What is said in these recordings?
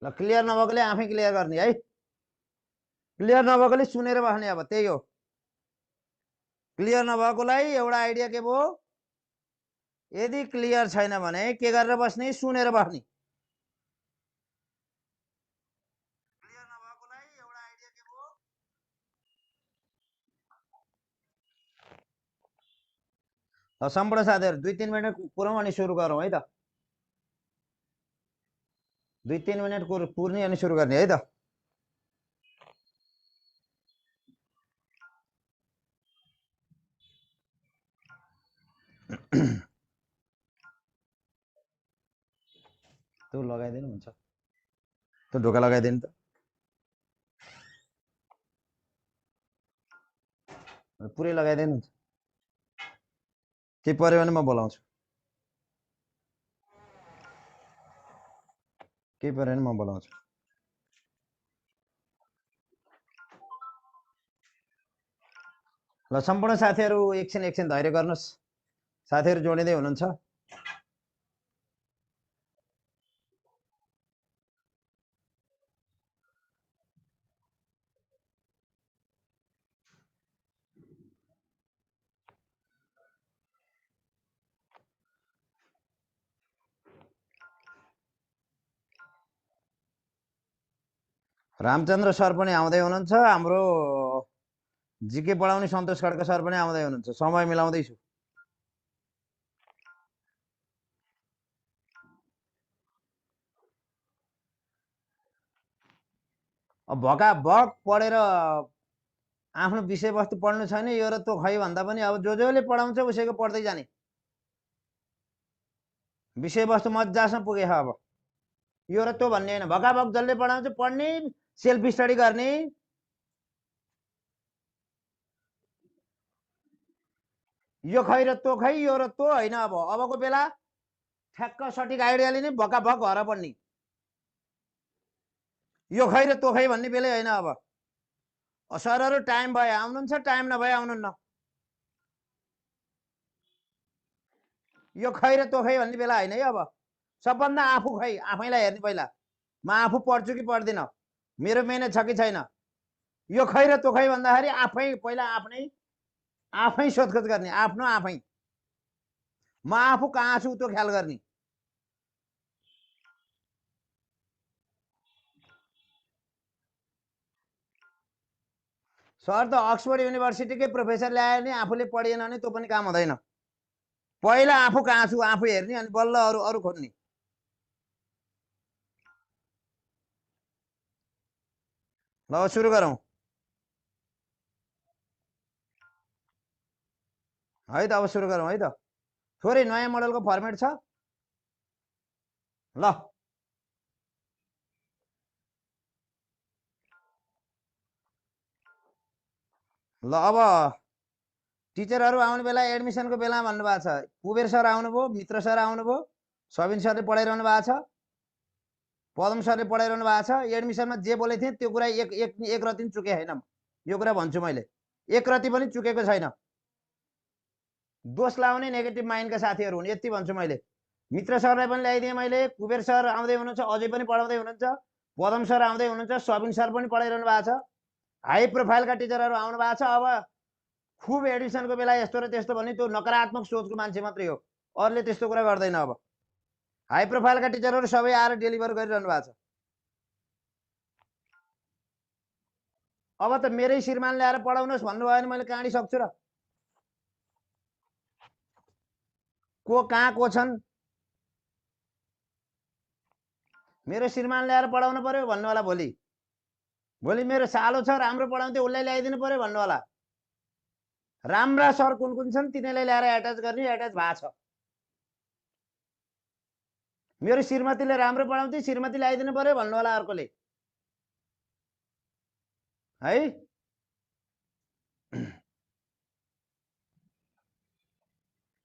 ल क्लियर नभएकोले आफै क्लियर गर्ने है। क्लियर नभएकोले सुनेर बस्ने। अब त्यही हो। क्लियर नभएकोलाई एउटा आइडिया के भयो, यदि क्लियर छैन भने के गरेर बस्ने, सुनेर बस्ने। क्लियर नभएकोलाई एउटा आइडिया के भयो, ल सम्पूर्ण साथीहरू 2-3 मिनट पुरौँ अनि सुरु गरौँ है त। 2-3 मिनट पुर्ने अनि सुरु गर्ने है त। त्यो लगाइदिनु हुन्छ, त्यो ढोका लगाइदिनु त। पुरै लगाइदिनु हुन्छ। के पर्यो भने म बोलाउँछु, के पर्यो भने म बोलाउँछु। ल सम्पूर्ण साथीहरू एकछिन धैर्य गर्नुहोस्। साथीहरू जोडिँदै हुनुहुन्छ। रामचन्द्र सर पनि आउँदै हुनुहुन्छ। हाम्रो जिके पढाउने सन्तोष खड्का सर पनि आउँदै हुनुहुन्छ। समय मिलाउँदैछु। अब भका भक पढेर आफ्नो विषयवस्तु पढ्नु छैन यो र त्यो खै भन्दा पनि अब जसले पढाउँछ उसैको पढ्दै जाने। विषयवस्तु मजासँग पुगेछ। अब यो र त्यो भन्ने होइन, भका भक जसले पढाउँछ पढ्ने, सेल्फ स्टडी गर्ने। यो खै र त्यो खै, यो र त्यो होइन। अबको बेला ठ्याक्क सठिक आइडिया लिने, भका भक घर पढ्ने। यो खै र त्यो खै भन्ने बेलै होइन। अब सरहरू टाइम भए आउनुहुन्छ, टाइम नभए आउनुहुन्न। यो खै र त्यो खै भन्ने बेला होइन है। अब सबभन्दा आफू खै, आफैलाई हेर्ने पहिला। म आफू पढ्छु कि पढ्दिनँ, मेरो मेहनत छ कि छैन। यो खै र त्यो खै भन्दाखेरि आफै पहिला आफै सोधखोज गर्ने, आफ्नो आफै। म आफू कहाँ छु त्यो ख्याल गर्ने। सर त अक्सफोर्ड युनिभर्सिटीकै प्रोफेसर ल्यायो भने आफूले पढिएन भने त्यो पनि काम हुँदैन। पहिला आफू कहाँ छु आफू हेर्ने, अनि बल्ल अरू अरू खोज्ने। ल सुरु गरौँ है त। अब सुरु गरौँ है त। थोरै नयाँ मोडलको फर्मेट छ। ल ल अब टिचरहरू आउने बेला, एडमिसनको बेला भन्नुभएको छ। कुबेर सर आउनुभयो, मित्र सर आउनुभयो, सबिन सरले पढाइरहनु भएको छ, पदम सरले पढाइरहनु भएको छ। एडमिसनमा जे बोलेको थिएँ त्यो कुरा एक रति पनि चुके छैन। यो कुरा भन्छु मैले, एक रति पनि चुकेको छैन। दोष लाउने नेगेटिभ माइन्डका साथीहरू हुन्, यति भन्छु मैले। मित्र सरलाई पनि ल्याइदिएँ मैले, कुबेर सर आउँदै हुनुहुन्छ, अझै पनि पढाउँदै हुनुहुन्छ, पदम सर आउँदै हुनुहुन्छ, सबिन सर पनि पढाइरहनु भएको छ। हाई प्रोफाइलका टिचरहरू आउनु भएको छ। अब खुब एडमिसनको बेला यस्तो र त्यस्तो भन्ने त्यो नकारात्मक सोचको मान्छे मात्रै हो, अरूले त्यस्तो कुरा गर्दैन। अब हाई प्रोफाइलका टिचरहरू सबै आएर डेलिभर गरिरहनु भएको छ। अब त मेरै श्रीमान ल्याएर पढाउनुहोस् भन्नुभयो भने मैले कहाँडी सक्छु र। को कहाँ को छन्, मेरो श्रीमान ल्याएर पढाउनु पर्यो भन्नु होला। भोलि मेरो सालो छ राम्रो पढाउँथ्यो उसलाई ल्याइदिनु पर्यो भन्नु होला। राम्रा सर कुन कुन छन् तिनीलाई ल्याएर एट्याच गर्ने, एट्याच भएको छ। मेरो श्रीमतीले राम्रो पढाउँथे, श्रीमती ल्याइदिनु पर्यो भन्नु होला अर्कोले है।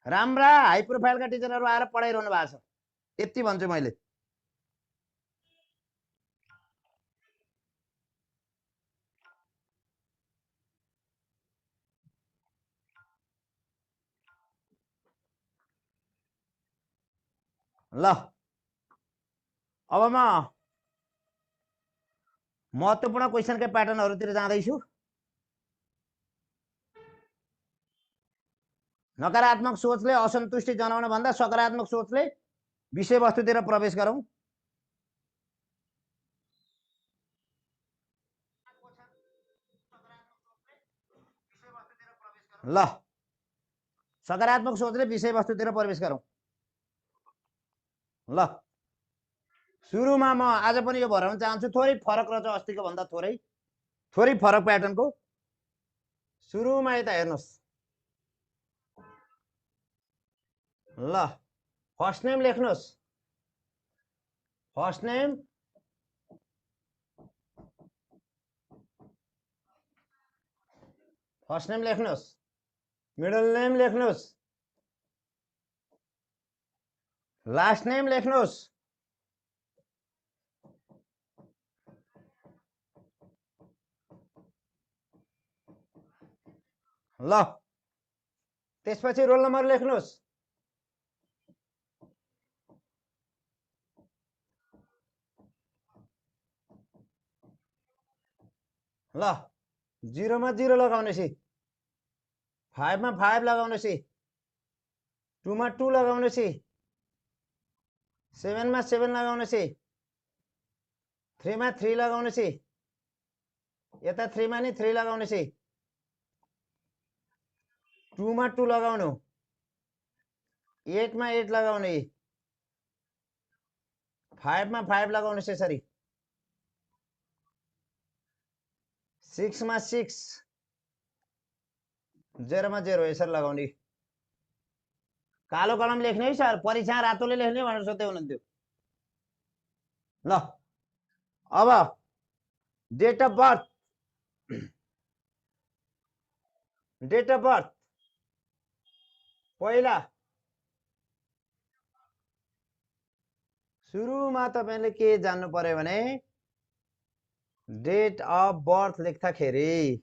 राम्रा हाई प्रोफाइलका टिचरहरू आएर पढाइरहनु भएको छ, यति भन्छु मैले। ल अब म महत्त्वपूर्ण क्वेशनका प्याटर्नहरुतिर जाँदैछु। नकारात्मक सोचले असन्तुष्टि जनाउन भन्दा सकारात्मक सोचले विषयवस्तुतिर प्रवेश गरौं। ल सकारात्मक सोचले विषयवस्तुतिर प्रवेश गरौं। ल सुरुमा म आज पनि यो भराउन चाहन्छु, थोरै फरक रहेछ अस्तिको भन्दा थोरै फरक प्याटर्नको। सुरुमा यता हेर्नुस्। ल फर्स्ट नेम लेख्नुस्। फर्स्ट नेम लेख्नुस्। मिडल नेम लेख्नुस्। लास्ट नेम लेख्नुस्। ल त्यसपछि रोल नम्बर लेख्नुस्। ल 0 मा 0 लगाउनुसी, 5 मा 5 लगाउनुसी, 2 मा 2 लगाउनुसी, 7 मा 7 लगाउनुसी, 3 मा 3 लगाउनुसी, यता 3 मा नि 3 लगाउनुसी, 2 मा 2 लगाउनु, 8 मा 8 लगाउने, 5 मा 5 लगाउनुस् यसरी, 6 मा 6, 0 मा 0 यसरी लगाउने। कालो कलम लेख्ने है सर, परीक्षा रातोले लेख्ने भनेर सोध्दै हुनुहुन्थ्यो। ल अब डेट अफ बर्थ, पहिला सुरुमा तपाईले के जान्नु पर्यो भने डेट अफ बर्थ लेख्दाखेरि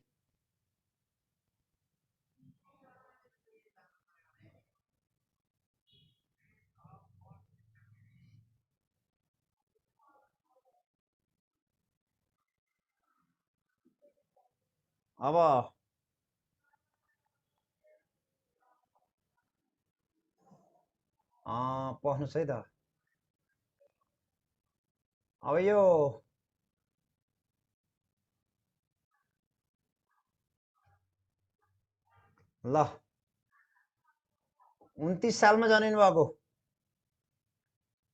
अब पढ्नुस् है त। अब यो ल 29 सालमा जन्मिनु भएको,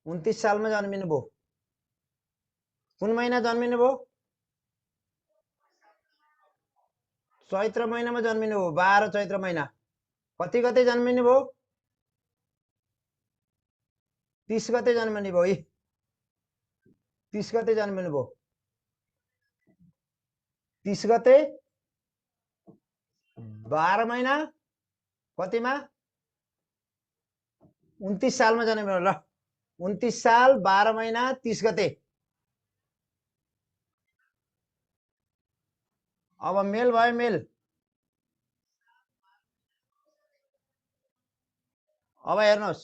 29 सालमा जन्मिनु भयो, कुन महिना जन्मिनु भयो? चैत्र महिनामा जन्मिनु भयो, 12 चैत्र महिना। कति गते जन्मिनु भयो? 30 गते जन्मिनु भयो। 30 गते जन्मिनु भयो। 30 गते 12 महिना कतिमा? 29 सालमा जन्मिनु। ल 29 साल 12 महिना 30 गते। अब मेल भयो मेल। अब हेर्नुस्।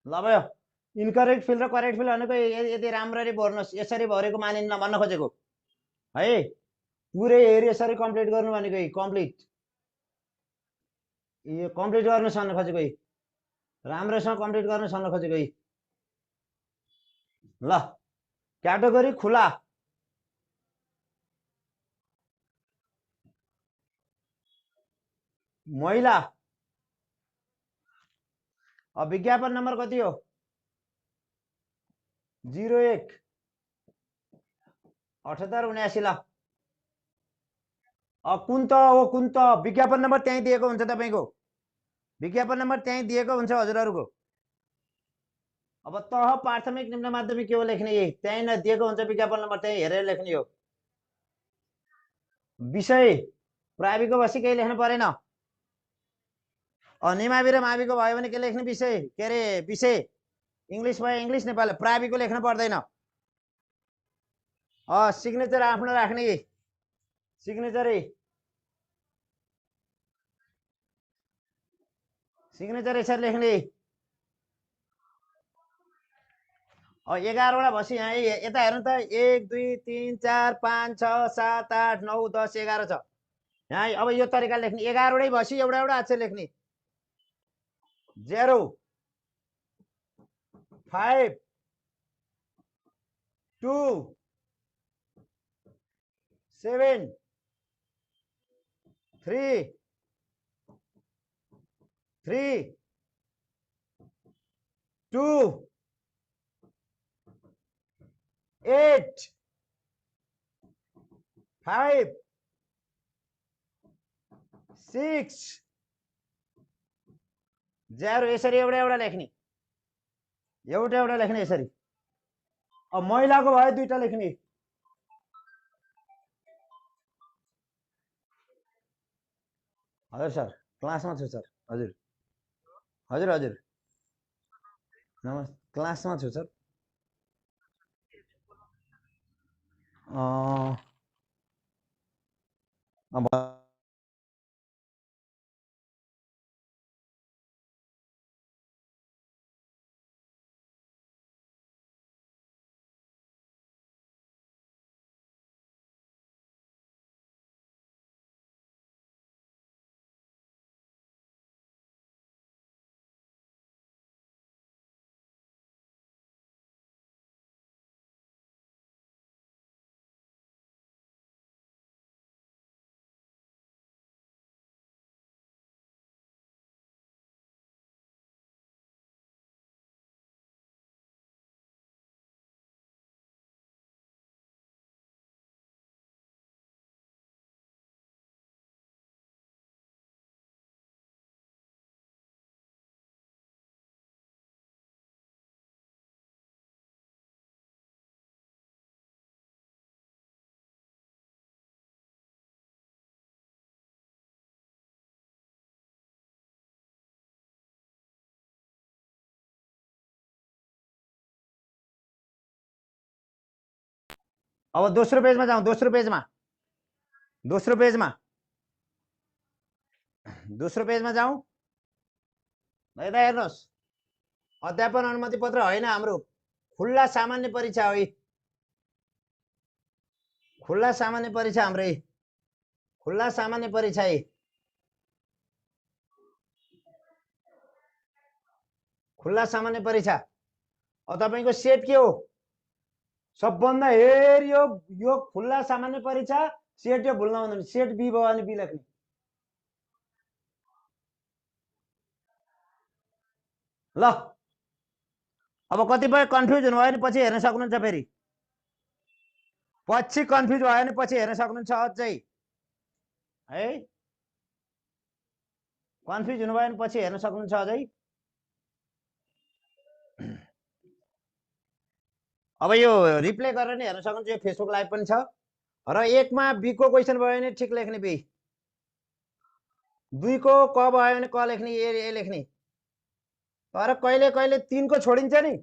ल भयो इनकरेक्ट फिल र करेक्ट फिल भनेको यदि राम्ररी भर्नुस्, यसरी भरेको मानिन्न भन्न खोजेको है। पुरै हेरी यसरी कम्प्लिट गर्नु भनेको कम्प्लिट, यो कम्प्लिट गर्नु भन्न खोजेको, राम्रोसँग कम्प्लिट गर्नु भन्न खोजेको। ल क्याटेगोरी खुला, महिला। अब विज्ञापन नम्बर कति हो? 01 78 79। ल कुन त हो कुन त? विज्ञापन नम्बर त्यही दिएको हुन्छ तपाईको, विज्ञापन नम्बर त्यही दिएको हुन्छ हजुरहरुको। अब तह प्राथमिक निम्न माध्यमिक के हो लेख्ने, त्यही नै दिएको हुन्छ विज्ञापन नम्बर, त्यही हेरेर लेख्ने हो। विषय प्राविको बसी केही लेख्नु परेन। निमावि र माविको भयो भने के लेख्ने? विषय के अरे विषय इंग्लिश भयो इंग्लिश, नेपाली प्राविको लेख्नु पर्दैन। सिग्नेचर आफ्नो राख्ने, सिग्नेचर यसरी लेख्ने। अब 11वटा भएपछि यहाँ यता हेर्नु त 1 2 3 4 5 6 7 8 9 10 11 छ यहाँ। अब यो तरिका लेख्ने 11वटै भएपछि एउटा एउटा अक्षर लेख्ने 0 5 2 7 3 3 2 8 5 6 0 यसरी एउटा एउटा लेख्ने यसरी। अब महिलाको भयो दुईटा लेख्ने हजुर सर क्लासमा छु सर। हजुर हजुर हजुर नमस्ते क्लासमा छु सर। अब दोस्रो पेजमा जाउँ। दोस्रो पेजमा जाउँ। यता हेर्नुहोस् अध्यापन अनुमति पत्र होइन हाम्रो खुल्ला सामान्य परीक्षा हो। खुल्ला सामान्य परीक्षा हाम्रो खुल्ला सामान्य परीक्षा खुल्ला सामान्य परीक्षा। अब तपाईको सेट के हो सबभन्दा हेर यो खुल्ला सामान्य परीक्षा सेट यो भुल्न हुँदैन। सेट बी भयो भने बी लेख्ने। ल अब कतिपय कन्फ्युज हुनुभयो भने पछि हेर्न सक्नुहुन्छ। फेरि पछि कन्फ्युज भयो भने पछि हेर्न सक्नुहुन्छ अझै है। कन्फ्युज हुनुभयो भने पछि हेर्न सक्नुहुन्छ अझै। अब यो रिप्ले गरेर नि हेर्न सक्नुहुन्छ। यो फेसबुक लाइभ पनि छ। र 1 मा बी को क्वेशन भयो भने ठिक लेख्ने बी, 2 को क भयो भने क लेख्ने, ए लेख्ने। तर कहिले कहिले 3 को छोडिन्छ नि।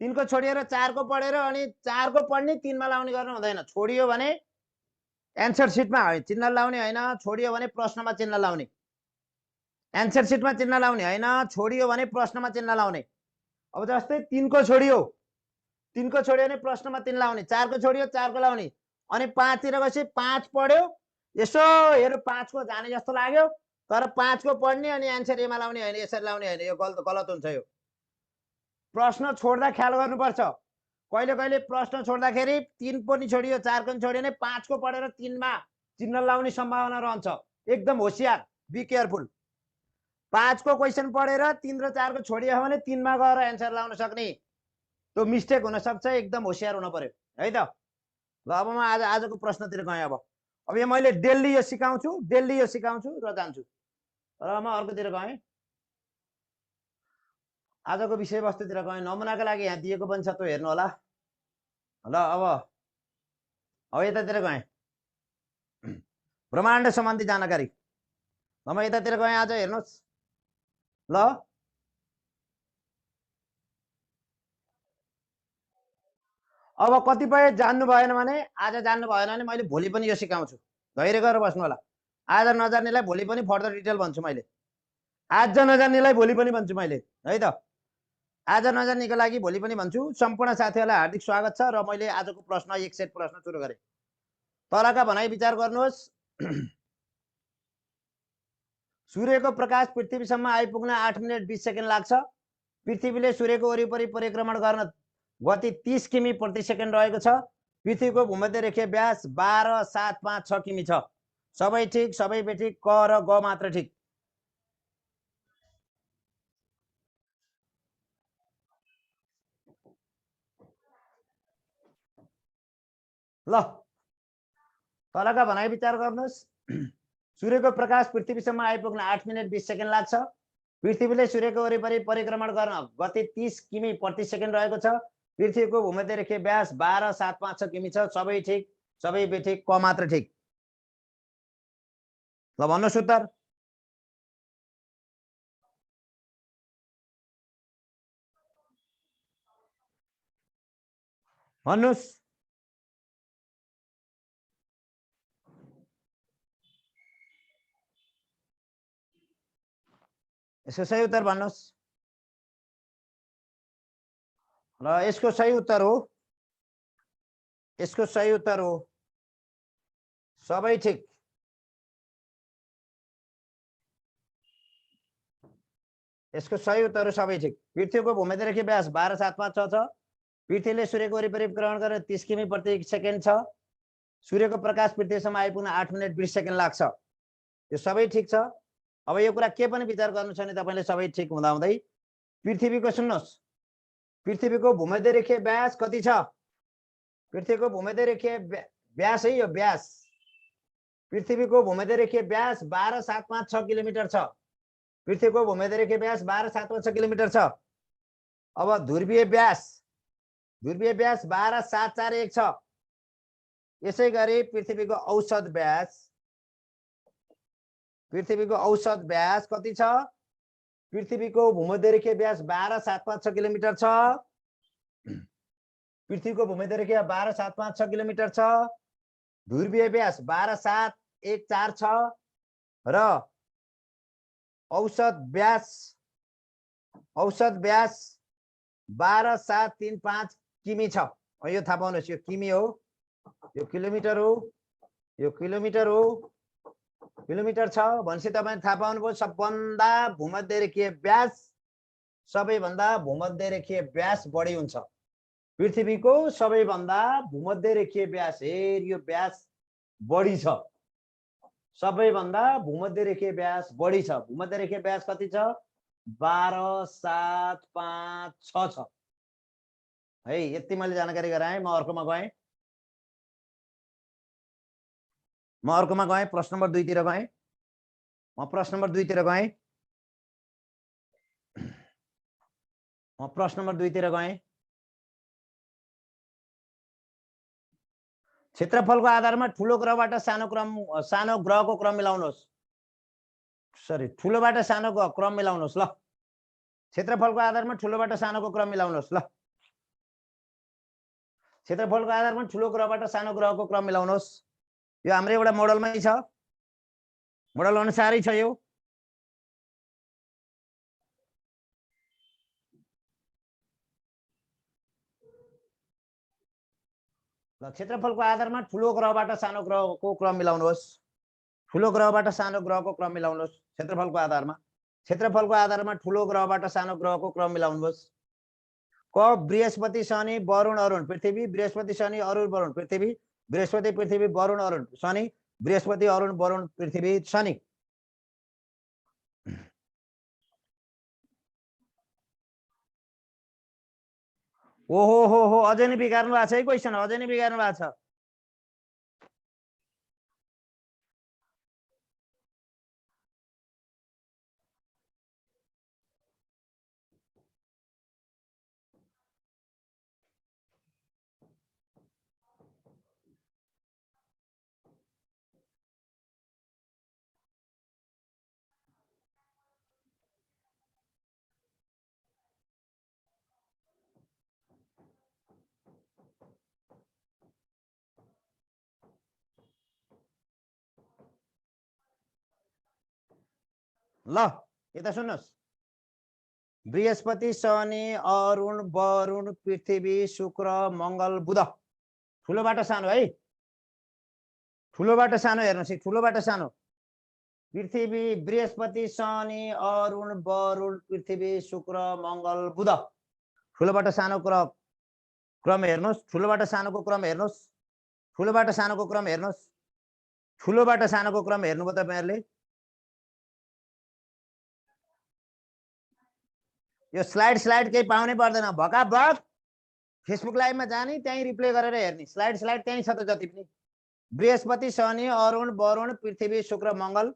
3 को छोडिएर 4 को पढेर अनि 4 को पढ्ने 3 मा लाउने गर्नु हुँदैन। छोडियो भने एन्सर सिटमा चिन्ह लाउने होइन, छोडियो भने प्रश्नमा चिन्ह लाउने। एन्सर सिटमा चिन्ह लाउने होइन, छोडियो भने प्रश्नमा चिन्ह लाउने। अब जस्तै 3 को छोडियो, 3 को छोडियो भने प्रश्नमा 3 लाउने। 4 को छोडियो 4 को लाउने। अनि 5 तिर गएपछि 5 पढ्यो, यसो हेर 5 को जाने जस्तो लाग्यो, तर 5 को पढ्ने अनि एन्सर एमा लाउने होइन, यसरी लाउने होइन। यो गलत हुन्छ। यो प्रश्न छोड्दा ख्याल गर्नुपर्छ। कहिले कहिले प्रश्न छोड्दाखेरि 3 पनि छोडियो 4 पनि छोडियो भने 5 को पढेर 3 मा चिन्ह लाउने सम्भावना रहन्छ। एकदम होशियार, बी केयरफुल। 5 को क्वेशन पढेर 3 र 4 को छोडियो भने 3 मा गएर एन्सर लाउन सक्ने। त्यो मिस्टेक हुन सक्छ। एकदम होशियार हुन पर्यो है त। ल अब म आजको प्रश्नतिर गएँ। अब यो मैले डेली यो सिकाउँछु र जान्छु। र म अर्कोतिर गएँ। आजको विषयवस्तुतिर गएँ। नमुनाको लागि यहाँ दिएको पनि छ, त्यो हेर्नु होला। ल अब यतातिर गएँ। ब्रह्माण्ड सम्बन्धी जानकारी। ल म यतातिर गएँ। आज हेर्नुहोस् ल। अब कतिपय जान्नु भएन भने, आज जान्नु भएन भने मैले भोलि पनि यो सिकाउँछु। धैर्य गरेर बस्नु होला। आज नजान्नेलाई भोलि पनि फर्दर डिटेल भन्छु मैले। आज नजान्नेलाई भोलि पनि भन्छु मैले है त। आज नजान्नेको लागि भोलि पनि भन्छु। सम्पूर्ण साथीहरूलाई हार्दिक स्वागत छ र मैले आजको प्रश्न एक सेट प्रश्न सुरु गरेँ। तलका भनाइ विचार गर्नुहोस्। सूर्यको प्रकाश पृथ्वीसम्म आइपुग्न 8 मिनेट 20 सेकेन्ड लाग्छ। पृथ्वीले सूर्यको वरिपरि परिक्रमण गर्न गति 30 किमी प्रति सेकेन्ड रहेको छ। पृथ्वीको भूमध्य रेखीय व्यास 12,756 किमी छ। सबै ठिक, सबै बेठिक, क र ग मात्र ठिक। ल तलका भनाइ विचार गर्नुहोस्। सूर्यको प्रकाश पृथ्वीसम्म आइपुग्न 8 मिनेट 20 सेकेन्ड लाग्छ। पृथ्वीले सूर्यको वरिपरि परिक्रमण गर्न गति 30 किमी प्रति सेकेन्ड रहेको छ। पृथ्वीको भूमध्य रेखीय व्यास 12,756 किमी छ। सबै ठिक, सबै बेठिक, क मात्र ठिक। ल भन्नुहोस् उत्तर। भन्नुहोस्। यसको सही उत्तर भन्नुहोस्। र यसको सही उत्तर हो, यसको सही उत्तर हो, सबै ठिक। यसको सही उत्तर हो, सबै ठिक। पृथ्वीको भूमध्य रेखीय व्यास 12,756 छ। पृथ्वीले सूर्यको वरिपरि परिक्रमण गर्न 30 किमी प्रति सेकेन्ड छ। सूर्यको प्रकाश पृथ्वीसम्म आइपुग्न 8 मिनेट 20 सेकेन्ड लाग्छ। यो सबै ठिक छ। अब यो कुरा के पनि विचार गर्नु छ भने तपाईले सबै ठिक हुँदाहुँदै पृथ्वीको सुन्नुहोस्, पृथ्वीको भूमध्य रेखीय व्यास कति छ? पृथ्वीको भूमध्य रेखीय व्यास है यो व्यास। पृथ्वीको भूमध्य रेखीय व्यास 12,756 किलोमिटर छ। पृथ्वीको भूमध्य रेखीय व्यास 12,756 किलोमिटर छ। अब ध्रुवीय व्यास 12,741 छ। यसै गरी पृथ्वीको औसत व्यास कति छ? पृथ्वीको भूमध्य रेखीय व्यास 12,756 किलोमिटर छ। पृथ्वीको भूमध्य रेखीय 12,756 किलोमिटर छ। ध्रुवीय व्यास 12,714 छ र औसत व्यास 12,735 किमी छ। यो थाहा पाउनुहोस्, यो किमी हो, यो किलोमिटर हो, यो किलोमिटर हो, किलोमिटर छ भनेपछि तपाईले थाहा पाउनुभयो सबभन्दा भूमध्य रेखीय व्यास बढी हुन्छ। पृथ्वीको सबैभन्दा भूमध्य रेखीय व्यास यो व्यास बढी छ। सबैभन्दा भूमध्य रेखीय व्यास बढी छ। भूमध्य रेखीय व्यास कति छ? 12,756 छ। है यति मैले जानकारी गराएँ। म अर्कोमा गएँ। प्रश्न नम्बर 2 तिर गएँ। प्रश्न नम्बर 2 तिर गएँ। क्षेत्रफलको आधारमा ठुलो ग्रहबाट सानो ग्रहको क्रम मिलाउनुहोस्। सरी, ठुलोबाट सानोको क्रम मिलाउनुहोस्। ल क्षेत्रफलको आधारमा ठुलोबाट सानोको क्रम मिलाउनुहोस्। ल क्षेत्रफलको आधारमा ठुलो ग्रहबाट सानो ग्रहको क्रम मिलाउनुहोस्। यो हाम्रो एउटा मोडलमै छ, मोडल अनुसारै छ यो। ल क्षेत्रफलको आधारमा ठुलो ग्रहबाट सानो ग्रहको क्रम मिलाउनुहोस्। ठुलो ग्रहबाट सानो ग्रहको क्रम मिलाउनुहोस्। क्षेत्रफलको आधारमा ठुलो ग्रहबाट सानो ग्रहको क्रम मिलाउनुहोस्। क बृहस्पति शनि वरुण अरुण पृथ्वी, बृहस्पति शनि अरुण वरुण पृथ्वी, बृहस्पति पृथ्वी वरुण अरुण शनि, बृहस्पति अरुण वरुण पृथ्वी शनि। ओहो अझै नै बिगार्नु भएको छ है क्वेसन, अझै नै बिगार्नु भएको छ। ल यता सुन्नुहोस्, बृहस्पति शनि अरुण वरुण पृथ्वी शुक्र मंगल बुध ठुलोबाट सानो है ठुलोबाट सानो हेर्नुस् ठुलोबाट सानो पृथ्वी बृहस्पति शनि अरुण वरुण पृथ्वी शुक्र मंगल बुध ठुलोबाट सानो क्रम हेर्नुस् ठुलोबाट सानोको क्रम हेर्नुस् ठुलोबाट सानोको क्रम हेर्नुस् ठुलोबाट सानोको क्रम हेर्नुभयो तपाईहरुले यो स्लाइड केही पाउनै पर्दैन भकाभक फेसबुक लाइभमा जाने त्यही रिप्ले गरेर हेर्ने स्लाइड त्यही छ त जति पनि बृहस्पति शनि अरुण वरुण पृथ्वी शुक्र मंगल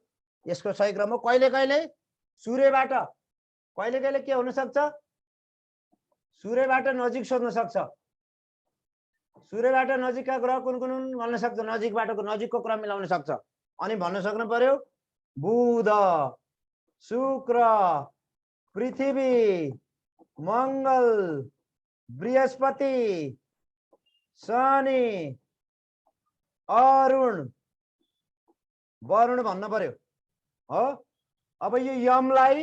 यसको सही क्रम हो कहिले कहिले सूर्यबाट कहिले कहिले के हुन सक्छ सूर्यबाट नजिक सोध्न सक्छ सूर्यबाट नजिकका ग्रह कुन कुन हुन् भन्न सक्छ नजिकबाटको नजिकको क्रम मिलाउन सक्छ अनि भन्न सक्नु पर्यो बुध शुक्र पृथ्वी मंगल बृहस्पति शनि अरुण वरुण भन्न पर्यो हो अब यो यमलाई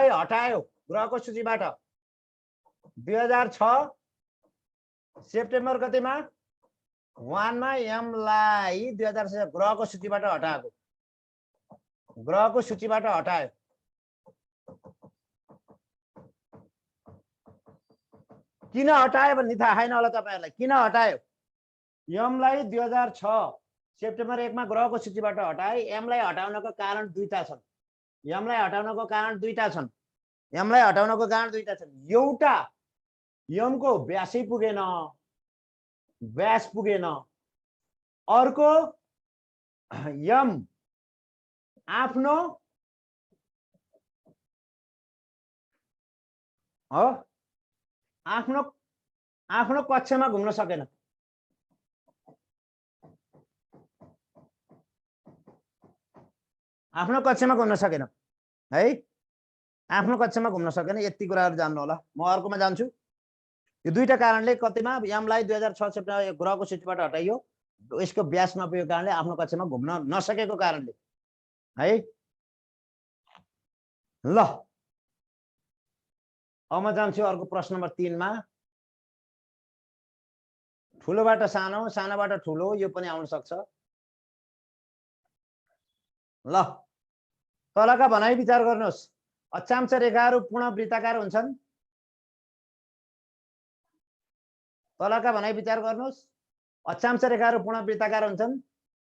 हटायो ग्रहको सूचीबाट 2006 सेप्टेम्बर कतिमा 1 मा यमलाई 2006 ग्रहको सूचीबाट हटायो किन हटायो भन्ने थाहा छैन होला तपाईहरुलाई किन हटायो यमलाई 2006 सेप्टेम्बर 1 मा ग्रहको सूचीबाट हटाए यमलाई हटाउनको कारण दुईटा छन् एउटा यमको व्यासै पुगेन व्यास पुगेन अर्को यम आफ्नो आफ्नो कक्षमा घुम्न सकेन आफ्नो कक्षमा घुम्न सकेन है आफ्नो कक्षमा घुम्न सकेन यति कुराहरु जान्नु होला म अर्कोमा जान्छु यो दुईटा कारणले कतिमा यमलाई 2006 सेप्टेम्बर ग्रहको सूचीबाट हटाइयो यसको व्यास नपुगेको कारणले आफ्नो कक्षमा घुम्न नसकेको कारणले है ल अब म जान्छु अर्को प्रश्न नम्बर 3 मा ठुलोबाट सानो सानोबाट ठुलो यो पनि आउन सक्छ ल तलका भनाइ विचार गर्नुस् अक्षांश रेखाहरू पूर्ण वृत्ताकार हुन्छन् तलका भनाइ विचार गर्नुस् अक्षांश रेखाहरू पूर्ण वृत्ताकार हुन्छन्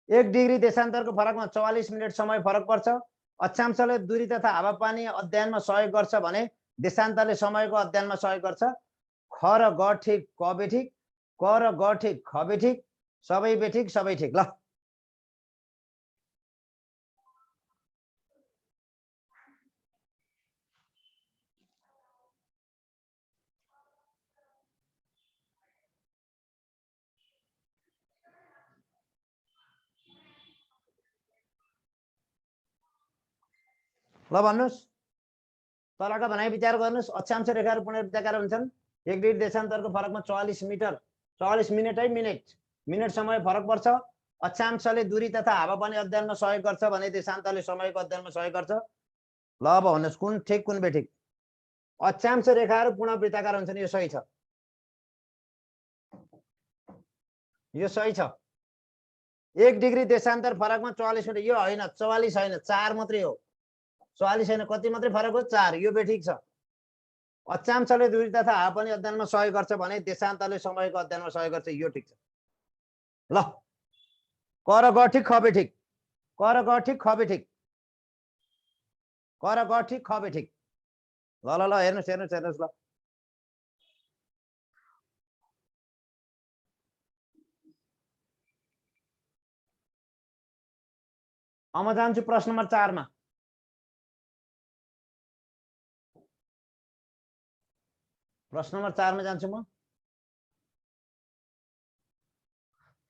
1 डिग्री देशान्तरको फरकमा 44 मिनेट समय फरक पर्छ अक्षांशले दूरी तथा हावापानी अध्ययनमा सहयोग गर्छ भने देशान्तरले समयको अध्ययनमा सहयोग गर्छ ख र ग ठीक क बेठिक क र ग ठीक ख बेठिक सबै बेठिक सबै ठीक ल ल भन्नुस् तलका भनाइ विचार गर्नुस् अक्षांश रेखाहरू पूर्ण वृत्ताकार हुन्छन् 1 डिग्री देशान्तरको फरकमा 44 मिनेट है मिनेट समय फरक पर्छ अक्षांशले दूरी तथा हावापानी अध्ययनमा सहयोग गर्छ भने देशान्तरले समयको अध्ययनमा सहयोग गर्छ ल अब भन्नुस् कुन ठीक कुन बेठिक अक्षांश रेखाहरू पूर्ण वृत्ताकार हुन्छन् यो सही छ 1 डिग्री देशान्तर फरकमा 44 मिनेट यो हैन 44 हैन 4 मात्रै हो 44 हैन कति मात्रै फरक हो 4 यो बेठिक छ अक्षांशले दूरी तथा हावापानी अध्ययनमा सहयोग गर्छ भने देशान्तरले समयको अध्ययनमा सहयोग गर्छ यो ठीक छ ल क र ग ठीक ख बेठिक क र ग ठीक ख बेठिक क र ग ठीक ख बेठिक ल हेर्नुस् ल अब म जान्छु प्रश्न नम्बर 4 मा प्रश्न नम्बर 4 में जान्छु म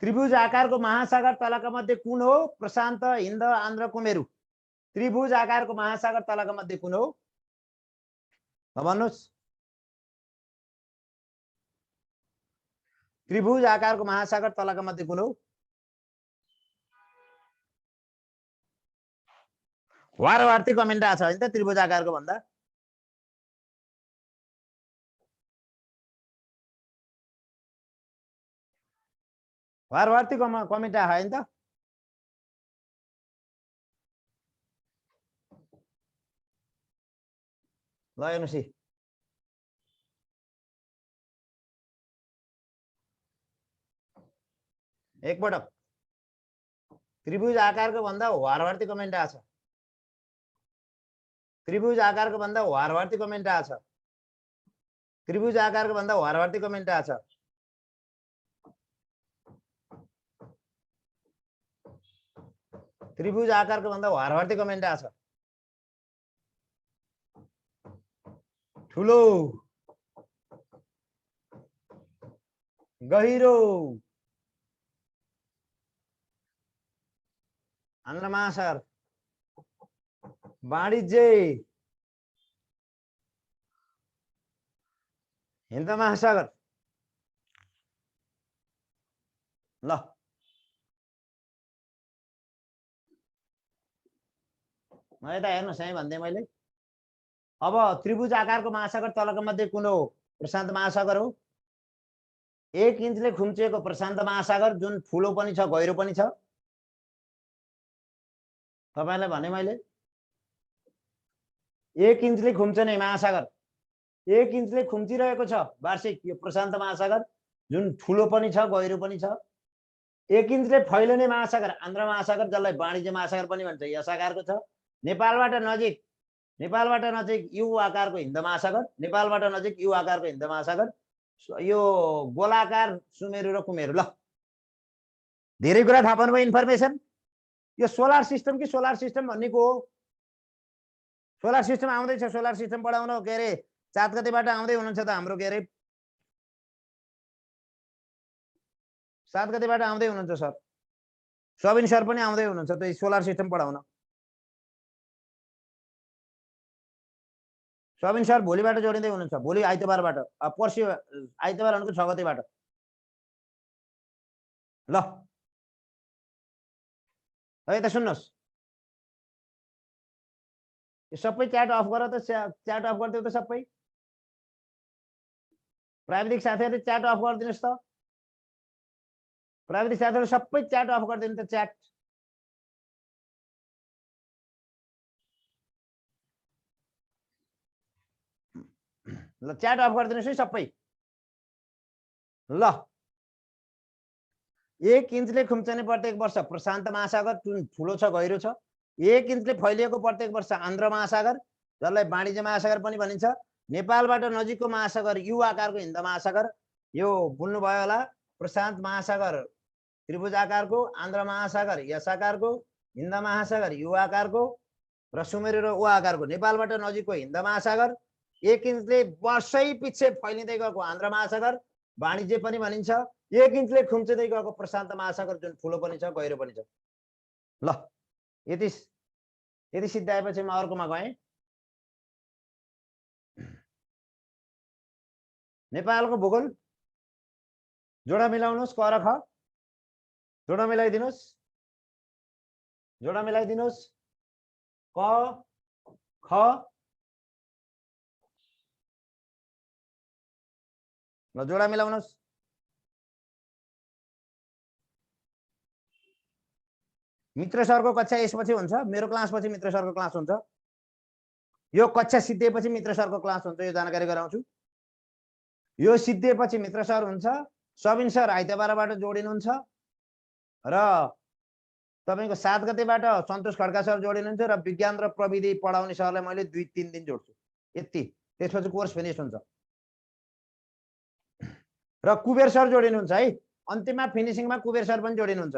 त्रिभुज आकारको महासागर तलका मध्ये कुन हो प्रशान्त हिन्द आन्ध्र कुमेरु त्रिभुज आकारको महासागर तलका मध्ये कुन हो भन्नुस् त्रिभुज आकारको महासागर तलका मध्ये कुन हो वारवार्ती कमेन्ट आछ हैन त त्रिभुज आकारको भन्दा वारवार्ती कमेन्ट आयो नि त ल हेर्नुहोस् है एकपटक त्रिभुज आकारको भन्दा वारवार्ती कमेन्ट आछ त्रिभुज आकारको भन्दा वारवार्ती कमेन्ट आछ त्रिभुज आकारको भन्दा वारवार्ती कमेन्ट आछ त्रिभुज आकारको भन्दा वारवार्ती कमेन्ट आछ ठुलो गहिरो आन्ध्र महासागर वाणिज्य हिन्द महासागर ल म यता हेर्नुहोस् है भन्दै मैले अब त्रिभुज आकारको महासागर तलको मध्ये कुन हो प्रशान्त महासागर हो 1 इन्चले खुम्चिएको प्रशान्त महासागर जुन ठुलो पनि छ गहिरो पनि छ तपाईलाई भने मैले 1 इन्चले खुम्चने महासागर 1 इन्चले खुम्चिरहेको छ वार्षिक यो प्रशान्त महासागर जुन ठुलो पनि छ गहिरो पनि छ 1 इन्चले फैलिने महासागर आन्ध्र महासागर जसलाई वाणिज्य महासागर पनि भन्छ यस आकारको छ नेपालबाट नजिक यु आकारको हिन्द महासागर नेपालबाट नजिक यु आकारको हिन्द महासागर यो गोलाकार सुमेरु र कुमेरु ल धेरै कुरा थाहा पाउनुभयो इन्फर्मेसन यो सोलर सिस्टम कि सोलर सिस्टम भन्नेको हो सोलर सिस्टम आउँदैछ सोलर सिस्टम पढाउन के अरे 7 गतेबाट आउँदै हुनुहुन्छ त हाम्रो के अरे 7 गतेबाट आउँदै हुनुहुन्छ सर सबिन सर पनि आउँदै हुनुहुन्छ त सोलर सिस्टम पढाउन सबिन सर भोलिबाट जोडिँदै हुनुहुन्छ भोलि आइतबारबाट पर्सि आइतबार भनेको 6 गतेबाट ल है त सुन्नुहोस् यो सबै च्याट अफ गर त च्याट अफ गरिदेऊ त सबै प्राविधिक साथीहरुले च्याट अफ गरिदिनुस् त प्राविधिक साथीहरु सबै च्याट अफ गरिदिनु त च्याट ल च्याट अफ गरिदिनुस् है सबै ल 1 इन्चले खुम्चने प्रत्येक वर्ष प्रशान्त महासागर जुन ठुलो छ गहिरो छ 1 इन्चले फैलिएको प्रत्येक वर्ष आन्ध्र महासागर जसलाई वाणिज्य महासागर पनि भनिन्छ नेपालबाट नजिकको महासागर यु आकारको हिन्द महासागर यो बुझ्नु भयो होला प्रशान्त महासागर त्रिभुज आकारको आन्ध्र महासागर यस आकारको हिन्द महासागर यु आकारको र सुमेरु र उ आकारको नेपालबाट नजिकको हिन्द महासागर 1 इन्चले वर्षै पछि फैलिँदै गएको आन्ध्र महासागर वाणिज्य पनि भनिन्छ 1 इन्चले खुम्चिँदै गएको प्रशान्त महासागर जुन ठुलो पनि छ गहिरो पनि छ ल यति सिद्धाएपछि म अर्कोमा गएँ नेपालको भूगोल जोडा मिलाउनुस् क र ख जोडा मिलाइदिनुस् क ख ल जोडा मिलाउनुस् मित्र सरको कक्षा यसपछि हुन्छ मेरो क्लास पछि मित्र सरको क्लास हुन्छ यो कक्षा सिद्धिएपछि मित्र सरको क्लास हुन्छ यो जानकारी गराउँछु यो सिद्धिएपछि मित्र सर हुन्छ सबिन सर आइतबारबाट जोडिनुहुन्छ र तपाईको 7 गतेबाट सन्तोष खड्का सर जोडिनुहुन्छ र विज्ञान र प्रविधि पढाउने सरलाई मैले 2-3 दिन जोड्छु यति त्यसपछि कोर्स फिनिश हुन्छ र कुबेर सर जोडिनुहुन्छ है अन्तिममा फिनिशिङमा कुबेर सर पनि जोडिनुहुन्छ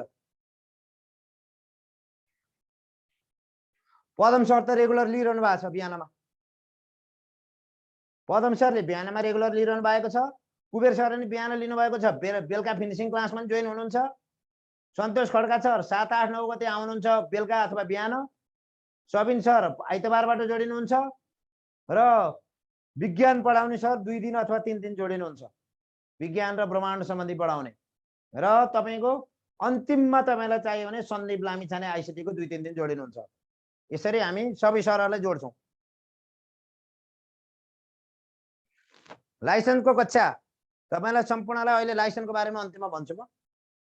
पदम सर त रेगुलर लिइरहनु भएको छ बिहानमा पदम सरले बिहानमा रेगुलर लिइरहनु भएको छ कुबेर सर पनि बिहान लिनु भएको छ बेलुका फिनिशिङ क्लासमा जोइन हुनुहुन्छ सन्तोष खड्का सर 7, 8, 9 गते आउनुहुन्छ बेलुका अथवा बिहान सबिन सर आइतबारबाट जोडिनुहुन्छ र विज्ञान पढाउने सर 2 दिन अथवा 3 दिन जोडिनुहुन्छ विज्ञान र ब्रह्माण्ड सम्बन्धी पढाउने र तपाईको अन्तिममा तपाईलाई चाहियो भने सन्दीप लामिछाने आईसीटी को 2-3 दिन जोडिनुहुन्छ यसरी हामी सबै सरहरुलाई जोड्छौं लाइसेन्सको कक्षा तपाईलाई सम्पूर्णलाई अहिले लाइसेन्सको बारेमा अन्तिममा भन्छु म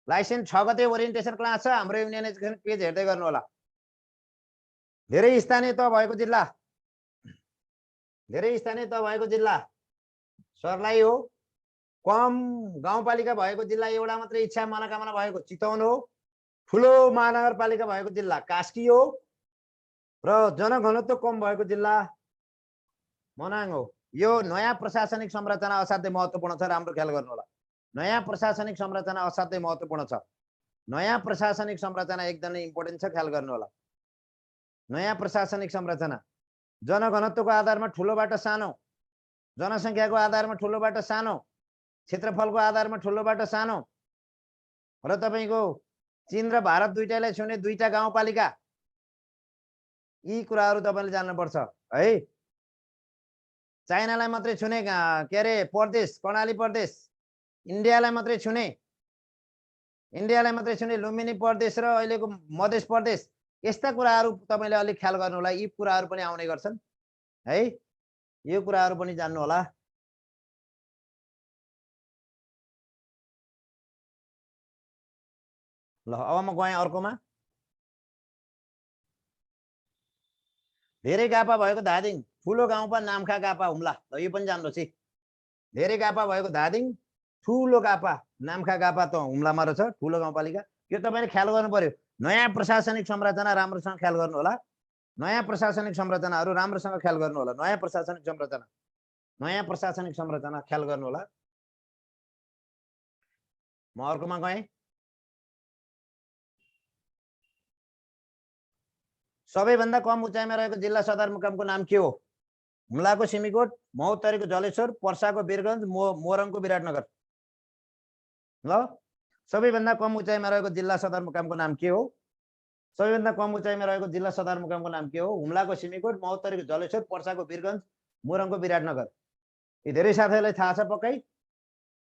लाइसेन्स 6 गते ओरिएन्टेसन क्लास छ हाम्रो युनियन एजुकेसन पेज हेर्दै गर्नु होला। धेरै स्थानीय तह भएको जिल्ला सरलाई हो। कम गाउँपालिका भएको जिल्ला एउटा मात्रै इच्छा मनोकामना भएको चितवन हो। ठुलो महानगरपालिका भएको जिल्ला कास्की हो र जनघनत्व कम भएको जिल्ला मनाङ हो। यो नयाँ प्रशासनिक संरचना असाध्यै महत्त्वपूर्ण छ, राम्रो ख्याल गर्नु होला। नयाँ प्रशासनिक संरचना असाध्यै महत्त्वपूर्ण छ। नयाँ प्रशासनिक संरचना एकदमै इम्पोर्टेन्ट छ, ख्याल गर्नु होला। नयाँ प्रशासनिक संरचना जनघनत्वको आधारमा ठुलोबाट सानो, जनसङ्ख्याको आधारमा ठुलोबाट सानो, क्षेत्रफलको आधारमा ठुलोबाट सानो र तपाईको चीन र भारत दुईटालाई छुने दुईटा गाउँपालिका, यी कुराहरू तपाईले जान्नुपर्छ है। चाइनालाई मात्रै छुने के अरे प्रदेश कर्णाली प्रदेश, इन्डियालाई मात्रै छुने लुम्बिनी प्रदेश र अहिलेको मध्य प्रदेश, यस्ता कुराहरू तपाईले अलिक ख्याल गर्नु होला। यी कुराहरू पनि आउने गर्छन् है, यो कुराहरू पनि जान्नु होला। ल अब म गएँ अर्कोमा। धेरै गापा भएको धादिङ, ठुलो गाउँपा नामखा गापा हुम्ला, ल यो पनि जान्नुहोस् है। धेरै गापा भएको धादिङ, ठुलो गापा नामखा गापा त हुम्लामा रहेछ, ठुलो गाउँपालिका। यो तपाईले ख्याल गर्नु पर्यो। नयाँ प्रशासनिक संरचना राम्रोसँग ख्याल गर्नु होला। नयाँ प्रशासनिक संरचनाहरू राम्रोसँग ख्याल गर्नु होला। नयाँ प्रशासनिक संरचना ख्याल गर्नु होला। म अर्कोमा गएँ। सबैभन्दा कम उचाइमा रहेको जिल्ला सदरमुकामको नाम के हो? हुम्लाको सिमीकोट, महोत्तरीको जलेश्वर, पर्साको वीरगञ्ज, मोरङको विराटनगर। ल सबैभन्दा कम उचाइमा रहेको जिल्ला सदरमुकामको नाम के हो? सबैभन्दा कम उचाइमा रहेको जिल्ला सदरमुकामको नाम के हो? हुम्लाको सिमीकोट, महोत्तरीको जलेश्वर, पर्साको वीरगञ्ज, मोरङको विराटनगर। यी धेरै साथीहरूलाई थाहा छ पक्कै,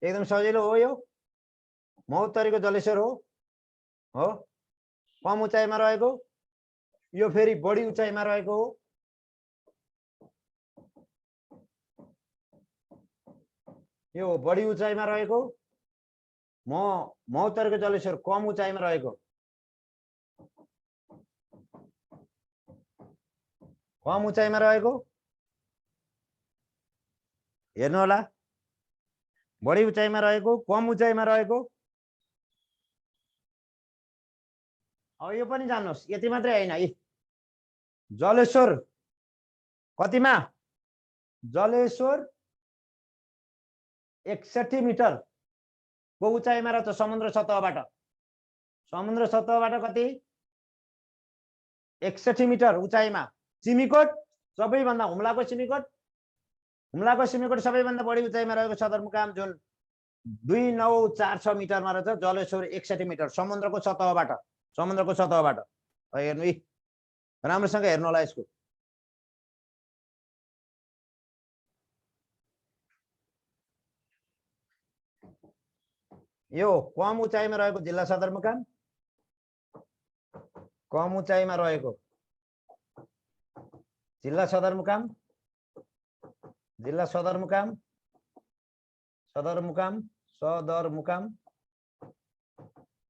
एकदम सजिलो हो। यो महोत्तरीको जलेश्वर हो। कम उचाइमा रहेको, यो फेरि बढी उचाइमा रहेको हो। यो बढी उचाइमा रहेको, महोत्तरीको जलेश्वर कम उचाइमा रहेको, कम उचाइमा रहेको हेर्नु होला। बढी उचाइमा रहेको, कम उचाइमा रहेको। अब यो पनि जान्नुहोस्, यति मात्रै हैन है। जलेश्वर कतिमा? जलेश्वर 61 मिटर को उचाइमा रहेछ समुद्र सतहबाट। समुद्र सतहबाट कति? 61 मिटर उचाइमा। सिमीकोट सबैभन्दा, हुम्लाको सिमीकोट सबैभन्दा बढी उचाइमा रहेको सदरमुकाम जुन 2946 मिटरमा रहेछ। जलेश्वर 61 मिटर समुद्रको सतहबाट। हेर्नु है, राम्रोसँग हेर्नु होला यसको। यो कम उचाइमा रहेको जिल्ला सदरमुकाम, कम उचाइमा रहेको जिल्ला सदरमुकाम,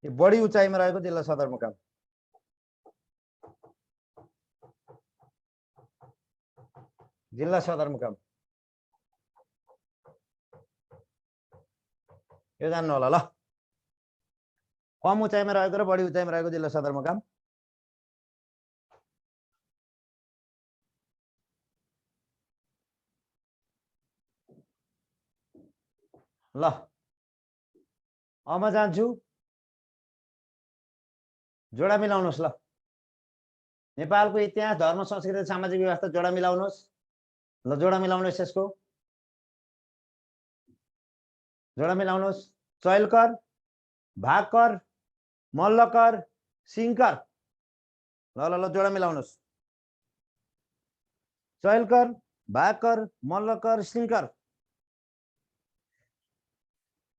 यो बढी उचाइमा रहेको जिल्ला सदरमुकाम। यो जान्नु होला। ल कम उचाइमा रहेको र बढी उचाइमा रहेको जिल्ला सदरमुकाम। ल अब म जान्छु, जोडा मिलाउनुहोस्। ल नेपालको इतिहास, धर्म, संस्कृति, सामाजिक व्यवस्था जोडा मिलाउनुहोस्। ल जोडा मिलाउनुहोस्, यसको जोडा मिलाउनुहोस्। चैलकर, भागकर, मल्लकर, सिंहकर। ल जोडा मिलाउनुहोस्। चैलकर, भागकर, मल्लकर, सिंहकर।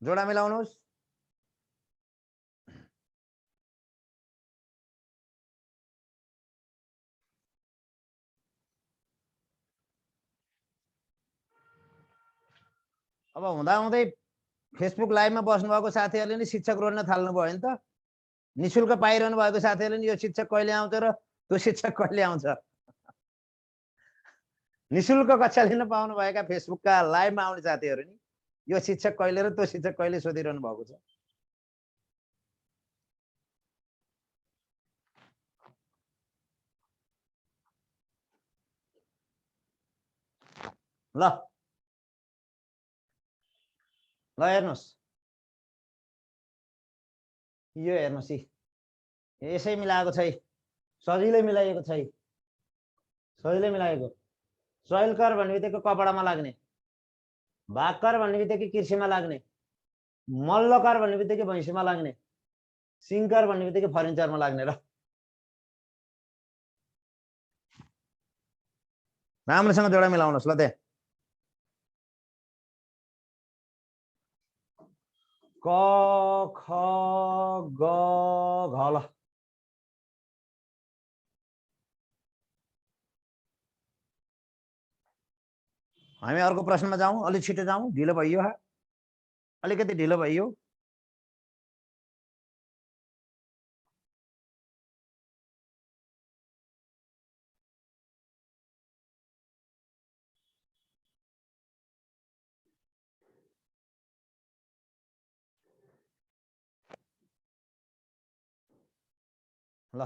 जोडा मिलाउनुहोस्। अब हुँदा हुँदै फेसबुक लाइभमा बस्नुभएको साथीहरूले नि शिक्षक रोज्न थाल्नु भयो नि त। निशुल्क पाइरहनु भएको साथीहरूले नि यो शिक्षक कहिले आउँछ र त्यो शिक्षक कहिले आउँछ, निशुल्क कक्षा लिन पाउनु भएका फेसबुकका लाइभमा आउने साथीहरू नि यो शिक्षक कहिले र त्यो शिक्षक कहिले सोधिरहनु भएको छ। ल ल हेर्नुहोस् यो हेर्नुहोस् यसै मिलाएको छ, सजिलै मिलाइएको छ, सजिलै मिलाएको। सैलकर भन्ने बित्तिकै कपडामा लाग्ने, भागकर भन्ने बित्तिकै कृषिमा लाग्ने, मल्लकर भन्ने बित्तिकै भैँसीमा लाग्ने, सिङकर भन्ने बित्तिकै फर्निचरमा लाग्ने। र राम्रोसँग जोडा मिलाउनुहोस् ल। त्यहाँ क ख ग घ। ल हामी अर्को प्रश्नमा जाउँ, अलिक छिटो जाउँ, ढिलो भइयो, अलिकति ढिलो भइयो। ल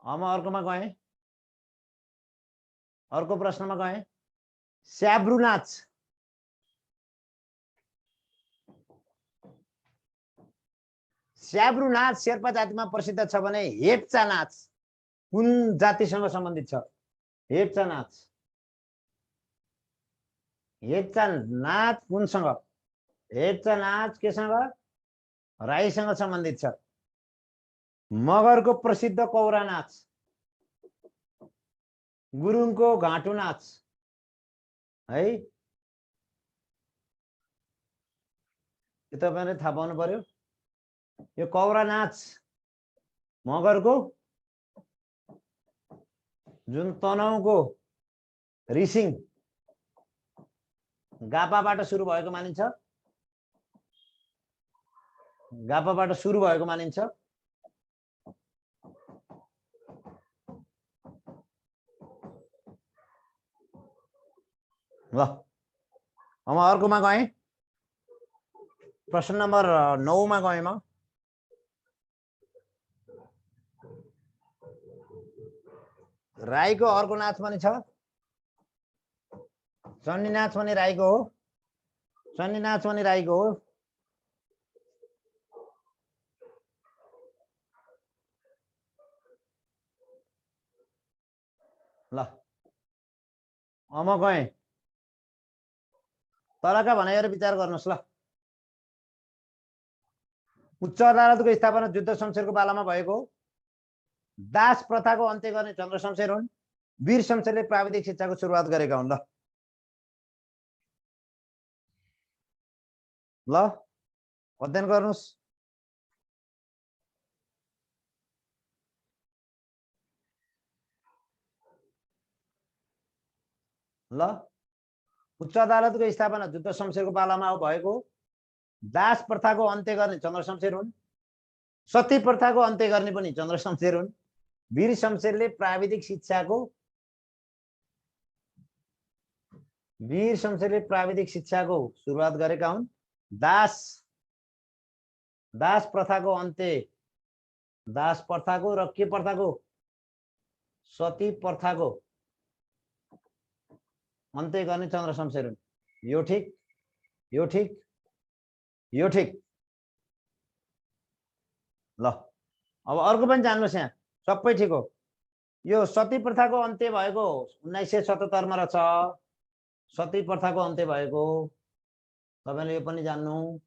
अब म अर्कोमा गएँ, अर्को प्रश्नमा गएँ। स्याब्रु नाच, स्याब्रु नाच शेर्पा जातिमा प्रसिद्ध छ भने हेप्चा नाच कुन जातिसँग सम्बन्धित छ? हेप्चा नाच, हेप्चा नाच कुनसँग? हेप्चा नाच केसँग? राईसँग सम्बन्धित छ। मगरको प्रसिद्ध कौरा नाच, गुरुङको घाँटु नाच है, यो तपाईहरुले थाहा पाउनु पर्यो। यो कौरा नाच मगरको जुन तनहुँको रिसिङ गापाबाट सुरु भएको मानिन्छ, गापाबाट सुरु भएको मानिन्छ। ल अब अर्कोमा गएँ, प्रश्न नम्बर 9 मा गएँ म। राईको अर्को नाच पनि छ, चण्डी नाच पनि राईको हो, चण्डी नाच पनि राईको हो। ल अब म गएँ, तलका भनाइहरू विचार गर्नुहोस्। ल उच्च अदालतको स्थापना जुद्ध शमशेरको पालामा भएको हो। दास प्रथाको अन्त्य गर्ने चन्द्र शमशेर हुन्। वीर शमशेरले प्राविधिक शिक्षाको सुरुवात गरेका हुन्। ल अध्ययन गर्नुहोस्। ल उच्च अदालतको स्थापना जुद्ध शमशेरको पालामा भएको। दास प्रथाको अन्त्य गर्ने चन्द्र शमशेर हुन्। सती प्रथाको अन्त्य गर्ने पनि चन्द्र शमशेर हुन्। वीर शमशेरले प्राविधिक शिक्षाको सुरुवात गरेका हुन्। दास प्रथाको अन्त्य, दास प्रथाको र के प्रथाको? सती प्रथाको अन्त्य गर्ने चन्द्र शमशेर हुन्। यो ठीक, यो ठीक, यो ठीक। ल अब अर्को पनि जान्नुहोस्, यहाँ सबै ठीक हो। यो सती प्रथाको अन्त्य भएको 1977 मा रहेछ। सती प्रथाको अन्त्य भएको तपाईले यो पनि जान्नु।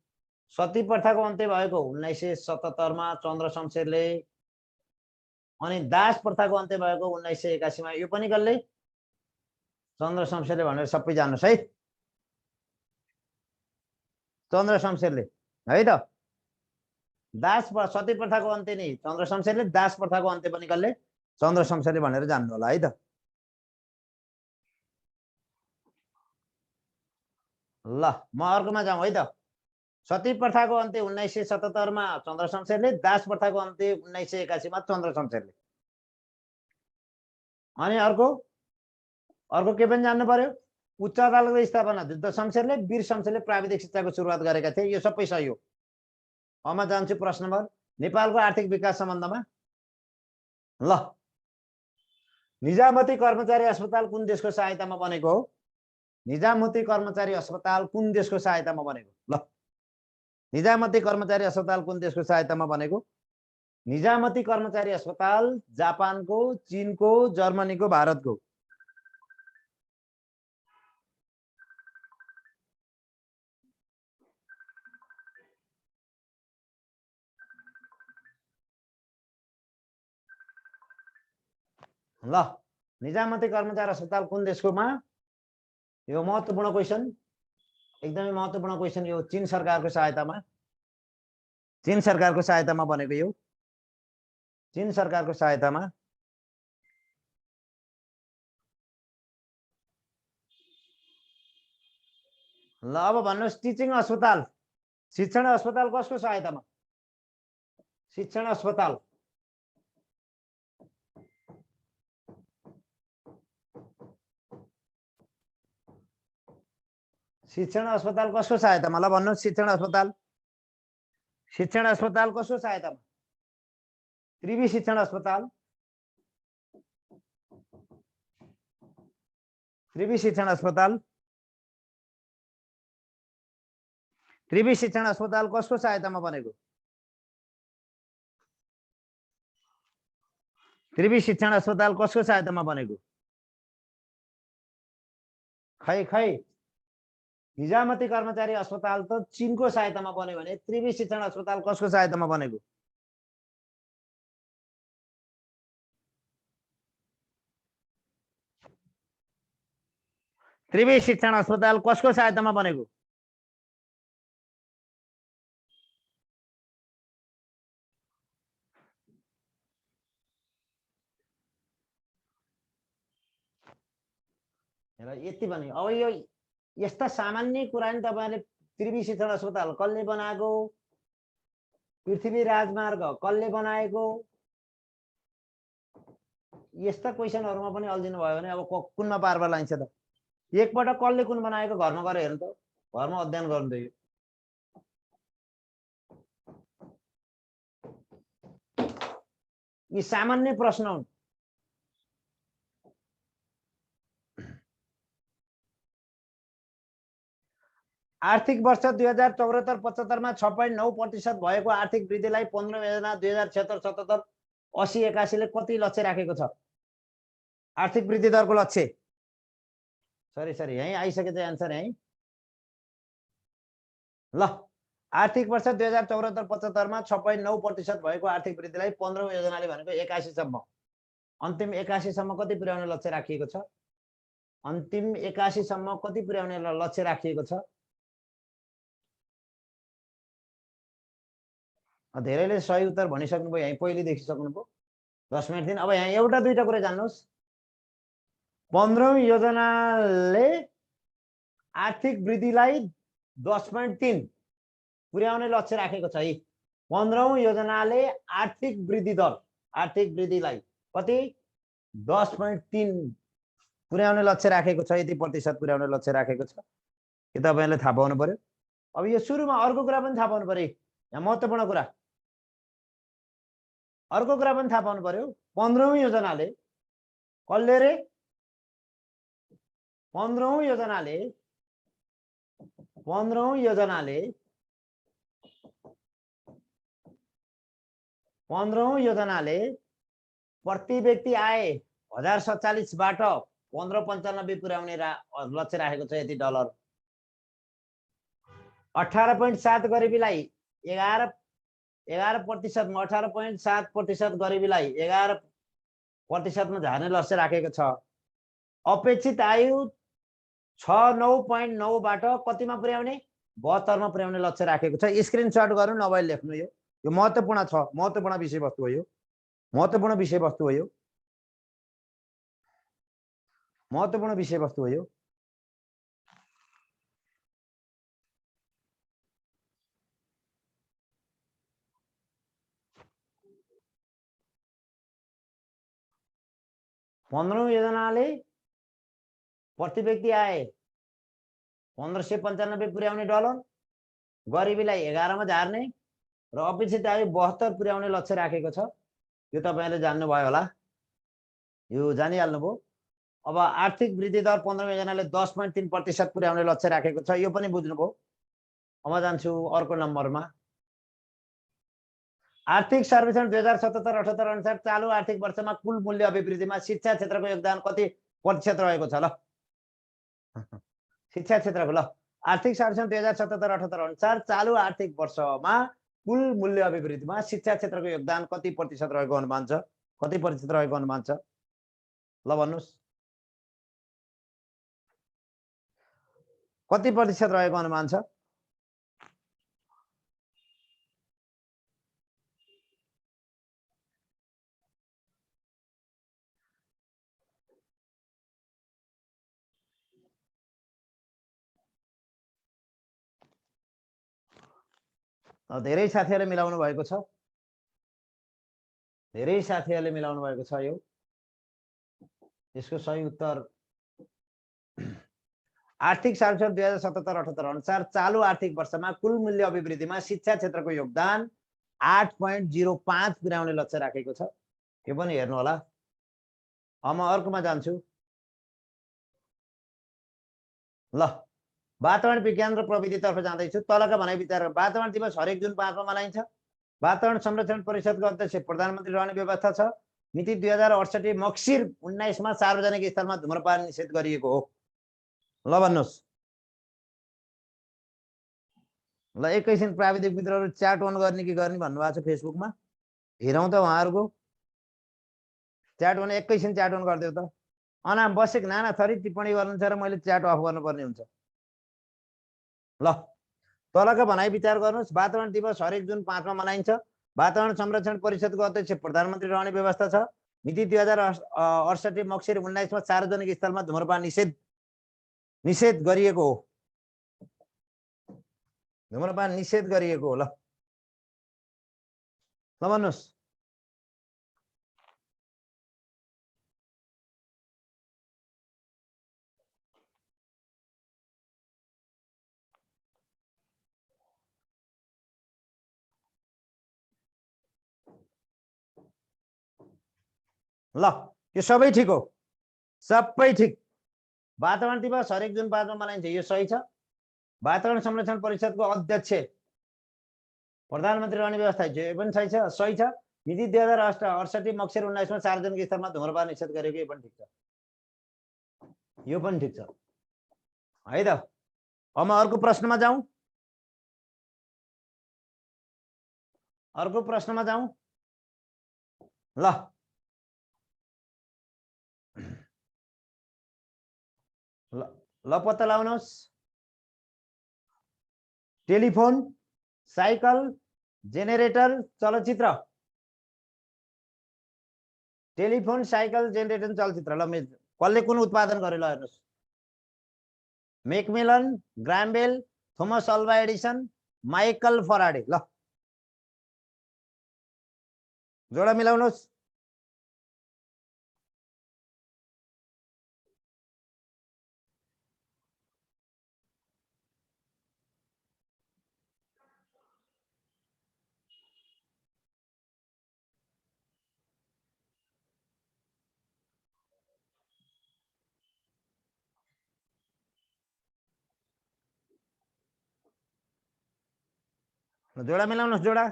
सती प्रथाको अन्त्य भएको 1977 मा चन्द्र शमशेरले। अनि दास प्रथाको अन्त्य भएको 1981 मा, यो पनि कसले? चन्द्र शमशेरले भनेर सबै जान्नुहोस् है। चन्द्र शमशेरले है त। सती प्रथाको अन्त्य नि चन्द्र शमशेरले, दास प्रथाको अन्त्य पनि कसले? चन्द्र शमशेरले भनेर जान्नु होला है त। ल म अर्कोमा जाउँ है त। सती प्रथाको अन्त्य 1977 मा चन्द्र शमशेरले, दास प्रथाको अन्त्य 1981 मा चन्द्र शमशेरले। अनि अर्को अर्को के पनि जान्नु पर्यो। उच्च अदालतको स्थापना जुद्ध शमशेरले, वीर शमशेरले प्राविधिक शिक्षाको सुरुवात गरेका थिए। यो सबै सही हो। अब म जान्छु प्रश्न नम्बर नेपालको आर्थिक विकास सम्बन्धमा। ल निजामती कर्मचारी अस्पताल कुन देशको सहायतामा बनेको हो? निजामती कर्मचारी अस्पताल कुन देशको सहायतामा बनेको? ल निजामती कर्मचारी अस्पताल कुन देशको सहायतामा बनेको? निजामती कर्मचारी अस्पताल जापानको, चीनको, जर्मनीको, भारतको। ल निजामती कर्मचारी अस्पताल कुन देशकोमा? यो महत्त्वपूर्ण क्वेशन, एकदमै महत्त्वपूर्ण क्वेशन। यो चीन सरकारको सहायतामा, चीन सरकारको सहायतामा बनेको। यो चीन सरकारको सहायतामा। ल अब भन्नुहोस् टिचिङ अस्पताल, शिक्षण अस्पताल कसको सहायतामा? शिक्षण अस्पताल शिक्षण अस्पताल कसको सहायतामा? ल भन्नुहोस् शिक्षण अस्पताल, शिक्षण अस्पताल कसको सहायतामा? त्रिवी शिक्षण अस्पताल, त्रिवी शिक्षण अस्पताल, त्रिवी शिक्षण अस्पताल कसको सहायतामा बनेको? त्रिवी शिक्षण अस्पताल कसको सहायतामा बनेको? खै खै निजामती कर्मचारी अस्पताल त चीनको सहायतामा बन्यो भने त्रिवी शिक्षण अस्पताल कसको सहायतामा बनेको? त्रिवी शिक्षण अस्पताल कसको सहायतामा बनेको? यति भने अब यो यस्ता सामान्य कुरा नि तपाईहरुले त्रिवी शिक्षण अस्पताल कसले बनाएको, पृथ्वी राजमार्ग कसले बनाएको, यस्ता क्वेशनहरुमा पनि अल्झिनु भयो भने अब कुनमा पारबाट लाइन्छ त? एकपटक कसले कुन बनाएको घरमा गएर हेर्नु त, घरमा अध्ययन गर्नु त। यी सामान्य प्रश्न हुन्। आर्थिक वर्ष 2074-75 मा 6.9% भएको आर्थिक वृद्धिलाई 15 योजना 2076-77 80-81 ले कति लक्ष्य राखेको छ? आर्थिक वृद्धि दरको लक्ष्य। सरी यही आइसकेछ आन्सर यही। ल आर्थिक वर्ष 2074-75 मा 6.9% भएको आर्थिक वृद्धिलाई 15 योजनाले भनेको 81 सम्म, अन्तिम 81 सम्म कति पुर्याउने लक्ष्य राखिएको छ? अन्तिम 81 सम्म कति पुर्याउने लक्ष्य राखिएको छ? धेरैले सही उत्तर भनिसक्नुभयो, यही पहिले देखिसक्नुभयो। 10 मिनेट दिन। अब यहाँ एउटा दुईटा कुरा जान्नुहोस्। 15औं योजनाले आर्थिक वृद्धिलाई 10.3 पुर्याउने लक्ष्य राखेको छ है। 15औं योजनाले आर्थिक वृद्धि दर, आर्थिक वृद्धिलाई कति 10.3 पुर्याउने लक्ष्य राखेको छ। यति प्रतिशत पुर्याउने लक्ष्य राखेको छ। के तपाईहरुले थाहा पाउनु पर्यो। अब यो सुरुमा अर्को कुरा पनि थाहा पाउनु पर्यो। यहाँ महत्त्वपूर्ण कुरा, अर्को कुरा पनि थाहा पाउनु पर्यो। 15औं योजनाले कसले रे? 15औं योजनाले 15औं योजनाले 15औं योजनाले प्रति व्यक्ति आय 1047 बाट 1595 पुर्याउने लक्ष्य राखेको छ। यति डलर। 18.7 गरिबीलाई 11% मा 18.7% गरिबीलाई 11% मा झार्ने लक्ष्य राखेको छ। अपेक्षित आयु 69.9 बाट कतिमा पुर्याउने? 72 मा पुर्याउने लक्ष्य राखेको छ। स्क्रिनशट गर्नु नभए लेख्नु। यो महत्त्वपूर्ण छ, महत्त्वपूर्ण विषयवस्तु हो। यो महत्त्वपूर्ण विषयवस्तु हो। यो महत्त्वपूर्ण विषयवस्तु हो। यो 15औं योजनाले प्रति व्यक्ति आए 1595 पुर्याउने डलर, गरिबीलाई 11 मा झार्ने र अपेक्षित आयु 72 पुर्याउने लक्ष्य राखेको छ। यो तपाईहरुले जान्नुभयो होला, यो जानिहाल्नुभयो। अब आर्थिक वृद्धि दर 15औं योजनाले 10.3% पुर्याउने लक्ष्य राखेको छ, यो पनि बुझ्नुभयो। अब जान्छु अर्को नम्बरमा। आर्थिक सर्वेक्षण 2077-78 अनुसार चालू आर्थिक वर्षमा कुल मूल्य अभिवृद्धिमा शिक्षा क्षेत्रको योगदान कति प्रतिशत रहेको छ? ल शिक्षा क्षेत्रको ल आर्थिक सर्वेक्षण 2077-78 अनुसार चालू आर्थिक वर्षमा कुल मूल्य अभिवृद्धिमा शिक्षा क्षेत्रको योगदान कति प्रतिशत रहेको अनुमान छ? कति प्रतिशत रहेको अनुमान छ? ल भन्नुस्, कति प्रतिशत रहेको अनुमान छ? धेरै साथीहरुले मिलाउनु भएको छ, धेरै साथीहरुले मिलाउनु भएको छ। यो यसको सही उत्तर आर्थिक सर्वेक्षण 2077-78 अनुसार चालू आर्थिक वर्षमा कुल मूल्य अभिवृद्धिमा शिक्षा क्षेत्रको योगदान 8.05 पुर्याउने लक्ष्य राखेको छ। यो पनि हेर्नु होला। अब म अर्कोमा जान्छु। ल वातावरण विज्ञान र प्रविधितर्फ जाँदैछु। तलका भनाइ विचार। वातावरण दिवस हरेक जुन 5 मा मनाइन्छ। वातावरण संरक्षण परिषदको अध्यक्ष प्रधानमन्त्री रहने व्यवस्था छ। मिति 2068 मक्सिर 19 मा सार्वजनिक स्थलमा धूम्रपान निषेध गरिएको हो। ल भन्नुस्। ल एकैछिन प्राविधिक मित्रहरु च्याट अन गर्ने कि गर्ने भन्नुभएको छ फेसबुकमा। हेरौँ त उहाँहरुको च्याट अन, एकैछिन च्याट अन गरिदेऊ त। अनाम बसेक नाना थरी टिप्पणी गर्नुहुन्छ र मैले च्याट अफ गर्नुपर्ने हुन्छ। ल तलका भनाइ विचार गर्नुस्। वातावरण दिवस हरेक जुन 5 मा मनाइन्छ। वातावरण संरक्षण परिषदको अध्यक्ष प्रधानमन्त्री रहने व्यवस्था छ। मिति 2068 मक्सिर 19 मा सार्वजनिक स्थलमा धूम्रपान निषेध गरिएको हो। धूम्रपान निषेध गरिएको हो। ल भन्नुस्। ल यो सबै ठीक हो, सबै ठीक। वातावरण दिवस हरेक जुन 5 मा मनाइन्छ, यो सही छ। वातावरण संरक्षण परिषदको अध्यक्ष प्रधानमन्त्री रहने व्यवस्था छ, यो पनि सही छ। मिति 2068 मक्सिर 19 मा सार्वजनिक स्थलमा धूम्रपान निषेध गरेको, यो पनि ठीक छ। यो पनि ठीक छ है त। अब म अर्को प्रश्नमा जाउँ। अर्को प्रश्नमा जाउँ। ल ल पत्ता लगाउनुहोस्। टेलिफोन, साइकल, जेनेरेटर, चलचित्र। टेलिफोन, साइकल, जेनेरेटर, चलचित्र। ल कसले कुन उत्पादन गर्यो? ल हेर्नुस्। Macmillan, Graham Bell, Thomas Alva Edison, Michael Faraday. ल जोडा मिलाउनुहोस्। जोडा मिलाउनुहोस्, जोडा।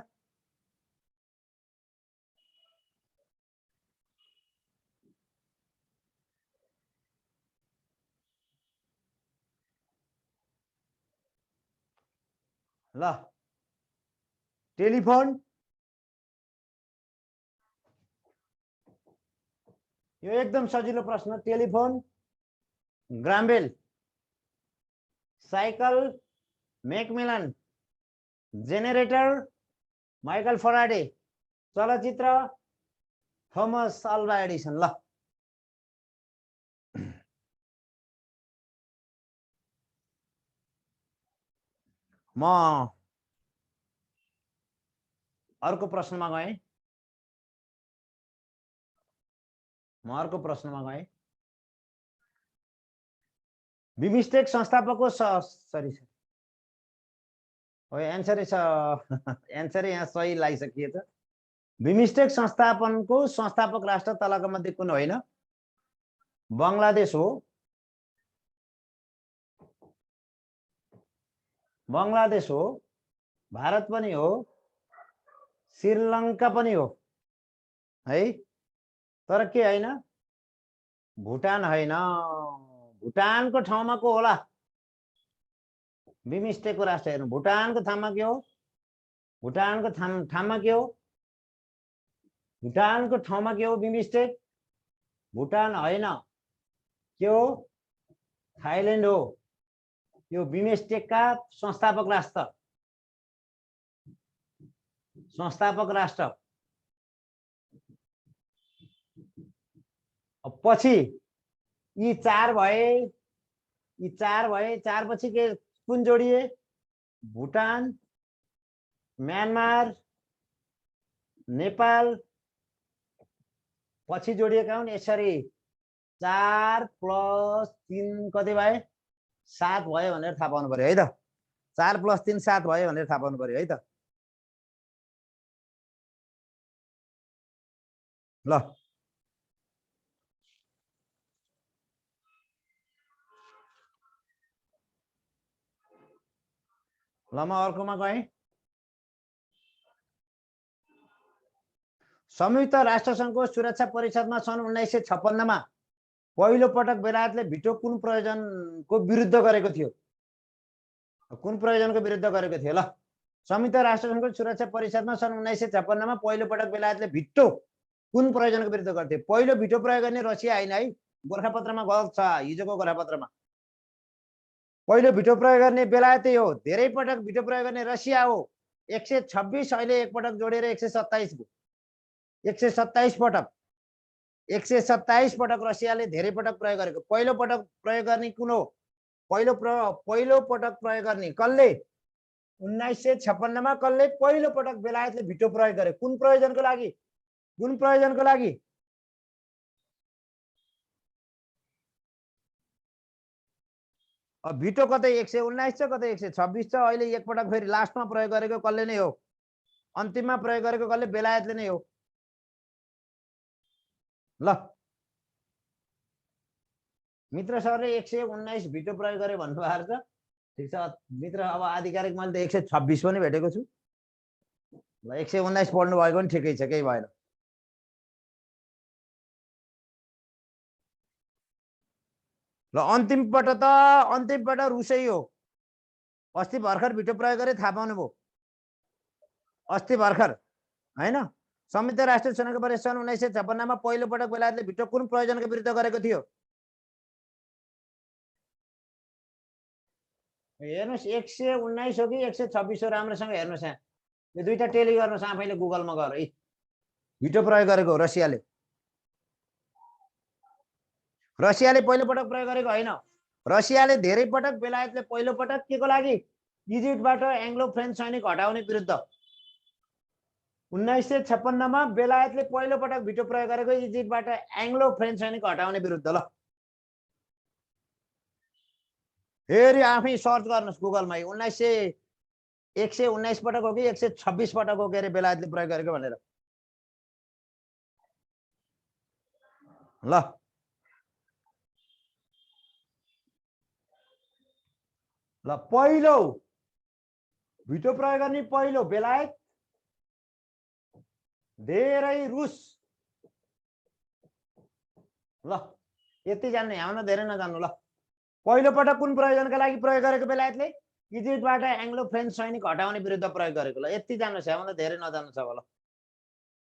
ल टेलिफोन, यो एकदम सजिलो प्रश्न। Telephone, Graham Bell, cycle, Macmillan, generator, Michael Faraday, चलचित्र, थोमस अल्वा एडिसन। ल म अर्को प्रश्नमा गएँ। म अर्को प्रश्नमा गएँ। बिमस्टेक संस्थापकको सरी हो एन्सरै छ एन्सरै यहाँ सही लगाइसकिएछ। बिमस्टेक संस्थापनको संस्थापक राष्ट्र तलका मध्ये कुन होइन? बङ्गलादेश हो, बङ्गलादेश हो, भारत पनि हो, श्रीलङ्का पनि हो है। तर के होइन? भुटान होइन। भुटानको ठाउँमा को होला? बिमस्टेकको राष्ट्र हेर्नु, भुटानको ठाउँमा के हो? भुटानको ठाउँमा के हो? भुटानको ठाउँमा के हो? बिमस्टेक भुटान होइन, के हो? थाइल्यान्ड हो। यो बिमस्टेकका संस्थापक राष्ट्र, संस्थापक राष्ट्र। पछि यी चार भए, यी चार भए, चार पछि के कुन जोडिए? भुटान, म्यानमार, नेपाल पछि जोडिएका हुन्। यसरी 4 + 3 कति भए? 7 भयो भनेर थाहा पाउनु पर्यो है त। 4 + 3 7 भयो भनेर थाहा पाउनु पर्यो है त। ल ल म अर्कोमा गएँ। संयुक्त राष्ट्रसङ्घको सुरक्षा परिषदमा सन् 1956 मा पहिलो पटक बेलायतले भिटो कुन प्रयोजनको विरुद्ध गरेको थियो? कुन प्रयोजनको विरुद्ध गरेको थियो? ल, संयुक्त राष्ट्रसङ्घको सुरक्षा परिषदमा सन् 1956 मा पहिलो पटक बेलायतले भिटो कुन प्रयोजनको विरुद्ध गर्थ्यो? पहिलो भिटो प्रयोग गर्ने रसिया होइन है, गोरखापत्रमा गलत छ, हिजोको गोरखापत्रमा। पहिलो भिटो प्रयोग गर्ने बेलायतै हो, धेरै पटक भिटो प्रयोग गर्ने रसिया हो। 126 अहिले एक पटक जोडेर 127 भयो। 127 पटक, 127 पटक रसियाले धेरै पटक प्रयोग गरेको। पहिलो पटक प्रयोग गर्ने कुन हो? पहिलो पटक प्रयोग गर्ने कसले? 1956 मा कसले पहिलो पटक बेलायतले भिटो प्रयोग गरे? कुन प्रयोजनको लागि? कुन प्रयोजनको लागि? भिटो कतै 119 छ, कतै 126 छ। अहिले एक पटक फेरि लास्टमा प्रयोग गरेको कसले नै हो? अन्तिममा प्रयोग गरेको कसले? बेलायतले नै हो। ल मित्र सरले 119 भिटो प्रयोग गरे भन्नुभएको छ। ठिक छ मित्र, अब आधिकारिक मैले त 126 पनि भेटेको छु। ल 119 पढ्नु भएको पनि ठिकै छ, केही भएन। ल अन्तिमपल्ट रुसै हो। अस्ति भर्खर भिटो प्रयोग गरे, थाहा पाउनुभयो? अस्ति भर्खर होइन। संयुक्त राष्ट्र सङ्घको परिषद सन् 1956 मा पहिलो पटक बेलायतले भिटो कुन प्रयोजनको विरुद्ध गरेको थियो? हेर्नुहोस् 119 हो कि 126 हो, राम्रोसँग हेर्नुहोस्। यहाँ यो दुईटा टेली गर्नुहोस् आफैले गुगलमा गएर। भिटो प्रयोग गरेको रसियाले, रसियाले पहिलो पटक प्रयोग गरेको होइन। रसियाले धेरै पटक बेलायतले पहिलो पटक के को लागि? इजिप्टबाट एङ्ग्लो फ्रेन्च सैनिक हटाउने विरुद्ध 1956 मा बेलायतले पहिलो पटक भिटो प्रयोग गरेको इजिप्टबाट एङ्ग्लो फ्रेन्च सैनिक हटाउने विरुद्ध। ल फेरि आफै सर्च गर्नुहोस् गुगलमा। 119 पटक हो कि 126 पटक हो के अरे बेलायतले प्रयोग गरेको भनेर। ल ल पहिलो भिटो प्रयोग गर्ने पहिलो बेलायत, धेरै रुस। ल यति जान्ने, यहाँ धेरै नजान्नु। ल पहिलो पटक कुन प्रयोजनका लागि प्रयोग गरेको बेलायतले? इजिप्टबाट एङ्ग्लो फ्रेन्च सैनिक हटाउने विरुद्ध प्रयोग गरेको। ल यति जान्नुहोस्, यहाँ धेरै नजान्नु छ होला।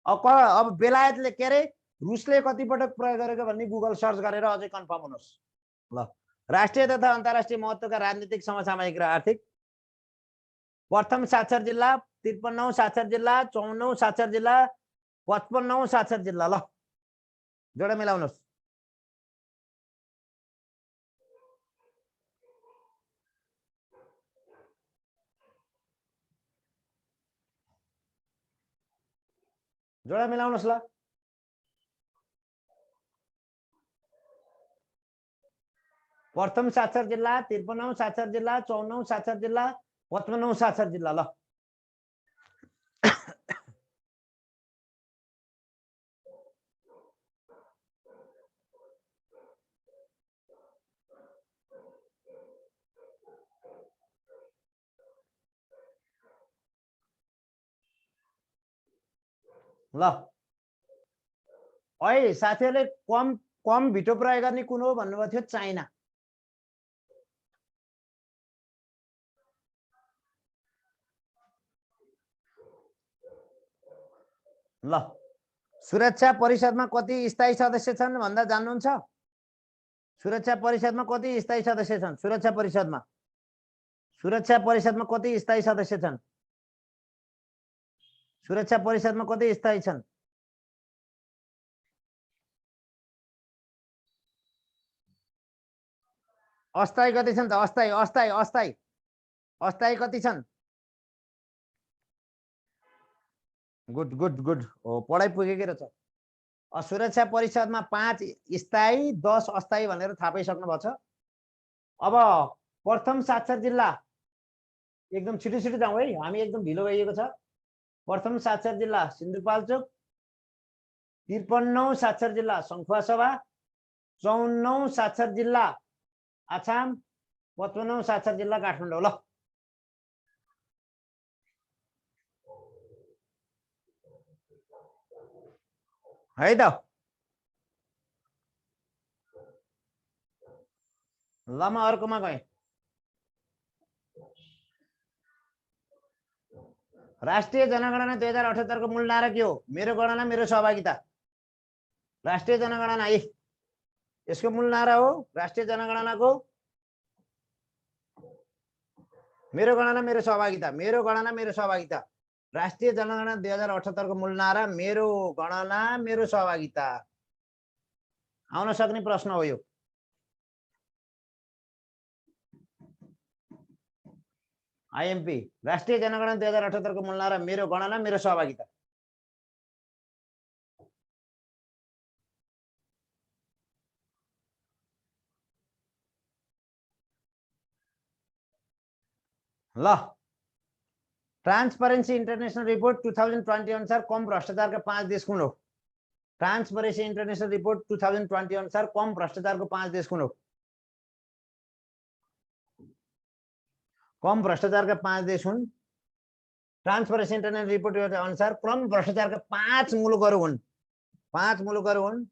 अब बेलायतले के अरे रुसले कति पटक प्रयोग गरेको भन्ने गुगल सर्च गरेर अझै कन्फर्म हुनुहोस्। ल राष्ट्रिय तथा अन्तर्राष्ट्रिय महत्त्वका राजनीतिक समसामयिक र आर्थिक। प्रथम साक्षर जिल्ला, 53औं साक्षर जिल्ला, 54औं साक्षर जिल्ला, 55औं साक्षर जिल्ला। ल जोडा मिलाउनुहोस्। जोडा मिलाउनुहोस्। ल प्रथम साक्षर जिल्ला, 53औं साक्षर जिल्ला, 54औं साक्षर जिल्ला, 55औं साक्षर जिल्ला। ल ल है साथीहरूले कम कम भिटो प्रयोग गर्ने कुन हो भन्नुभएको थियो? चाइना। ल सुरक्षा परिषदमा कति स्थायी सदस्य छन् भन्दा जान्नुहुन्छ? सुरक्षा परिषदमा कति स्थायी सदस्य छन्? सुरक्षा परिषदमा कति स्थायी सदस्य छन्? सुरक्षा परिषदमा कति स्थायी छन्? अस्थायी कति छन् त? अस्थायी अस्थायी अस्थायी अस्थायी कति छन्? गुड गुड गुड हो, पढाइ पुगेकै रहेछ। सुरक्षा परिषदमा 5 स्थायी 10 अस्थायी भनेर थाहा पाइसक्नु भएको छ। अब प्रथम साक्षर जिल्ला एकदम छिटो छिटो जाउँ है, हामी एकदम ढिलो भइएको छ। प्रथम साक्षर जिल्ला सिन्धुपाल्चोक, 53औं साक्षर जिल्ला सङ्खुवासभा, 54औं साक्षर जिल्ला आसाम, 55औं साक्षर जिल्ला काठमाडौँ। ल है त। ल म अर्कोमा गएँ। राष्ट्रिय जनगणना 2078 को मूल नारा के हो? मेरो गणना मेरो सहभागिता। राष्ट्रिय जनगणना है, यसको मूल नारा हो राष्ट्रिय जनगणनाको मेरो गणना मेरो सहभागिता। मेरो गणना मेरो सहभागिता। राष्ट्रिय जनगणना 2078 को मूल नारा मेरो गणना मेरो सहभागिता। आउन सक्ने प्रश्न हो यो। आइएमपी राष्ट्रिय जनगणना 2078 को मूल नारा मेरो गणना मेरो सहभागिता। ल ट्रान्सपरेन्सी इन्टरनेशनल रिपोर्ट 2020 अनुसार कम भ्रष्टाचारका 5 देश कुन हो? ट्रान्सपरेन्सी इन्टरनेशनल रिपोर्ट 2020 अनुसार कम भ्रष्टाचारको 5 देश कुन हो? कम भ्रष्टाचारका 5 देश हुन्। ट्रान्सपरेन्सी इन्टरनेशनल रिपोर्ट अनुसार कम भ्रष्टाचारका 5 मुलुकहरू हुन्। 5 मुलुकहरू हुन्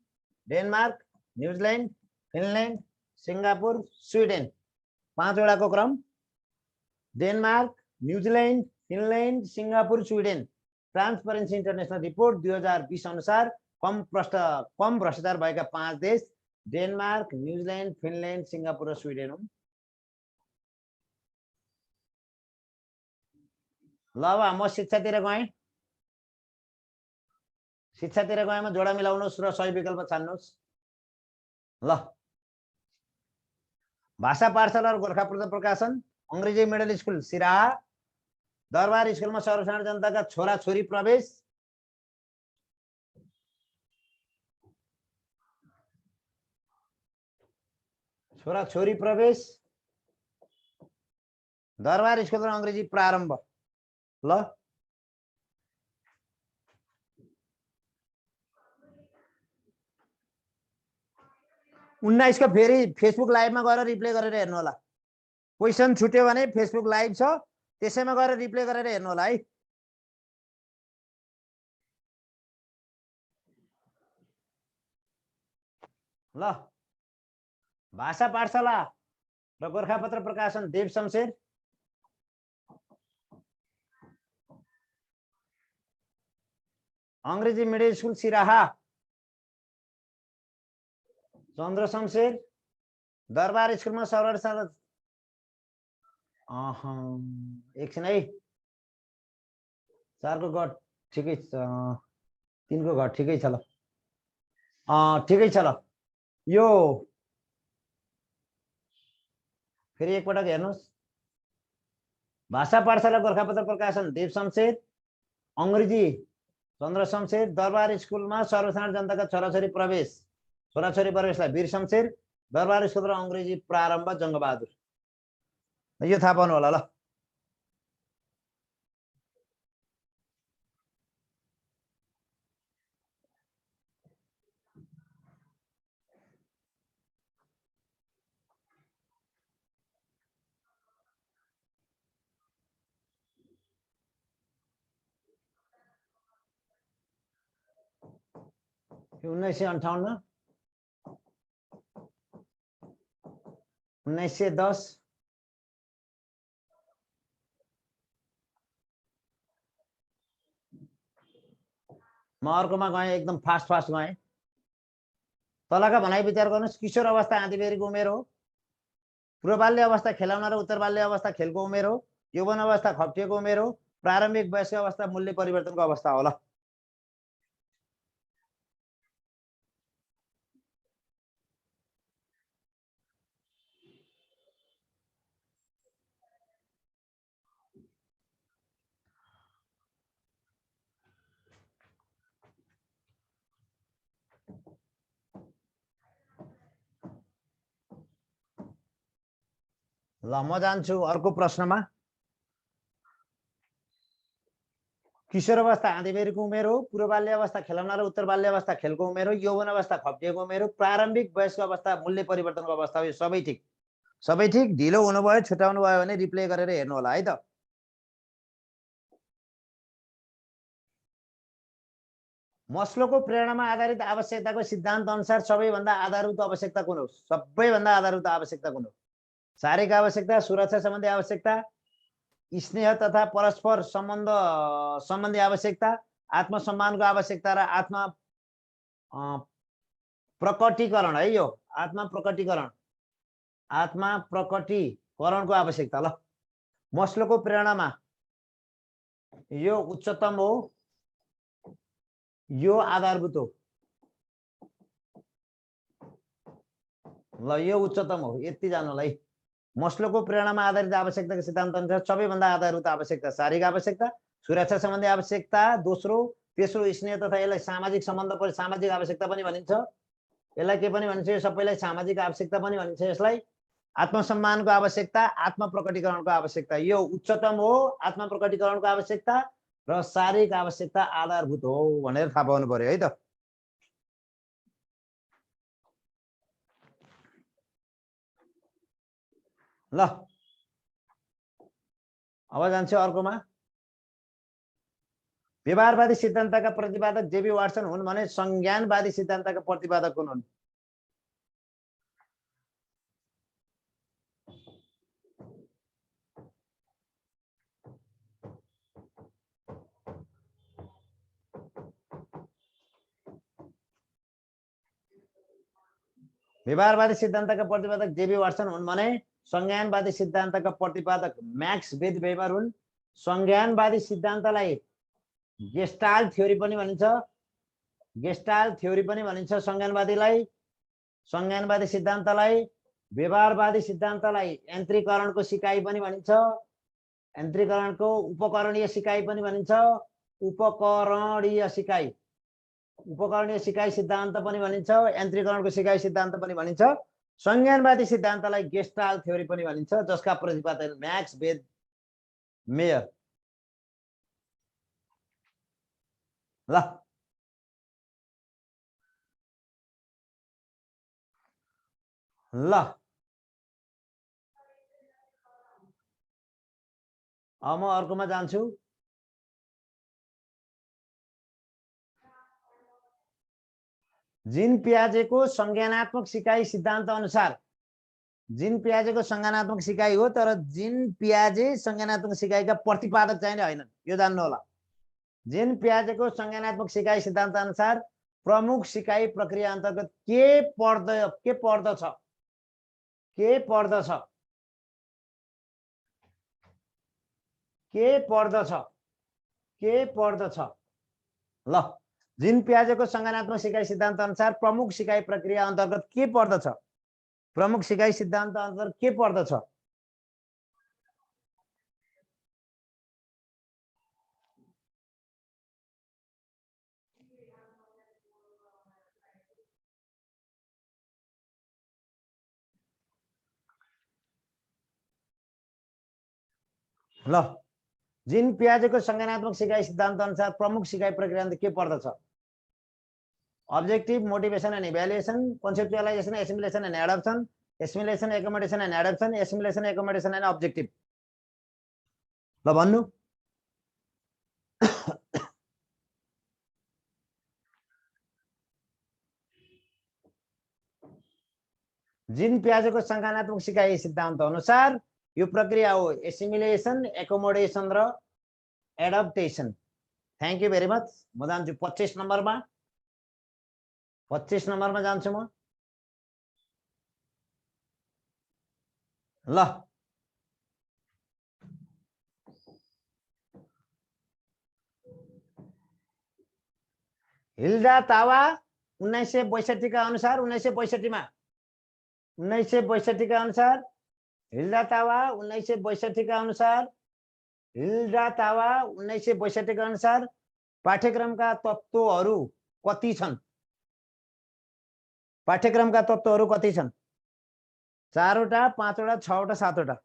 Denmark, New Zealand, Finland, Singapore, Sweden. 5 वटाको क्रम Denmark, New Zealand, Finland, Singapore, Sweden. Transparency international report 2020 अनुसार कम भ्रष्टाचार भएका 5 देश डेनमार्क, न्युजिल्यान्ड, फिनल्यान्ड, सिङ्गापुर र स्विडेन हुन्। ल अब म शिक्षातिर गएँ। शिक्षातिर गएमा जोडा मिलाउनुहोस् र सही विकल्प छान्नुहोस्। ल भाषा पाठशाला र गोरखापत्र प्रकाशन, अंग्रेजी मिडल स्कुल सिराहा, दरबार स्कुलमा सर्वसाधारण जनताका छोराछोरी प्रवेश, छोराछोरी प्रवेश, दरबार स्कुल र अंग्रेजी प्रारम्भ। ल 19 को फेरि फेसबुक लाइभमा गएर रिप्ले गरेर हेर्नु होला। क्वेशन छुट्यो भने फेसबुक लाइभ छ, त्यसैमा गएर रिप्ले गरेर हेर्नु होला है। ल भाषा पाठशाला र गोरखापत्र प्रकाशन देव शमशेर, अंग्रेजी मिडल स्कुल सिराहा चन्द्र शमशेर, दरबार स्कुलमा सर्वसाधारण एकछिन है, 4 को घट ठिकै छ, 3 को घट ठिकै छ। ल ठिकै छ। ल यो फेरि एकपटक हेर्नुहोस्। भाषा पाठशाला गोरखापत्र प्रकाशन देव शमशेर, अंग्रेजी चन्द्र शमशेर, दरबार स्कुलमा सर्वसाधारण जनताका छोराछोरी प्रवेशलाई वीर शमशेर, दरबारी सूत्र अङ्ग्रेजी प्रारम्भ जङ्गबहादुर। यो थाहा पाउनु होला ल। यो 1958, 1910, म अर्कोमा गएँ, एकदम फास्ट गएँ। तलका भनाइ विचार गर्नुहोस्। किशोर अवस्था आँधीबेहरीको उमेर हो। पूर्वबाल्य अवस्था खेलाउन र उत्तरबाल्य अवस्था खेलको उमेर हो। यौवन अवस्था खप्टिएको उमेर हो। प्रारम्भिक वयस्क अवस्था मूल्य परिवर्तनको अवस्था होला। ल म जान्छु अर्को प्रश्नमा। किशोर अवस्था आँधीबेहरीको उमेर हो। पूर्वबाल्य अवस्था खेलाउन र उत्तरबाल्य अवस्था खेलको उमेर हो। यौवन अवस्था खप्टिएको उमेर हो। प्रारम्भिक वयस्क अवस्था मूल्य परिवर्तनको अवस्था हो। यो सबै ठिक, सबै ठिक। ढिलो हुनुभयो, छुट्याउनु भयो भने रिप्ले गरेर हेर्नु होला है त। मस्लोको प्रेरणामा आधारित आवश्यकताको सिद्धान्त अनुसार सबैभन्दा आधारभूत आवश्यकता कुन हो? सबैभन्दा आधारभूत आवश्यकता कुन हो? शारीरिक आवश्यकता, सुरक्षा सम्बन्धी आवश्यकता, स्नेह तथा परस्पर सम्बन्धी आवश्यकता, आत्मसम्मानको आवश्यकता र आत्मा प्रकटीकरण है। यो आत्मा प्रकटीकरणको आवश्यकता। ल मस्लोको प्रेरणामा यो उच्चतम हो, यो आधारभूत हो। ल यो उच्चतम हो। यति जान्नुलाई। मस्लोको प्रेरणामा आधारित आवश्यकताको सिद्धान्त अनुसार सबैभन्दा आधारभूत आवश्यकता शारीरिक आवश्यकता, सुरक्षा सम्बन्धी आवश्यकता, तेस्रो स्नेह तथा यसलाई सामाजिक सम्बन्ध पनि सामाजिक आवश्यकता पनि भनिन्छ। यसलाई के पनि भनिन्छ? यो सबैलाई सामाजिक आवश्यकता पनि भनिन्छ। यसलाई आत्मसम्मानको आवश्यकता, आत्म प्रकटीकरणको आवश्यकता। यो उच्चतम हो, आत्म प्रकटीकरणको आवश्यकता र शारीरिक आवश्यकता आधारभूत हो भनेर थाहा पाउनु पर्यो है त। ल अब जान्छु अर्कोमा। व्यवहारवादी सिद्धान्तका प्रतिपादक जेबी वाटसन हुन् भने संज्ञानवादी सिद्धान्तका प्रतिपादक कुन हुन्? व्यवहारवादी सिद्धान्तका प्रतिपादक जेबी वाटसन हुन् भने संज्ञानवादी सिद्धान्तका प्रतिपादक मैक्स वेबर हुन्। संज्ञानवादी सिद्धान्तलाई गेस्टाल्ट थ्योरी पनि भनिन्छ। गेस्टाल्ट थ्योरी पनि भनिन्छ संज्ञानवादीलाई। संज्ञानवादी सिद्धान्तलाई व्यवहारवादी सिद्धान्तलाई यन्त्रीकरणको सिकाइ पनि भनिन्छ। यन्त्रीकरणको उपकरणीय सिकाइ पनि भनिन्छ। उपकरणीय सिकाइ सिद्धान्त पनि भनिन्छ। यन्त्रीकरणको सिकाइ सिद्धान्त पनि भनिन्छ। संज्ञानवादी सिद्धान्तलाई गेस्टाल्ट थ्योरी पनि भनिन्छ, जसका प्रतिपादक मैक्स मेयर। ल ल अब म अर्कोमा जान्छु। जीन पियाजेको संज्ञानात्मक सिकाइ सिद्धान्त अनुसार, जीन पियाजेको संज्ञानात्मक सिकाइ हो, तर जीन पियाजे संज्ञानात्मक सिकाइका प्रतिपादक चाहिँ हैनन्। यो जान्नु होला। जीन पियाजेको संज्ञानात्मक सिकाइ सिद्धान्त अनुसार प्रमुख सिकाइ प्रक्रिया अन्तर्गत के पर्दछ? ल जीन पियाजेको संज्ञानात्मक सिकाइ सिद्धान्त अनुसार प्रमुख सिकाइ प्रक्रिया अन्तर्गत के पर्दछ? प्रमुख सिकाइ सिद्धान्त अन्तर्गत के पर्दछ? ल जिन पियाजेको संज्ञानात्मक सिकाइ सिद्धान्त अनुसार प्रमुख सिकाइ प्रक्रिया के पर्दछ? Objective, motivation and evaluation, conceptualisation, assimilation and adoption, assimilation, accommodation and adoption, assimilation, accommodation and objective. ल भन्नु। जिन पियाजेको संज्ञानात्मक सिकाइ सिद्धान्त अनुसार यो प्रक्रिया हो एसिमिलेशन, एकोमोडेशन र adaptation. Thank you very much. म जान्छु 25 नम्बरमा। 25 नम्बरमा जान्छु म। ल हिल्डा तावा 1962 का अनुसार 1962 मा 1962 का अनुसार हिल्डा तावा 1962 का अनुसार हिल्डा तावा 1962 का अनुसार पाठ्यक्रमका तत्त्वहरू कति छन्? पाठ्यक्रमका तत्त्वहरू कति छन्? 4 वटा, 5 वटा, 6 वटा, 7 वटा?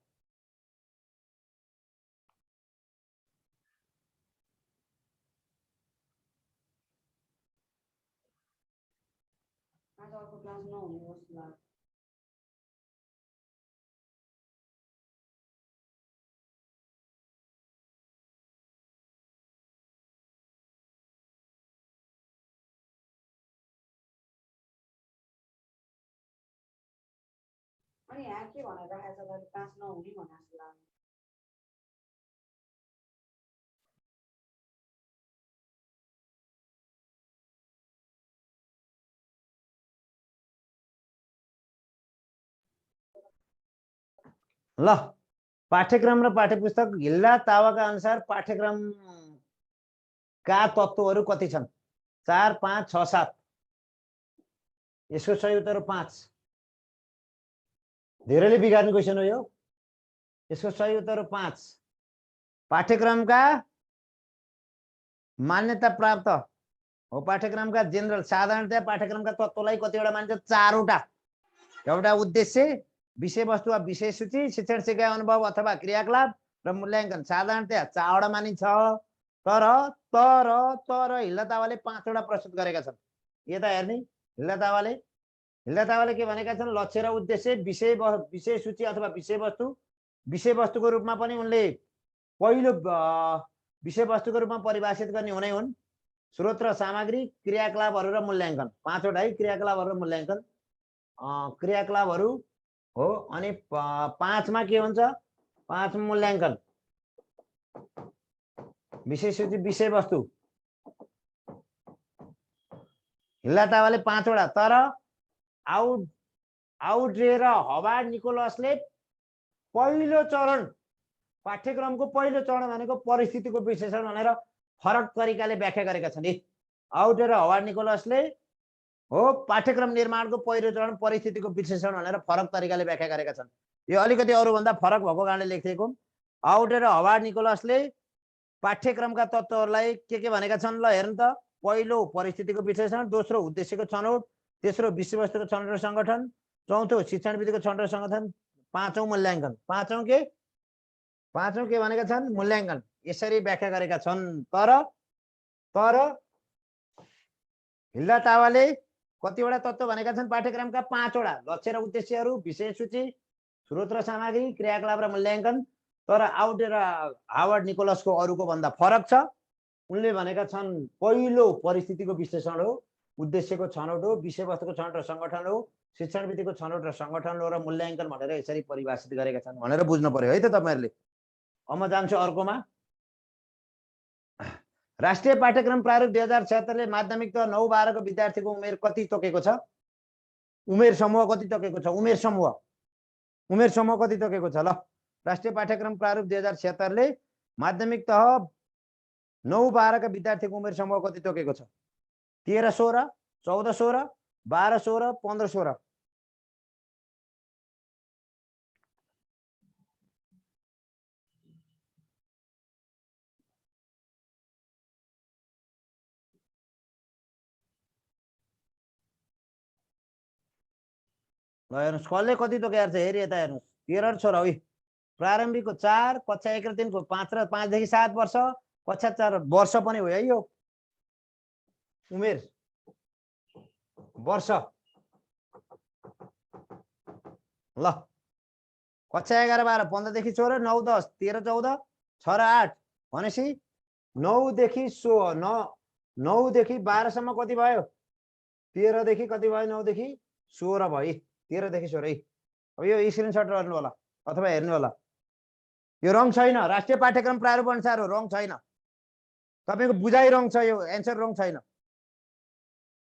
अनि यहाँ के भनेर राखेको छ भने 5 नहुने भनेको जस्तो लाग्यो। ल पाठ्यक्रम र पाठ्यपुस्तक हिल्डा तावाका अनुसार पाठ्यक्रम का तत्त्वहरू कति छन्? 4, 5, 6, 7। यसको सही उत्तर 5। धेरैले बिगार्ने क्वेसन हो यो। यसको सही उत्तर 5। पाठ्यक्रमका मान्यता प्राप्त हो पाठ्यक्रमका जेनरल साधारणतया पाठ्यक्रमका तत्त्वलाई कतिवटा मानिन्छ? 4 वटा। एउटा उद्देश्य, विषयवस्तु वा विषय सूची, शिक्षण सिकाइ अनुभव अथवा क्रियाकलाप र मूल्याङ्कन। साधारणतया 4 वटा मानिन्छ। तर तर तर हिल्डा तावाले 5 वटा प्रस्तुत गरेका छन्। यता हेर्ने हिल्डा तावाले के भनेका छन्? लक्ष्य र उद्देश्य, विषय सूची अथवा विषयवस्तुको रूपमा पनि उनले पहिलो विषयवस्तुको रूपमा परिभाषित गर्ने हुनै हुन्। स्रोत र सामग्री, क्रियाकलापहरू र मूल्याङ्कन। 5 वटा है क्रियाकलापहरू र मूल्याङ्कन। क्रियाकलापहरू हो। अनि 5 मा के हुन्छ? 5 मूल्याङ्कन, विषय सूची, विषयवस्तु। हिल्डा तावाले 5 वटा। तर आउड्रे र हवार्ड निकोलसले पहिलो चरण, पाठ्यक्रमको पहिलो चरण भनेको परिस्थितिको विश्लेषण भनेर फरक तरिकाले व्याख्या गरेका छन्। आउड्रे र हवार्ड निकोलसले हो पाठ्यक्रम निर्माणको पहिलो चरण परिस्थितिको विश्लेषण भनेर फरक तरिकाले व्याख्या गरेका छन्। यो अलिकति अरूभन्दा फरक भएको कारणले लेखिएको। आउड्रे र हवार्ड निकोलसले पाठ्यक्रमका तत्त्वहरूलाई के भनेका छन्? ल हेर्नु त। पहिलो परिस्थितिको विश्लेषण, दोस्रो उद्देश्यको छनौट, तेस्रो विषयवस्तुको छनौट र सङ्गठन, चौथो शिक्षण विधिको छनौट र सङ्गठन, पाँचौं मूल्याङ्कन। पाँचौं के भनेका छन्? मूल्याङ्कन। यसरी व्याख्या गरेका छन्। तर हिल्डा तावाले कतिवटा तत्त्व भनेका छन्? पाठ्यक्रमका 5 वटा। लक्ष्य र उद्देश्यहरू, विषय सूची, स्रोत र सामग्री, क्रियाकलाप र मूल्याङ्कन। तर आउड्रे र हावर्ड निकोलसको अरूको भन्दा फरक छ। उनले भनेका छन् पहिलो परिस्थितिको विश्लेषण हो, उद्देश्यको छनौट हो, विषयवस्तुको छनौट र सङ्गठन हो, शिक्षण विधिको छनौट र सङ्गठन हो र मूल्याङ्कन भनेर यसरी परिभाषित गरेका छन् भनेर बुझ्नु पर्यो है त तपाईहरुले। अब म जान्छु अर्कोमा। राष्ट्रिय पाठ्यक्रम प्रारूप 2076 ले माध्यमिक तह 9-12 को विद्यार्थीको उमेर कति तोकेको छ? उमेर समूह कति तोकेको छ? उमेर समूह कति तोकेको छ? ल राष्ट्रिय पाठ्यक्रम प्रारूप 2076 ले माध्यमिक तह 9-12 का विद्यार्थीको उमेर समूह कति तोकेको छ? 13-16, 14-16, 12-16, 15-16। ल हेर्नुस् कसले कति तोकेको छ हेरि यता हेर्नुस्। 13 र 16 है। प्रारम्भिकको 4, कक्षा 1 र 3 को 5 र 5 देखि 7 वर्ष, कक्षा 4 वर्ष पनि हो है यो उमेर वर्ष। ल कक्षा 11 12 15 देखि 16 9 10 13 14 6 र 8 भनेपछि 9 देखि 9 देखि 12 सम्म कति भयो 13 देखि कति भयो 9 देखि 16 भयो 13 देखि 16 है। अब यो स्क्रिनशट गर्नु होला अथवा हेर्नु होला। यो रङ छैन, राष्ट्रिय पाठ्यक्रम प्रारूप अनुसार हो, रङ छैन। तपाईको बुझाइ रङ छ, यो एन्सर रङ छैन।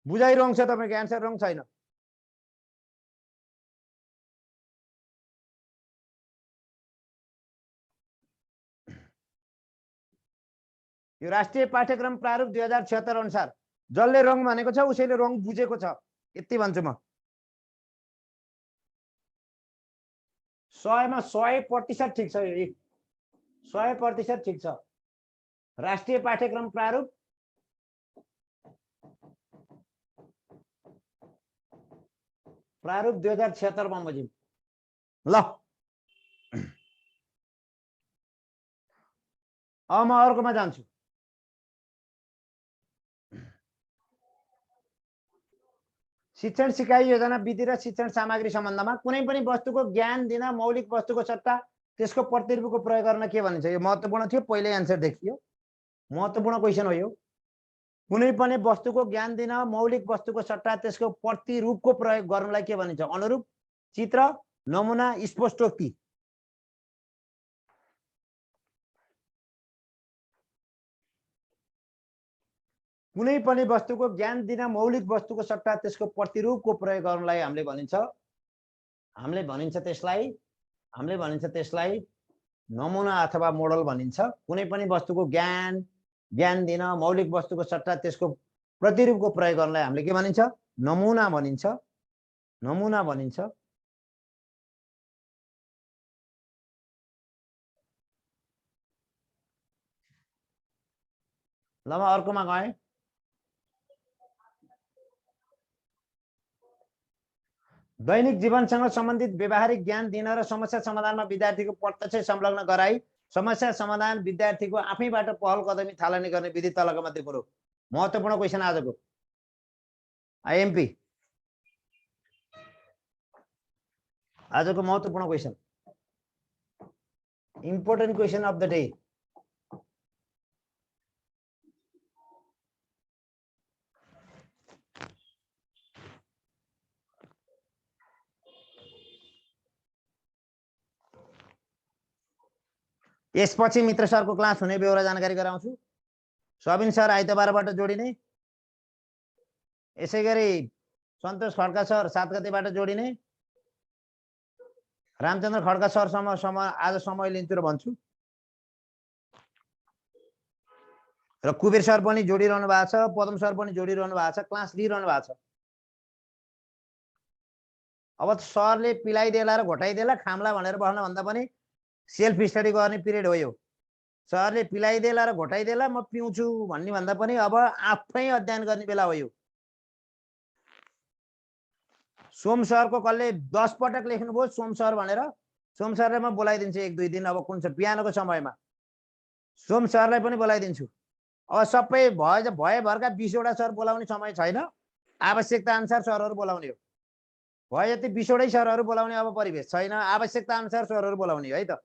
बुझाइ रङ छ, तपाईको एन्सर रङ छैन। यो राष्ट्रिय पाठ्यक्रम प्रारूप 2076 अनुसार जसले रङ भनेको छ उसैले रङ बुझेको छ, यति भन्छु म। 100 मा 100% ठिक छ, यो 100% ठिक छ। राष्ट्रिय पाठ्यक्रम प्रारूप प्रारूप 2076 मा बजिम। ल अब म अर्कोमा जान्छु। शिक्षण सिकाइ योजना विधि र शिक्षण सामग्री सम्बन्धमा कुनै पनि वस्तुको ज्ञान दिन मौलिक वस्तुको सट्टा त्यसको प्रतिरूपको प्रयोग गर्न के भनिन्छ? यो महत्त्वपूर्ण थियो, पहिले एन्सर देखियो, महत्त्वपूर्ण क्वेशन हो यो। कुनै पनि वस्तुको ज्ञान दिन मौलिक वस्तुको सट्टा त्यसको प्रतिरूपको प्रयोग गर्नलाई के भनिन्छ? अनुरूप, चित्र, नमुना, स्पष्टोक्ति। कुनै पनि वस्तुको ज्ञान दिन मौलिक वस्तुको सट्टा त्यसको प्रतिरूपको प्रयोग गर्नलाई हामीले भनिन्छ त्यसलाई नमुना अथवा मोडल भनिन्छ। कुनै पनि वस्तुको ज्ञान दिन मौलिक वस्तुको सट्टा त्यसको प्रतिरूपको प्रयोग गर्नलाई हामीले के भनिन्छ? नमुना भनिन्छ। नमुना भनिन्छ। ल म अर्कोमा गएँ। दैनिक जीवनसँग सम्बन्धित व्यवहारिक ज्ञान दिन र समस्या समाधानमा विद्यार्थीको प्रत्यक्ष संलग्न गराई समस्या समाधान विद्यार्थीको आफैबाट पहल कदमी थालनी गर्ने विधि तलका मध्ये कुन हो? महत्त्वपूर्ण क्वेशन आजको आइएमपी, आजको महत्त्वपूर्ण question, important question of the day. यसपछि मित्र सरको क्लास हुने बेहोरा जानकारी गराउँछु। सबिन सर आइतबारबाट जोडिने, यसैगरी सन्तोष खड्का सर 7 गतेबाट जोडिने, रामचन्द्र खड्का सरसम्म आज समय लिन्छु र भन्छु। र कुबेर सर पनि जोडिरहनु भएको छ, पदम सर पनि जोडिरहनु भएको छ, क्लास लिइरहनु भएको छ। अब सरले पिलाइदेला र घोटाइदेला खामला भनेर बस्न भन्दा पनि सेल्फ स्टडी गर्ने पिरियड हो यो। सरले पिलाइदेला र घोटाइदेला म पिउँछु भन्ने भन्दा पनि अब आफै अध्ययन गर्ने बेला हो यो। सोम सरको कसले 10 पटक लेख्नुभयो सोम सर भनेर, सोम सरलाई म बोलाइदिन्छु 1-2 दिन। अब कुन छ बिहानको समयमा सोम सरलाई पनि बोलाइदिन्छु। अब सबै भएभरका 20 वटा सर बोलाउने समय छैन, आवश्यकता अनुसार सरहरू बोलाउने हो। भयो यति 20 वटै सरहरू बोलाउने अब परिवेश छैन, आवश्यकता अनुसार सरहरू बोलाउने है त।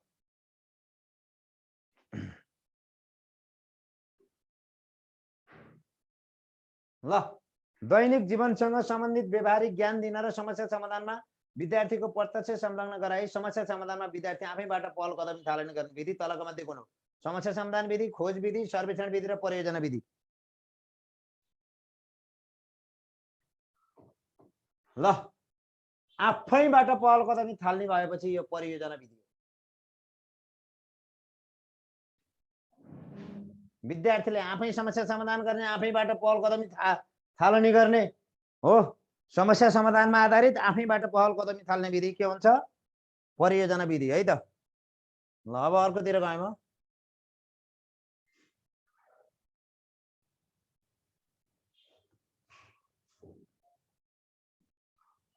ल दैनिक जीवनसँग सम्बन्धित व्यवहारिक ज्ञान दिन र समस्या समाधानमा विद्यार्थीको प्रत्यक्ष संलग्न गराई समस्या समाधानमा विद्यार्थी आफैबाट पहल कदमी थालनी गर्ने विधि तलका मध्ये कुन हो? समस्या समाधान विधि, खोज विधि, सर्वेक्षण विधि र परियोजना विधि। ल आफैबाट पहल कदमी थाल्ने भएपछि यो परियोजना विधि हो। विद्यार्थीले आफै समस्या समाधान गर्ने, आफैबाट पहल कदमी थालनी गर्ने हो। समस्या समाधानमा आधारित आफैबाट पहल कदमी थाल्ने विधि के हुन्छ? परियोजना विधि है त। ल अब अर्कोतिर गएँ म।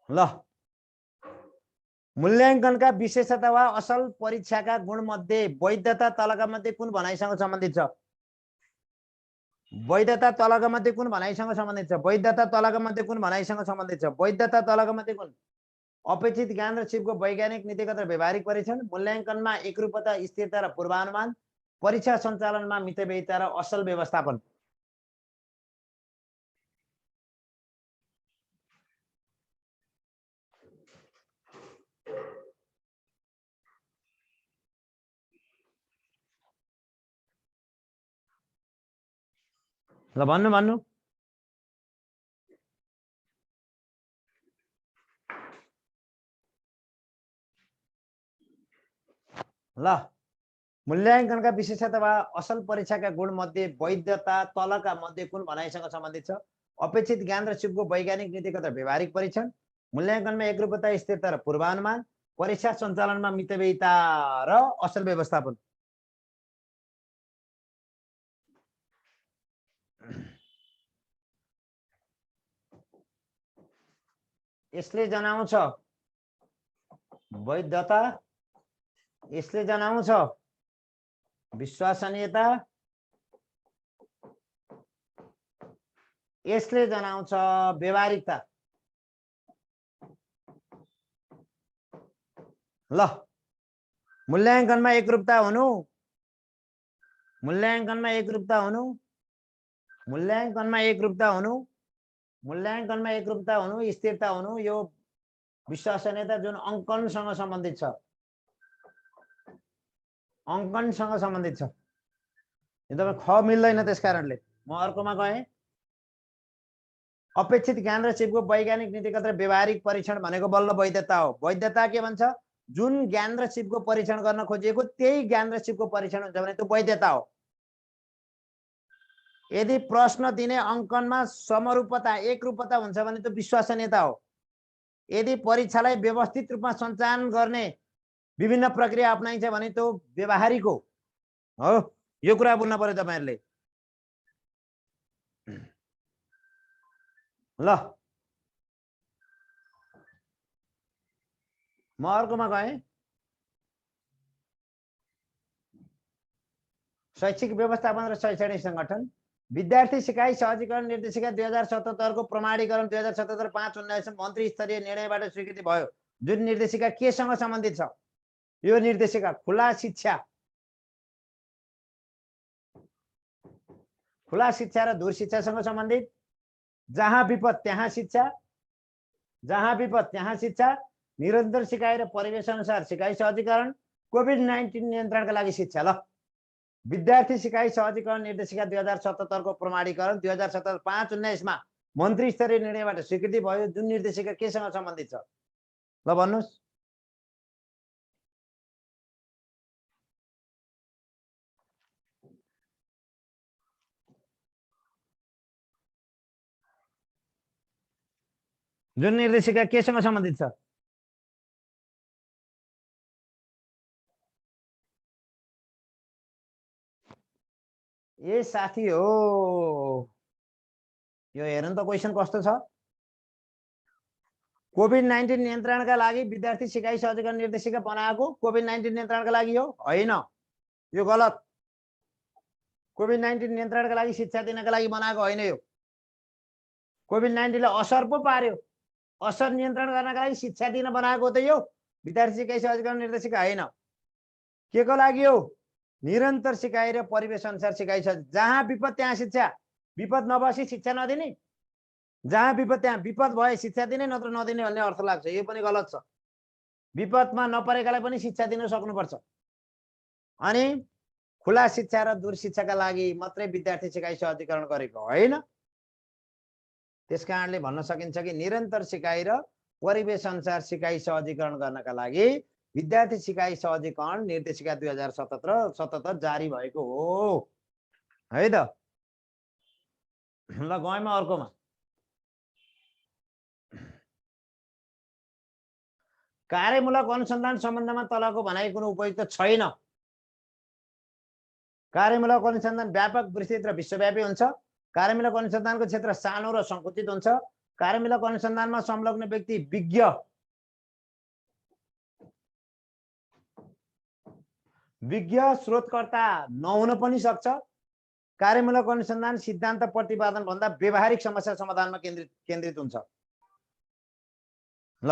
ल मूल्याङ्कनका विशेषता वा असल परीक्षाका गुण मध्ये वैधता तलका मध्ये कुन भनाइसँग सम्बन्धित छ? वैधता तलका मध्ये कुन भनाइसँग सम्बन्धित छ? वैधता तलका मध्ये कुन भनाइसँग सम्बन्धित छ? वैधता तलका मध्ये कुन? अपेक्षित ज्ञान र सिपको वैज्ञानिक नीतिगत र व्यवहारिक परीक्षण, मूल्याङ्कनमा एकरूपता, स्थिरता र पूर्वानुमान, परीक्षा सञ्चालनमा मितव्ययिता र असल व्यवस्थापन। ल भन्नु भन्नु। ल मूल्याङ्कनका विशेषता वा असल परीक्षाका गुण मध्ये वैधता तलका मध्ये कुन भनाइसँग सम्बन्धित छ? अपेक्षित ज्ञान र सिपको वैज्ञानिक नीतिगत र व्यवहारिक परीक्षण, मूल्याङ्कनमा एकरूपता, स्थिरता र पूर्वानुमान, परीक्षा सञ्चालनमा मितव्ययिता र असल व्यवस्थापन। यसले जनाउँछ वैधता, यसले जनाउँछ विश्वसनीयता, यसले जनाउँछ व्यवहारिकता। ल मूल्याङ्कनमा एकरूपता हुनु, मूल्याङ्कनमा एकरूपता हुनु, मूल्याङ्कनमा एकरूपता हुनु, मूल्याङ्कनमा एकरूपता हुनु, स्थिरता हुनु, यो विश्वसनीयता जुन अङ्कनसँग सम्बन्धित छ, अङ्कनसँग सम्बन्धित छ। यो तपाईँ ख मिल्दैन, त्यस कारणले म अर्कोमा गएँ। अपेक्षित ज्ञान र सिपको वैज्ञानिक नीतिगत र व्यवहारिक परीक्षण भनेको बल्ल वैधता हो। वैधता के भन्छ? जुन ज्ञान र सिपको परीक्षण गर्न खोजिएको त्यही ज्ञान र सिपको परीक्षण हुन्छ भने त्यो वैधता हो। यदि प्रश्न दिने अङ्कनमा समरूपता, एकरूपता हुन्छ भने त्यो विश्वसनीयता हो। यदि परीक्षालाई व्यवस्थित रूपमा सञ्चालन गर्ने विभिन्न प्रक्रिया अपनाइन्छ भने त्यो व्यवहारिक हो। यो कुरा बुझ्न पर्यो तपाईहरुले। ल म अर्कोमा गएँ। शैक्षिक व्यवस्थापन र शैक्षणिक संगठन, विद्यार्थी सिकाइ सहजीकरण निर्देशिका 2077 को प्रमाणीकरण 2077 5/19 मन्त्री स्तरीय निर्णयबाट स्वीकृति भयो। जुन निर्देशिका केसँग सम्बन्धित छ? यो निर्देशिका खुला शिक्षा, खुला शिक्षा र दूर शिक्षासँग सम्बन्धित। जहाँ विपद त्यहाँ शिक्षा, जहाँ विपद त्यहाँ शिक्षा, निरन्तर सिकाइ र परिवेश अनुसार सिकाइ सहजीकरण, कोभिड-19 नियन्त्रणका लागि शिक्षा। ल विद्यार्थी सिकाइ सहजीकरण निर्देशिका 2077 को प्रमाणीकरण 2077 5/19 मा मन्त्री स्तरीय निर्णयबाट स्वीकृति भयो। जुन निर्देशिका केसँग सम्बन्धित छ? ल भन्नुस्। जुन निर्देशिका केसँग सम्बन्धित छ? ए साथी हो, यो हेर्नु त क्वेशन कस्तो छ। कोभिड-19 नियन्त्रणका लागि विद्यार्थी सिकाइ सहजीकरण निर्देशिका बनाएको कोभिड-19 नियन्त्रणका लागि हो? हैन, यो गलत। कोभिड-19 नियन्त्रणका लागि शिक्षा दिनका लागि बनाएको हैन। यो कोभिड-19 ले असर पो पार्यो, असर नियन्त्रण गर्नका लागि शिक्षा दिन बनाएको त यो विद्यार्थी सिकाइ सहजीकरण निर्देशिका हैन। के को लागि हो? निरन्तर सिकाइ र परिवेश अनुसार सिकाइ छ। जहाँ विपद त्यहाँ शिक्षा, विपद नभएपछि शिक्षा नदिने, जहाँ विपद त्यहाँ विपद भए शिक्षा दिने नत्र नदिने भन्ने अर्थ लाग्छ। यो पनि गलत छ। विपदमा नपरेकालाई पनि शिक्षा दिन सक्नुपर्छ। अनि खुला शिक्षा र दूर शिक्षाका लागि मात्रै विद्यार्थी सिकाइ सहजीकरण गरेको हैन। त्यसकारणले भन्न सकिन्छ कि निरन्तर सिकाइ र परिवेश अनुसार सिकाइ सहजीकरण गर्नका लागि विद्यार्थी सिकाइ सहजीकरण निर्देशिका 2077 जारी भएको हो है त। ल गएँ अर्कोमा। कार्यमूलक अनुसन्धान सम्बन्धमा तलको भनाइ कुनै उपयुक्त छैन। कार्यमूलक अनुसन्धान व्यापक, विस्तृत र विश्वव्यापी हुन्छ। कार्यमूलक अनुसन्धानको क्षेत्र सानो र संकुचित हुन्छ। कार्यमूलक अनुसन्धानमा संलग्न व्यक्ति विज्ञ विज्ञ स्रोतकर्ता नहुन पनि सक्छ। कार्यमूलक अनुसन्धान सिद्धान्त प्रतिपादन भन्दा व्यवहारिक समस्या समाधानमा केन्द्रित हुन्छ। ल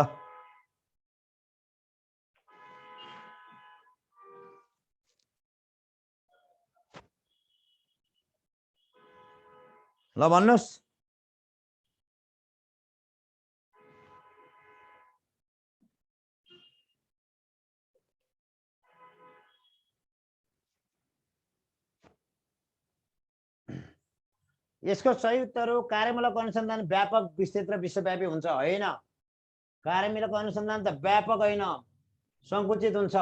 ल भन्नुस्। यसको सही उत्तर हो कार्यमूलक अनुसन्धान व्यापक, विस्तृत र विश्वव्यापी हुन्छ। होइन, कार्यमूलक अनुसन्धान त व्यापक होइन, संकुचित हुन्छ,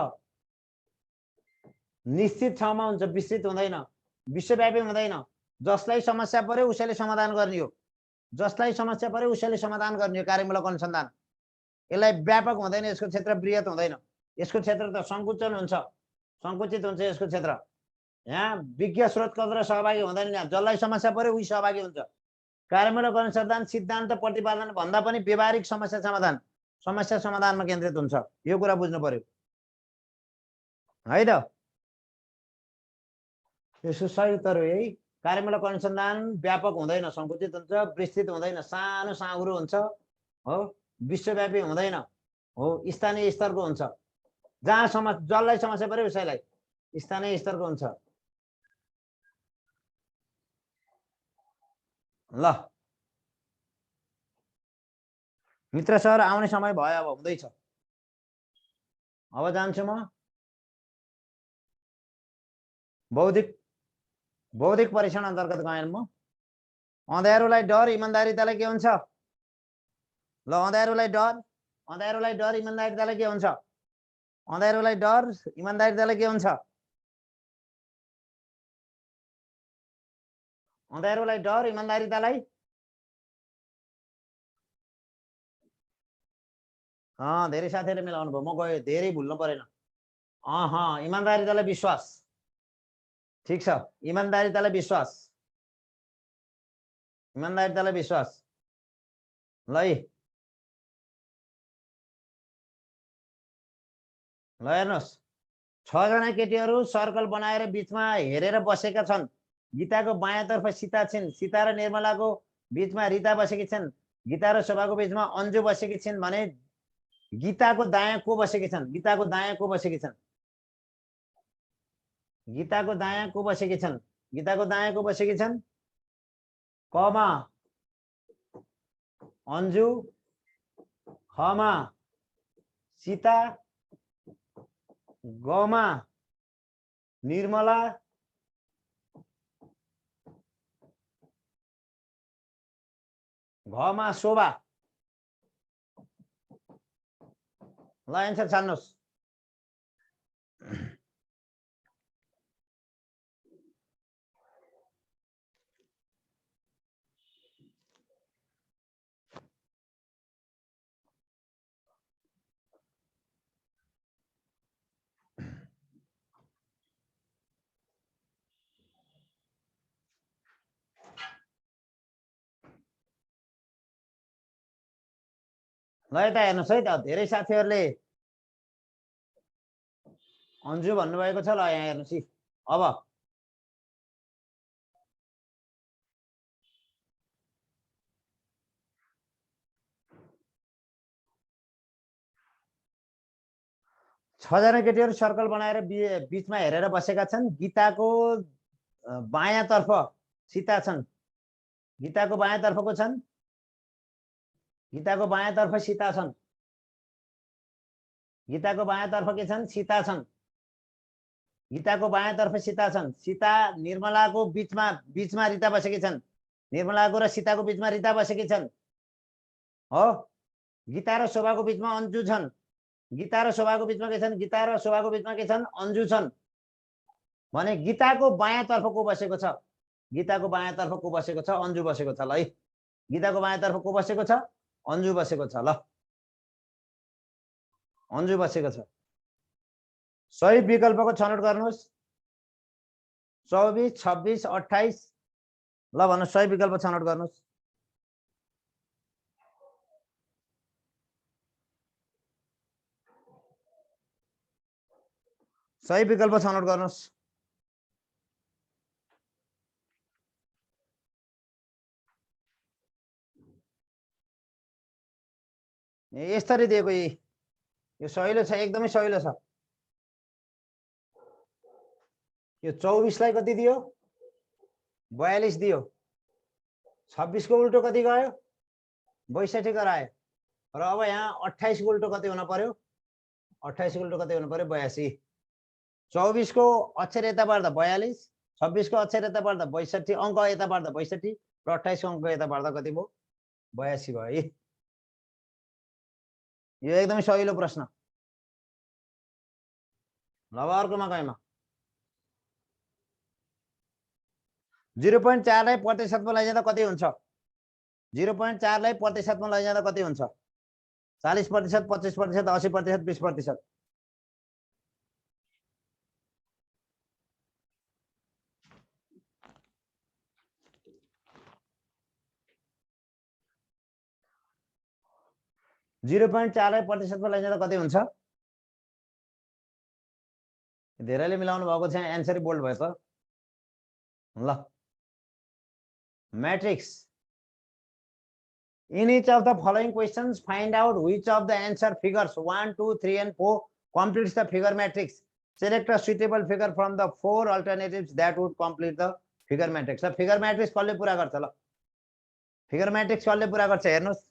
निश्चित ठाउँमा हुन्छ, विस्तृत हुँदैन, विश्वव्यापी हुँदैन। जसलाई समस्या पर्यो उसैले समाधान गर्ने हो, जसलाई समस्या पर्यो उसैले समाधान गर्ने हो कार्यमूलक अनुसन्धान। यसलाई व्यापक हुँदैन, यसको क्षेत्र बृहत हुँदैन, यसको क्षेत्र त संकुचन हुन्छ, संकुचित हुन्छ यसको क्षेत्र। यहाँ विज्ञ स्रोतकर्ता सहभागी हुँदैन, यहाँ जसलाई समस्या पर्यो उही सहभागी हुन्छ। कार्यमूलक अनुसन्धान सिद्धान्त प्रतिपादन भन्दा पनि व्यवहारिक समस्या समाधानमा केन्द्रित हुन्छ। यो कुरा बुझ्नु पर्यो है त। यसको सही उत्तर हो यही। कार्यमूलक अनुसन्धान व्यापक हुँदैन, संकुचित हुन्छ, विस्तृत हुँदैन, सानो साँघुरो हुन्छ हो, विश्वव्यापी हुँदैन हो, स्थानीय स्तरको हुन्छ। जहाँ जसलाई समस्या पर्यो उसैलाई स्थानीय स्तरको हुन्छ। ल मित्र सर आउने समय भयो, अब हुँदैछ, अब जान्छु म। बौद्धिक परीक्षण अन्तर्गत गएँ म। अँध्यारोलाई डर, इमान्दारितालाई के हुन्छ? ल अँध्यारोलाई डर, इमान्दारितालाई के हुन्छ? अँध्यारोलाई डर, इमान्दारितालाई के हुन्छ? अँध्यारोलाई डर, इमान्दारितालाई धेरै साथीहरूले मिलाउनु भयो, म गएँ, धेरै भुल्नु परेन। इमान्दारितालाई विश्वास, ठिक छ, इमान्दारितालाई विश्वास, इमान्दारितालाई विश्वास। ल हेर्नुहोस्, 6 जना केटीहरू सर्कल बनाएर बीचमा हेरेर बसेका छन्। गीताको बायाँतर्फ सीता छिन्, सीता र निर्मलाको बीचमा रिता बसेकी छिन्, गीता र शोभाको बीचमा अन्जु बसेकी छिन् भने गीताको दायाँ को बसेकी छन्? गीताको दायाँ को बसेकी छन्? गीताको दायाँ को बसेकी छन्? गीताको दायाँ को बसेकी छन्? कमा अन्जु, खमा सीता, गमा निर्मला, घमा शोभा। ल एन्सर छान्नुहोस्। ल यता हेर्नुहोस् है त, धेरै साथीहरूले अन्जु भन्नुभएको छ। ल यहाँ हेर्नुहोस् है, अब छजना केटीहरू सर्कल बनाएर बीचमा हेरेर बसेका छन्। गीताको बायाँतर्फ सीता छन्, गीताको बायाँतर्फ को छन्? गीताको बायाँतर्फ सीता छन्, गीताको बायाँतर्फ के छन्? सीता छन्, गीताको बायाँतर्फ सीता छन्। सीता निर्मलाको बीचमा रिता बसेकी छन्, निर्मलाको र सीताको बीचमा रिता बसेकी छन् हो। गीता र शोभाको बीचमा अन्जु छन्, गीता र शोभाको बीचमा के छन्? गीता र शोभाको बीचमा के छन्? अन्जु छन् भने गीताको बायाँतर्फ को बसेको छ? गीताको बायाँतर्फ को बसेको छ? अन्जु बसेको छ। ल है, गीताको बायाँतर्फ को बसेको छ? अन्जु बसेको छ। ल अन्जु बसेको छ। सही विकल्पको छनौट गर्नुहोस्। 24, 26, 28। ल भन्नु, सही विकल्प छनौट गर्नुहोस्। सही विकल्प छनौट गर्नुहोस्। यसरी दिएको यो सहिलो छ, एकदमै सहिलो छ। यो 24 लाई कति दियो? 42 दियो। 26 को उल्टो कति गयो? 62 गरायो। र अब यहाँ 28 को उल्टो कति हुन पर्यो? 28 को उल्टो कति हुन पर्यो? 82। 24 को अक्षर यता बढ्दा 42, 26 को अक्षर यता बढ्दा 62, अङ्क यता बढ्दा 62 र 28 को अङ्क यता बढ्दा कति भयो? 82 भयो। यो एकदमै सहिलो प्रश्न। ल अब अर्कोमा गएमा 0.4 लाई प्रतिशतमा लैजाँदा कति हुन्छ? 0.4 लाई प्रतिशतमा लैजाँदा कति हुन्छ? 40%, 25%, 80%, 20%। जीरो पॉइंट 4 लाई प्रतिशतमा लैजाँदा कति हुन्छ? धेरैले मिलाउनु भएको छ, एन्सर बोल्ड भयो त। ल matrix in each of the following questions find out which of the answer figures 1 2 3 and 4 completes the figure matrix. Select a suitable figure from the 4 alternatives that would complete the figure matrix. ल figure matrix कसले पूरा गर्छ? ल figure matrix कसले पूरा गर्छ हेर्नुस्।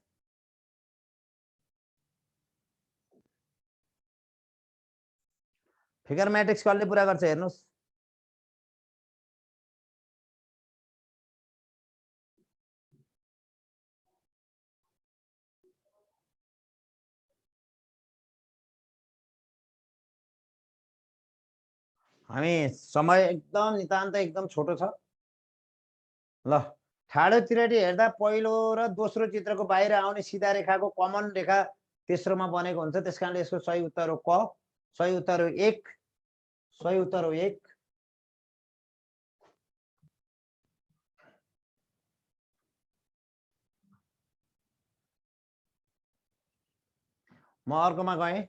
Figure matrix कसले पूरा गर्छ हेर्नुस्। हामी समय एकदम नितान्त एकदम छोटो छ। ल ठाडो त्रिटी हेर्दा पहिलो र दोस्रो चित्रको बाहिर आउने सिधा रेखाको कमन रेखा तेस्रोमा बनेको हुन्छ, त्यसकारणले यसको सही उत्तर हो क। सही उत्तर हो 1। सही उत्तर हो 1। म अर्कोमा गएँ।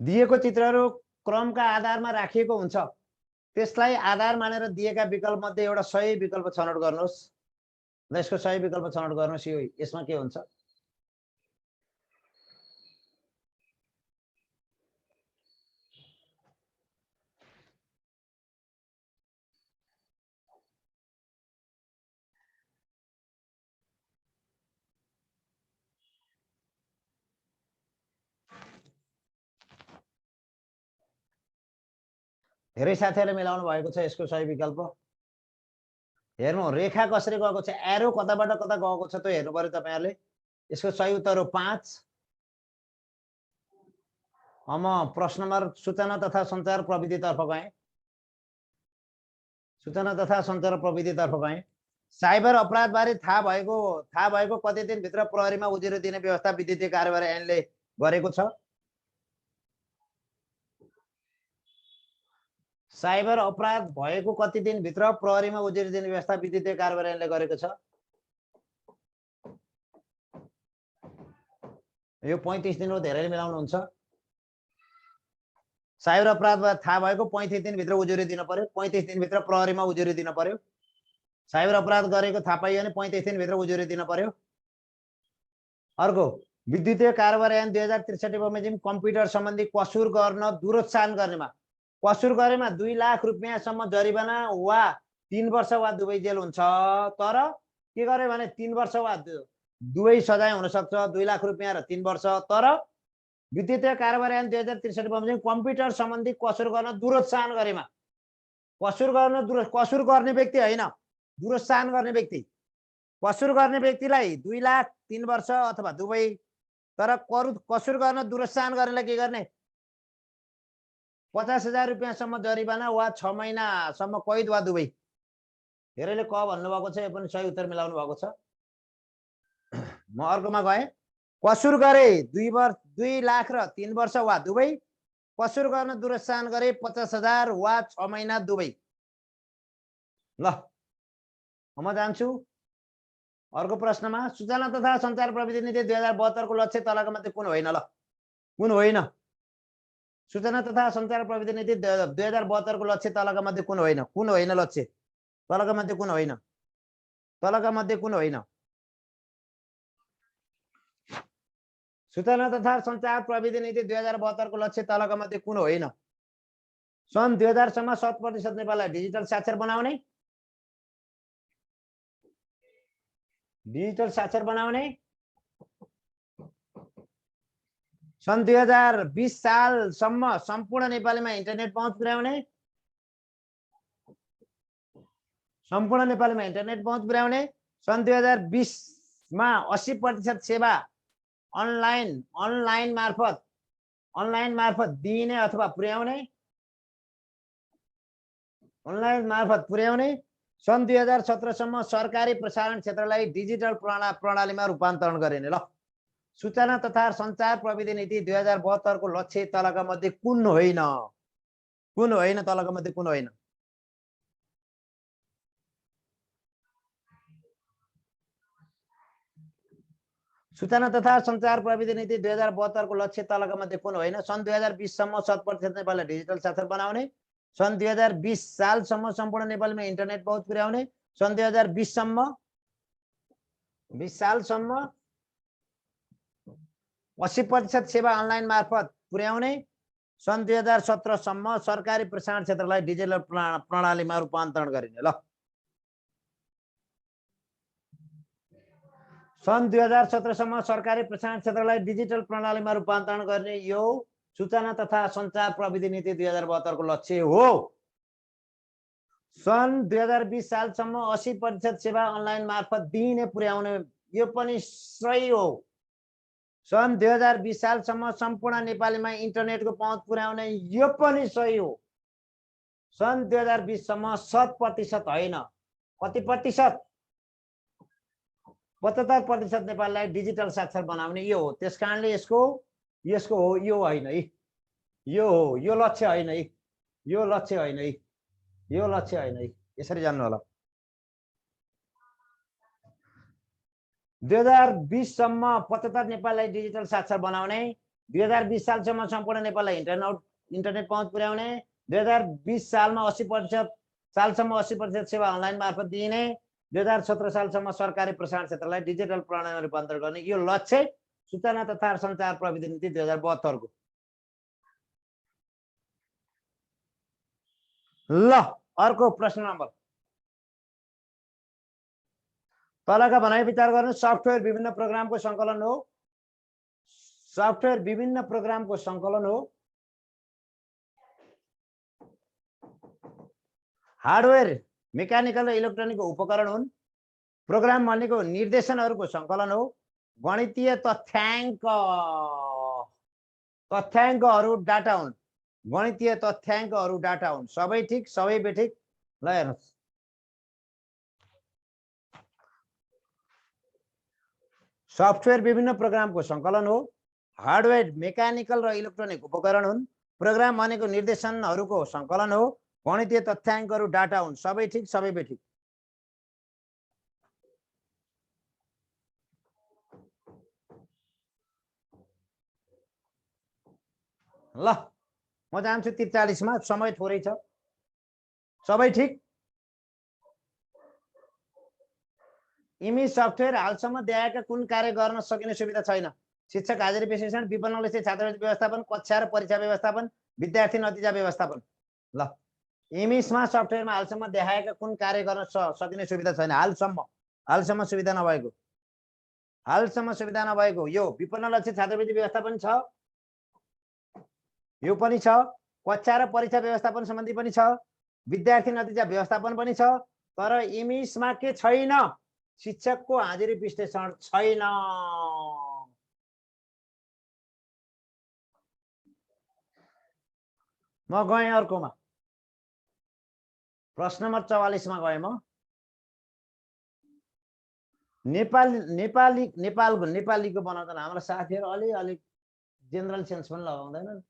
दिएको चित्रहरू क्रमका आधारमा राखिएको हुन्छ, त्यसलाई आधार मानेर दिएका विकल्प मध्ये एउटा सही विकल्प छनौट गर्नुहोस्। ल यसको सही विकल्प छनौट गर्नुहोस्। यो यसमा के हुन्छ? धेरै साथीहरूले मिलाउनु भएको छ यसको सही विकल्प। हेर्नु रेखा कसरी गएको छ, एरो कताबाट कता गएको छ त्यो हेर्नु पर्यो तपाईहरुले। यसको सही उत्तर हो 5। अब म प्रश्न नम्बर सूचना तथा सञ्चार प्रविधितर्फ गएँ। सूचना तथा सञ्चार प्रविधितर्फ गएँ। साइबर अपराधबारे थाहा भएको कति दिनभित्र प्रहरीमा उजुरी दिने व्यवस्था विद्युतीय कार्यान्वयनले गरेको छ? साइबर अपराध भएको कति दिनभित्र प्रहरीमा उजुरी दिने व्यवस्था विद्युतीय कार्यान्वयनले गरेको छ? यो 35 दिन हो, धेरैले मिलाउनुहुन्छ। साइबर अपराध थाहा भएको 35 दिनभित्र उजुरी दिन पर्यो। 35 दिनभित्र प्रहरीमा उजुरी दिन पर्यो। साइबर अपराध गरेको थाहा पाइयो भने 35 दिनभित्र उजुरी दिन पर्यो। अर्को विद्युतीय कार्यान्वयन 2063 बमोजिम कम्प्युटर सम्बन्धी कसुर गर्न दुरोत्साहन गर्नेमा, कसुर गरेमा 2 लाख रुपैयाँसम्म जरिवाना वा 3 वर्ष वा दुवै जेल हुन्छ। तर के गर्यो भने 3 वर्ष वा दुवै सजाय हुन सक्छ, 2 लाख रुपैयाँ र 3 वर्ष। तर विद्युतीय कार्यान्वयन 2063 बमोजिम कम्प्युटर सम्बन्धी कसुर गर्न दुरोत्साहन गरेमा, कसुर गर्ने व्यक्ति होइन, दुरोत्साहन गर्ने व्यक्ति, कसुर गर्ने व्यक्तिलाई 2 लाख 3 वर्ष अथवा दुवै। तर कसुर गर्न दुरोत्साहन गर्नेलाई के गर्ने? 50,000 रुपैयाँसम्म जरिवाना वा 6 महिनासम्म कैद वा दुवै। धेरैले क भन्नुभएको छ, यो पनि सही उत्तर मिलाउनु भएको छ। म अर्कोमा गएँ। कसुर गरे 2 लाख र 3 वर्ष वा दुवै, कसुर गर्न दुरोत्साहन गरे 50,000 वा 6 महिना दुवै। ल म जान्छु अर्को प्रश्नमा। सूचना तथा सञ्चार प्रविधि नीति 2072 को लक्ष्य तलका मध्ये कुन होइन? ल कुन होइन? सूचना तथा सञ्चार प्रविधि नीति 2072 को लक्ष्य तलका मध्ये कुन होइन लक्ष्य तलका मध्ये कुन होइन तलका मध्ये कुन होइन सूचना तथा सञ्चार प्रविधि नीति 2072 को लक्ष्य तलका मध्ये कुन होइन सन् 2000 सम्म 100% नेपाललाई डिजिटल साक्षर बनाउने सन् 2020 सालसम्म सम्पूर्ण नेपालीमा इन्टरनेट पहुँच पुर्याउने सन् 2020 मा 80% सेवा अनलाइन मार्फत दिइने अथवा पुर्याउने सन् 2017 सम्म सरकारी प्रसारण क्षेत्रलाई डिजिटल प्रणालीमा रूपान्तरण गरिने ल सूचना तथा सञ्चार प्रविधि नीति 2072 को लक्ष्य तलका मध्ये कुन होइन तलका मध्ये कुन होइन सूचना तथा सञ्चार प्रविधि नीति 2072 को लक्ष्य तलका मध्ये कुन होइन सन् 2020 सम्म 100% नेपाललाई डिजिटल साक्षर बनाउने सन् 2020 सालसम्म सम्पूर्ण नेपालमा इन्टरनेट पहुँच पुर्याउने सन् 2020 सालसम्म 80% सेवा अनलाइन मार्फत पुर्याउने सन् 2017 सम्म सरकारी प्रसारण क्षेत्रलाई डिजिटल प्रणालीमा रूपान्तरण गरिने ल सन् 2017 सम्म सरकारी प्रसारण क्षेत्रलाई डिजिटल प्रणालीमा रूपान्तरण गर्ने यो सूचना तथा सञ्चार प्रविधि नीति 2072 को लक्ष्य हो सन् 2020 सालसम्म 80% सेवा अनलाइन मार्फत दिइने पुर्याउने यो पनि सही हो सन् 2020 सालसम्म सम्पूर्ण नेपालीमा इन्टरनेटको पहुँच पुर्याउने यो पनि सही हो सन् 2020 सम्म 100% होइन कति प्रतिशत 75% नेपाललाई डिजिटल साक्षर बनाउने यो हो त्यसकारणले यसको हो यो होइन है यो हो यो लक्ष्य होइन है यो लक्ष्य होइन है यसरी जान्नु होला 2020 सम्म 75 नेपाललाई डिजिटल साक्षर बनाउने 2020 सालसम्म सम्पूर्ण नेपाललाई इन्टरनेट पहुँच पुर्याउने 2020 सालमा 80% सेवा अनलाइन मार्फत दिइने 2017 सालसम्म सरकारी प्रसारण क्षेत्रलाई डिजिटल प्रणालीमा रूपान्तरण गर्ने यो लक्ष्य सूचना तथा सञ्चार प्रविधि नीति 2072 को ल अर्को प्रश्न नम्बर तलका भनाइ विचार गर्नु सफ्टवेयर विभिन्न प्रोग्रामको सङ्कलन हो हार्डवेयर मेकानिकल र इलेक्ट्रोनिक उपकरण हुन् प्रोग्राम भनेको निर्देशनहरूको सङ्कलन हो गणितीय तथ्याङ्कहरू डाटा हुन् सबै ठीक सबै बेठिक ल हेर्नुहोस् सफ्टवेयर विभिन्न प्रोग्रामको सङ्कलन हो हार्डवेयर मेकानिकल र इलेक्ट्रोनिक उपकरण हुन् प्रोग्राम भनेको निर्देशनहरूको सङ्कलन हो गणितीय तथ्याङ्कहरू डाटा हुन् सबै ठीक सबै बेठिक ल म जान्छु 43 मा समय थोरै छ सबै ठीक इमेज सफ्टवेयर हालसम्म देखाएका कुन कार्य गर्न सकिने सुविधा छैन शिक्षक हाजिरी विश्लेषण विपणन छात्रवृत्ति व्यवस्थापन कक्षा र परीक्षा व्यवस्थापन विद्यार्थी नतिजा व्यवस्थापन ल इमेजमा सफ्टवेयरमा हालसम्म देखाएका कुन कार्य गर्न सकिने सुविधा छैन हालसम्म सुविधा नभएको यो विपणन लक्षित छात्रवृत्ति व्यवस्थापन छ यो पनि छ कक्षा र परीक्षा व्यवस्थापन सम्बन्धी पनि छ विद्यार्थी नतिजा व्यवस्थापन पनि छ तर इमेजमा के छैन शिक्षकको हाजिरी विश्लेषण छैन म गएँ अर्कोमा प्रश्न नम्बर 44 मा गएँ म नेपालीको बनाउँदैन हाम्रो साथीहरु अलि जनरल सेन्स पनि लगाउँदैनन्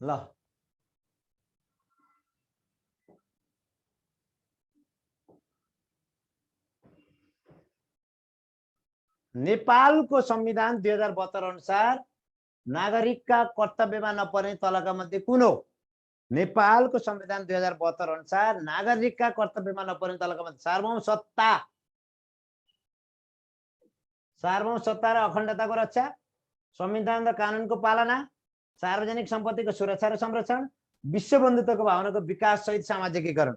ल नेपालको संविधान 2072 अनुसार नागरिकका कर्तव्यमा नपर्ने तलका मध्ये कुन हो? नेपालको संविधान 2072 अनुसार नागरिकका कर्तव्यमा नपर्ने तलका मध्ये सार्वभौम सत्ता र अखण्डताको रक्षा, संविधान र कानुनको पालना, सार्वजनिक सम्पत्तिको सुरक्षा र संरक्षण, विश्व बन्धुत्वको भावनाको विकास सहित सामाजिकीकरण।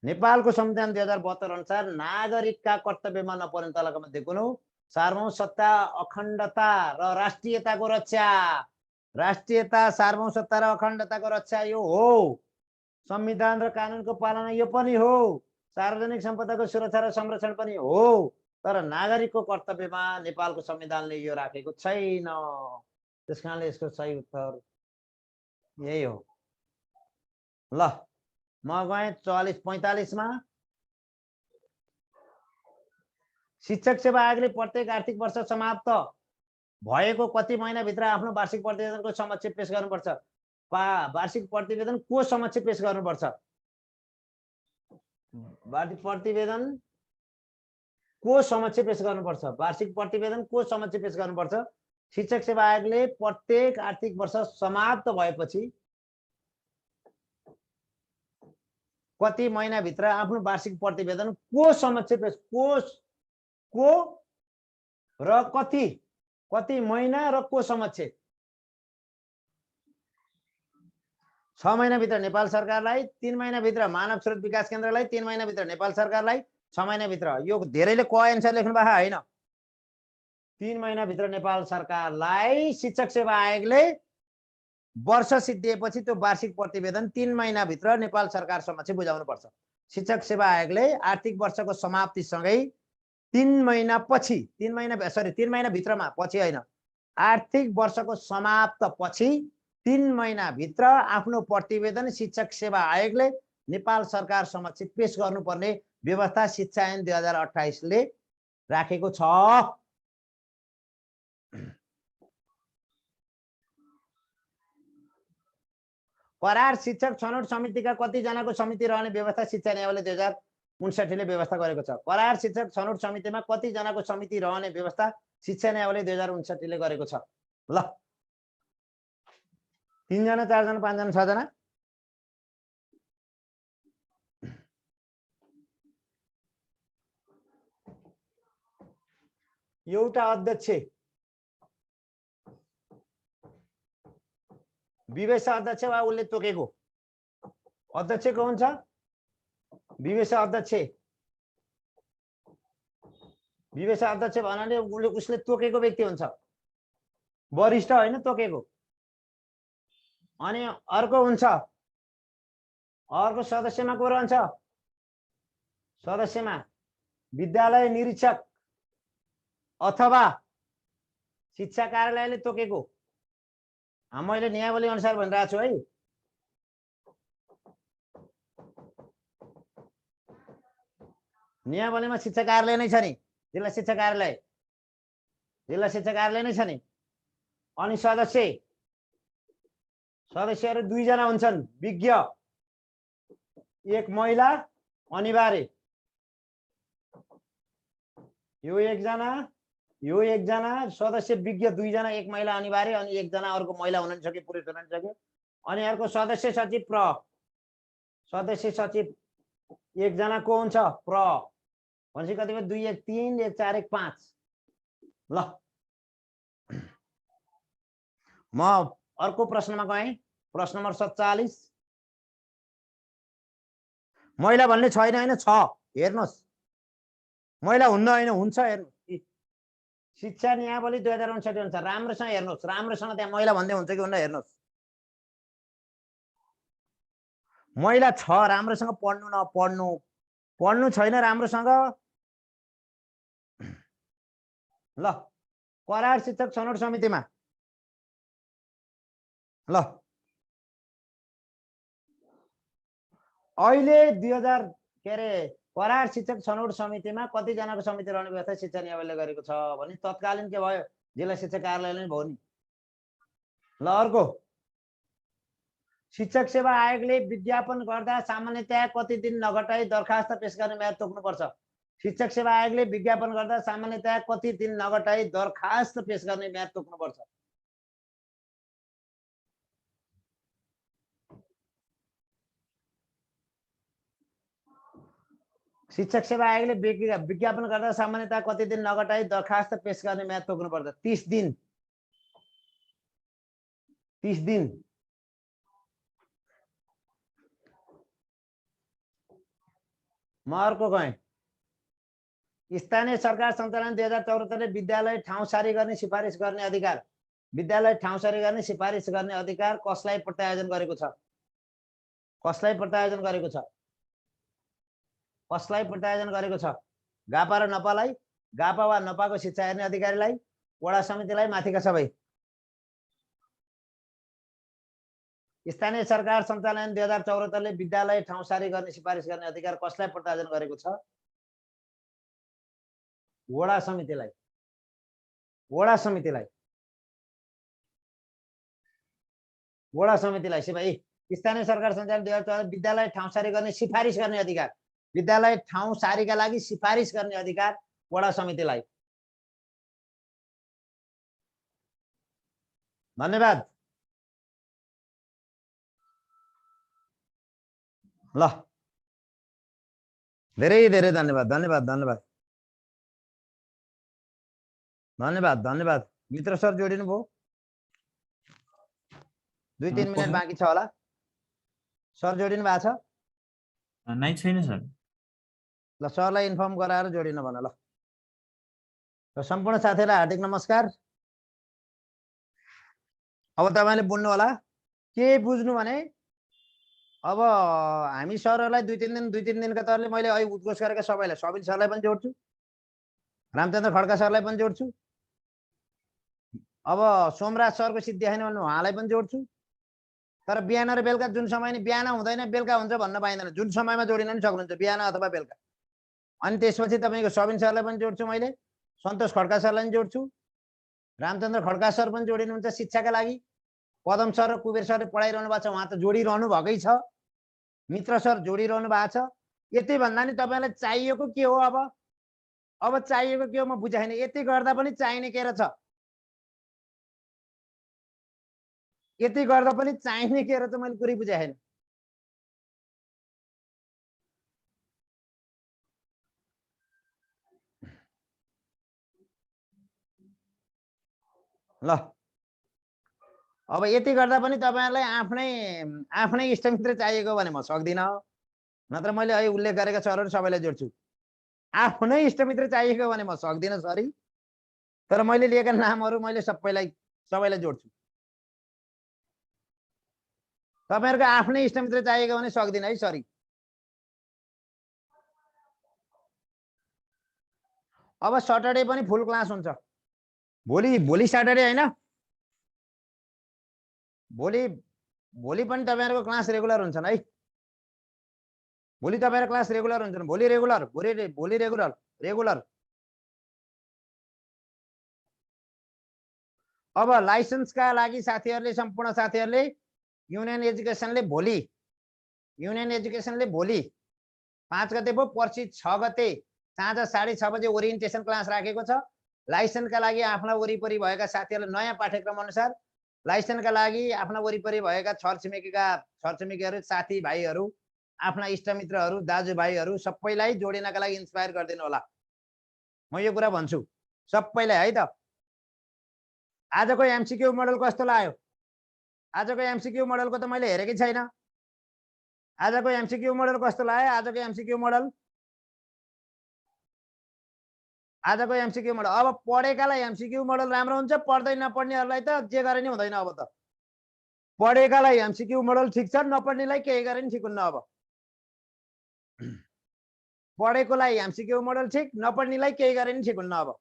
नेपालको संविधान 2072 अनुसार नागरिकका कर्तव्यमा नपर्ने तलका मध्ये कुन हो? सार्वभौम सत्ता, अखण्डता र राष्ट्रियताको रक्षा। राष्ट्रियता, सार्वभौम सत्ता र अखण्डताको रक्षा यो हो। संविधान र कानुनको पालना यो पनि हो। सार्वजनिक सम्पत्तिको सुरक्षा र संरक्षण पनि हो। तर नागरिकको कर्तव्यमा नेपालको संविधानले यो राखेको छैन। त्यसकारणले यसको सही उत्तर यही हो। ल म गएँ 44-45 मा। शिक्षक सेवा आयोगले प्रत्येक आर्थिक वर्ष समाप्त भएको कति महिनाभित्र आफ्नो वार्षिक प्रतिवेदनको समक्ष पेश गर्नुपर्छ? वार्षिक प्रतिवेदन को समक्ष पेश गर्नुपर्छ? वार्षिक प्रतिवेदन को समक्ष पेश गर्नुपर्छ? वार्षिक प्रतिवेदन को समक्ष पेश गर्नुपर्छ? शिक्षक सेवा आयोगले प्रत्येक आर्थिक वर्ष समाप्त भएपछि कति महिनाभित्र आफ्नो वार्षिक प्रतिवेदन को समक्ष पेश, को र कति महिना र को समक्ष? 6 महिनाभित्र नेपाल सरकारलाई, 3 महिनाभित्र मानव स्रोत विकास केन्द्रलाई, 3 महिनाभित्र नेपाल सरकारलाई, 6 महिनाभित्र। यो धेरैले क एन्सर लेख्नु भएको हैन। 3 महिनाभित्र नेपाल सरकारलाई शिक्षक सेवा आयोगले वर्ष सिद्धिएपछि त्यो वार्षिक प्रतिवेदन 3 महिनाभित्र नेपाल सरकार समक्ष बुझाउनु पर्छ। शिक्षक सेवा आयोगले आर्थिक वर्षको समाप्तिसँगै 3 महिनाभित्रमा, पछि होइन, आर्थिक वर्षको समाप्त पछि 3 महिनाभित्र आफ्नो प्रतिवेदन शिक्षक सेवा आयोगले नेपाल सरकार समक्ष पेश गर्नुपर्ने व्यवस्था शिक्षा ऐन 2028 ले राखेको छ। करार शिक्षक छनौट समितिका कति जनाको समिति रहने व्यवस्था शिक्षा न्यायालयले 2059 ले व्यवस्था गरेको छ? करार शिक्षक छनौट समितिमा कति जनाको समिति रहने व्यवस्था शिक्षा न्यायालयले 2059 ले गरेको छ? ल 3 जना, 4 जना, 5 जना, 6 जना? एउटा अध्यक्ष, विवेश अध्यक्ष वा उसले तोकेको अध्यक्ष को हुन्छ? विवेश अध्यक्ष। विवेश अध्यक्ष भन्नाले उसले तोकेको व्यक्ति हुन्छ, वरिष्ठ होइन, तोकेको। अनि अर्को हुन्छ, अर्को सदस्यमा को रहन्छ? सदस्यमा विद्यालय निरीक्षक अथवा शिक्षा कार्यालयले तोकेको। मैले नियमावली अनुसार भनिरहेको छु है। नियमावलीमा शिक्षा कार्यालय नै छ नि, जिल्ला शिक्षा कार्यालय, जिल्ला शिक्षा कार्यालय नै छ नि। अनि सदस्यहरू 2 जना हुन्छन्, विज्ञ, 1 महिला अनिवार्य। यो एक जना सदस्य विज्ञ, 2 जना, 1 महिला अनिवार्य, अनि 1 जना अर्को महिला हुन सक्यो, पुरुष हुन सक्यो। अनि अर्को सदस्य सचिव सदस्य सचिव 1 जना को हुन्छ? भनेपछि कति भयो? 2 1 3 1 4 1 5। ल म अर्को प्रश्नमा गएँ, प्रश्न नम्बर 47। महिला भन्ने छैन हैन, छ, हेर्नुहोस्। महिला हुन्न हैन, हुन्छ, हेर्नुहोस्। शिक्षा नियमावली 2059 अनुसार राम्रोसँग हेर्नुहोस्, राम्रोसँग त्यहाँ महिला भन्दै हुन्छ कि हुन्न हेर्नुहोस्। महिला छ, राम्रोसँग पढ्नु छैन राम्रोसँग। ल करार शिक्षक छनौट समितिमा, ल अहिले 2000 करार शिक्षक छनौट समितिमा कति जनाको समिति रहने व्यवस्था शिक्षा न्यायालयले गरेको छ भने तत्कालीन के भयो? जिल्ला शिक्षा कार्यालयले भयो नि। ल अर्को, शिक्षक सेवा आयोगले विज्ञापन गर्दा सामान्यतया कति दिन नघटाई दरखास्त पेश गर्ने म्याद तोक्नुपर्छ? शिक्षक सेवा आयोगले विज्ञापन गर्दा सामान्यतया कति दिन नगटाई दरखास्त पेश गर्ने म्याद तोक्नुपर्छ? शिक्षक सेवा आयोगले विज्ञापन गर्दा सामान्यतया कति दिन नगटाई दरखास्त पेश गर्ने म्याद तोक्नुपर्छ? 30 दिन। 30 दिन। म अर्को गएँ। स्थानीय सरकार सञ्चालन 2074ले विद्यालय ठाउँ सारी गर्ने सिफारिस गर्ने अधिकार, विद्यालय ठाउँ सारी गर्ने सिफारिस गर्ने अधिकार कसलाई प्रत्यायोजन गरेको छ? कसलाई प्रत्यायोजन गरेको छ? कसलाई प्रत्यायोजन गरेको छ? गापा र नपालाई, गापा वा नपाको शिक्षा हेर्ने अधिकारीलाई, वडा समितिलाई, माथिका सबै? स्थानीय सरकार सञ्चालन 2074ले विद्यालय ठाउँ सारी गर्ने सिफारिस गर्ने अधिकार कसलाई प्रत्यायोजन गरेको छ? वडा समितिलाई। वडा समितिलाई। वडा समितिलाई। सिपाही स्थानीय सरकार सञ्चालन 2074 विद्यालय ठाउँ सारी गर्ने सिफारिस गर्ने अधिकार, विद्यालय ठाउँ सारीका लागि सिफारिस गर्ने अधिकार वडा समितिलाई। धन्यवाद। ल धेरै धेरै धन्यवाद धन्यवाद धन्यवाद धन्यवाद धन्यवाद। मित्र सर जोडिनु भयो? 2-3 मिनट बाँकी छ होला। सर जोडिनु भएको छ? नै छैन सर। ल सरलाई इन्फर्म गराएर जोडिन भन ल। र सम्पूर्ण साथीहरूलाई हार्दिक नमस्कार। अब तपाईले बुझ्नु होला के बुझ्नु भने अब हामी सरहरूलाई 2-3 दिनका तहले मैले अहिले उद्घोष गरेका सबैलाई, सबिन सरलाई पनि जोड्छु, रामचन्द्र खड्का सरलाई पनि जोड्छु, अब सोमराज सरको सिद्धि छैन भने उहाँलाई पनि जोड्छु। तर बिहान र बेलुका जुन समय नि बिहान हुँदैन बेलुका हुन्छ भन्न पाइँदैन, जुन समयमा जोडिन पनि सक्नुहुन्छ, बिहान अथवा बेलुका। अनि त्यसपछि तपाईको सबिन सरलाई पनि जोड्छु, मैले सन्तोष खड्का सरलाई पनि जोड्छु, रामचन्द्र खड्का सर पनि जोडिनुहुन्छ शिक्षाका लागि, पदम सर र कुबेर सरले पढाइरहनु भएको छ, उहाँ त जोडिरहनु भएकै छ, मित्र सर जोडिरहनु भएको छ। यति भन्दा नि तपाईलाई चाहिएको के हो? अब चाहिएको के हो म बुझाइन। यति गर्दा पनि चाहिने के रहेछ? यति गर्दा पनि चाहिने के रहेछ मैले कुरै बुझाइन। ल अब यति गर्दा पनि तपाईहरुलाई आफ्नै इष्टमित्र चाहिएको भने म सक्दिनँ, नत्र मैले अहिले उल्लेख गरेका सरहरु सबैलाई जोड्छु। आफ्नै इष्टमित्र चाहिएको भने म सक्दिनँ सरी, तर मैले लिएका नामहरु मैले सबैलाई जोड्छु। तपाईहरुको आफ्नै इष्टमित्र चाहिएको भने सक्दिनँ है सरी। अब सटरडे पनि फुल क्लास हुन्छ। भोलि सटरडे हैन, भोलि पनि तपाईहरुको क्लास रेगुलर हुन्छन् है। भोलि तपाईहरु क्लास रेगुलर हुन्छन्, भोलि रेगुलर। अब लाइसेन्सका लागि साथीहरुले, सम्पूर्ण साथीहरुले युनियन एजुकेसनले भोलि 5 गते भयो, पर्सि 6 गते साँझ 6:30 बजे ओरिएन्टेसन क्लास राखेको छ। लाइसेन्सका लागि आफ्ना वरिपरि भएका साथीहरुले नयाँ पाठ्यक्रम अनुसार लाइसेन्सका लागि आफ्ना वरिपरि भएका छरछिमेकीहरु, साथीभाइहरु, आफ्ना इष्टमित्रहरु, दाजुभाइहरु सबैलाई जोडिनका लागि इन्स्पायर गरिदिनु होला। म यो कुरा भन्छु सबैलाई है त। आजको एमसीक्यू मोडल कस्तो लाग्यो? आजको एमसीक्यू मोडलको त मैले हेरेकै छैन। आजको एमसीक्यू मोडल कस्तो लाग्यो? आजको एमसीक्यू मोडल अब पढेकालाई एमसीक्यू मोडल राम्रो हुन्छ, पढ्दै नपढ्नेहरुलाई त जे गरे नि हुँदैन। अब त पढेकालाई एमसीक्यू मोडल ठीक छ, नपढ्नेलाई केही गरे नि ठीक हुन्न। अब पढेकोलाई एमसीक्यू मोडल ठीक, नपढ्नेलाई केही गरे नि ठीक हुन्न। अब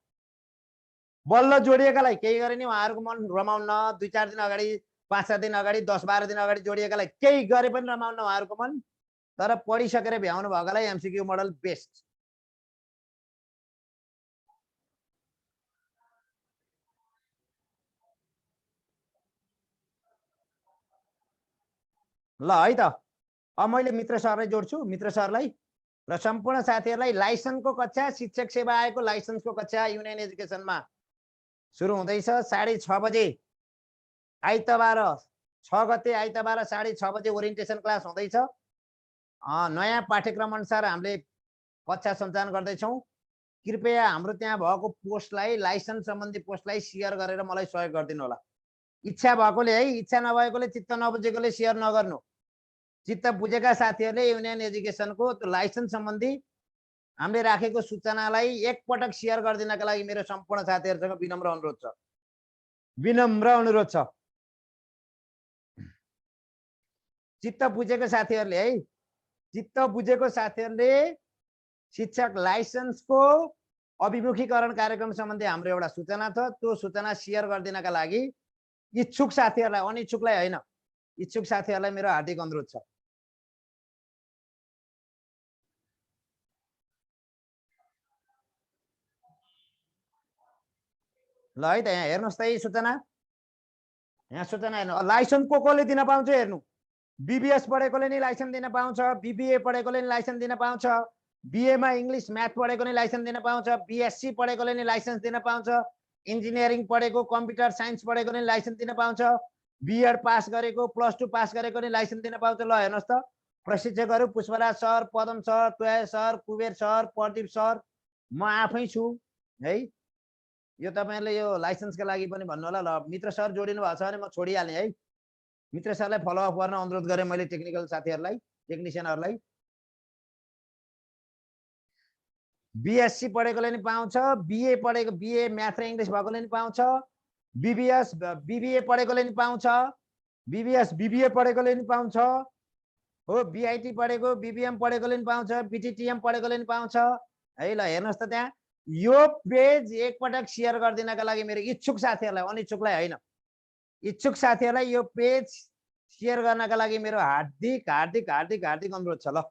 बल्ल जोडिएकालाई केही गरे नि उहाँहरुको मन रमाउन्न। 2-4 दिन अगाडि, 5-7 दिन अगाडि, 10-12 दिन अगाडि जोडिएकालाई केही गरे पनि रमाउन्न उहाँहरुको मन। तर पढिसकेर भ्याउनु भएकालाई एमसीक्यू मोडल बेस्ट। ल है त। अब मैले मित्र सरलाई जोड्छु, मित्र सरलाई र सम्पूर्ण साथीहरूलाई लाइसेन्सको कक्षा शिक्षक सेवा आयोगको लाइसेन्सको कक्षा युनियन एजुकेसनमा सुरु हुँदैछ 6:30 बजे आइतबार 6 गते आइतबार 6:30 बजे ओरिएन्टेसन क्लास हुँदैछ। नयाँ पाठ्यक्रम अनुसार हामीले कक्षा सञ्चालन गर्दैछौँ। कृपया हाम्रो त्यहाँ भएको पोस्टलाई लाइसेन्स सम्बन्धी पोस्टलाई सेयर गरेर मलाई सहयोग गरिदिनु होला। इच्छा भएकोले है, इच्छा नभएकोले चित्त नबुझेकोले सेयर नगर्नु। चित्त बुझेका साथीहरूले युनियन एजुकेसनको त्यो लाइसेन्स सम्बन्धी हामीले राखेको सूचनालाई एकपटक सेयर गरिदिनका लागि मेरो सम्पूर्ण साथीहरूसँग विनम्र अनुरोध छ। विनम्र अनुरोध छ। चित्त बुझेको साथीहरूले है, चित्त बुझेको साथीहरूले शिक्षक लाइसेन्सको अभिमुखीकरण कार्यक्रम सम्बन्धी हाम्रो एउटा सूचना छ, त्यो सूचना सेयर गरिदिनका लागि इच्छुक साथीहरूलाई, अनिच्छुकलाई होइन, इच्छुक साथीहरूलाई मेरो हार्दिक अनुरोध छ। ल है त, यहाँ हेर्नुहोस् त, यही सूचना, यहाँ सूचना हेर्नु। लाइसेन्स कसले दिन पाउँछ हेर्नु। बीबीएस पढेकोले नि लाइसेन्स दिन पाउँछ, बीबीए पढेकोले नि लाइसेन्स दिन पाउँछ, बीएमा इङ्ग्लिस म्याथ पढेको नि लाइसेन्स दिन पाउँछ, बीएससी पढेकोले नि लाइसेन्स दिन पाउँछ, इन्जिनियरिङ पढेको, कम्प्युटर साइन्स पढेको नि लाइसेन्स दिन पाउँछ, बीएड पास गरेको, +2 पास गरेको नि लाइसेन्स दिन पाउँछ। ल हेर्नुहोस् त, प्रशिक्षकहरू Pushparaj sir, Padam sir, Tuya sir, Kuber sir, Pradeep sir, म आफै छु है। यो तपाईँहरूले यो लाइसेन्सका लागि पनि भन्नु होला। ल मित्र सर जोडिनु भएको छ भने म छोडिहालेँ है। मित्र सरलाई फलोअप गर्न अनुरोध गरेँ मैले टेक्निकल साथीहरूलाई, टेक्निसियनहरूलाई। बीएससी पढेकोले नि पाउँछ, बीए पढेको, बीए म्याथ र इङ्ग्लिस भएकोले नि पाउँछ, बीबीएस बीबीए पढेकोले नि पाउँछ, बीबीएस बीबीए पढेकोले नि पाउँछ हो, बीआईटी पढेको, बीबीएम पढेकोले नि पाउँछ, बीटीटीएम पढेकोले नि पाउँछ है। ल हेर्नुहोस् त, त्यहाँ यो पेज एकपटक सेयर गरिदिनका लागि मेरो इच्छुक साथीहरूलाई, अनिच्छुकलाई होइन, इच्छुक साथीहरूलाई यो पेज सेयर गर्नका लागि मेरो हार्दिक हार्दिक हार्दिक हार्दिक अनुरोध छ। ल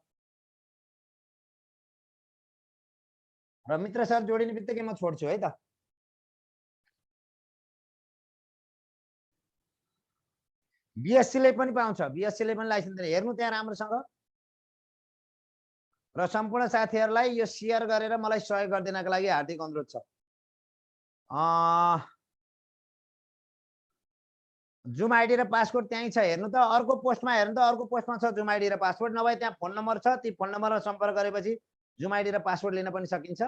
र मित्र सर जोडिने बित्तिकै म छोड्छु है त। बीएससीले पनि पाउँछ, बीएससीले पनि लाइसेन्स दिने, हेर्नु त्यहाँ राम्रोसँग। र सम्पूर्ण साथीहरूलाई यो सेयर गरेर मलाई सहयोग गरिदिनका लागि हार्दिक अनुरोध छ। जुम आइडी र पासवर्ड त्यहीँ छ, हेर्नु त। अर्को पोस्टमा हेर्नु त, अर्को पोस्टमा छ जुम आइडी र पासवर्ड, नभए त्यहाँ फोन नम्बर छ, ती फोन नम्बरमा सम्पर्क गरेपछि जुम आइडी र पासवर्ड लिन पनि सकिन्छ।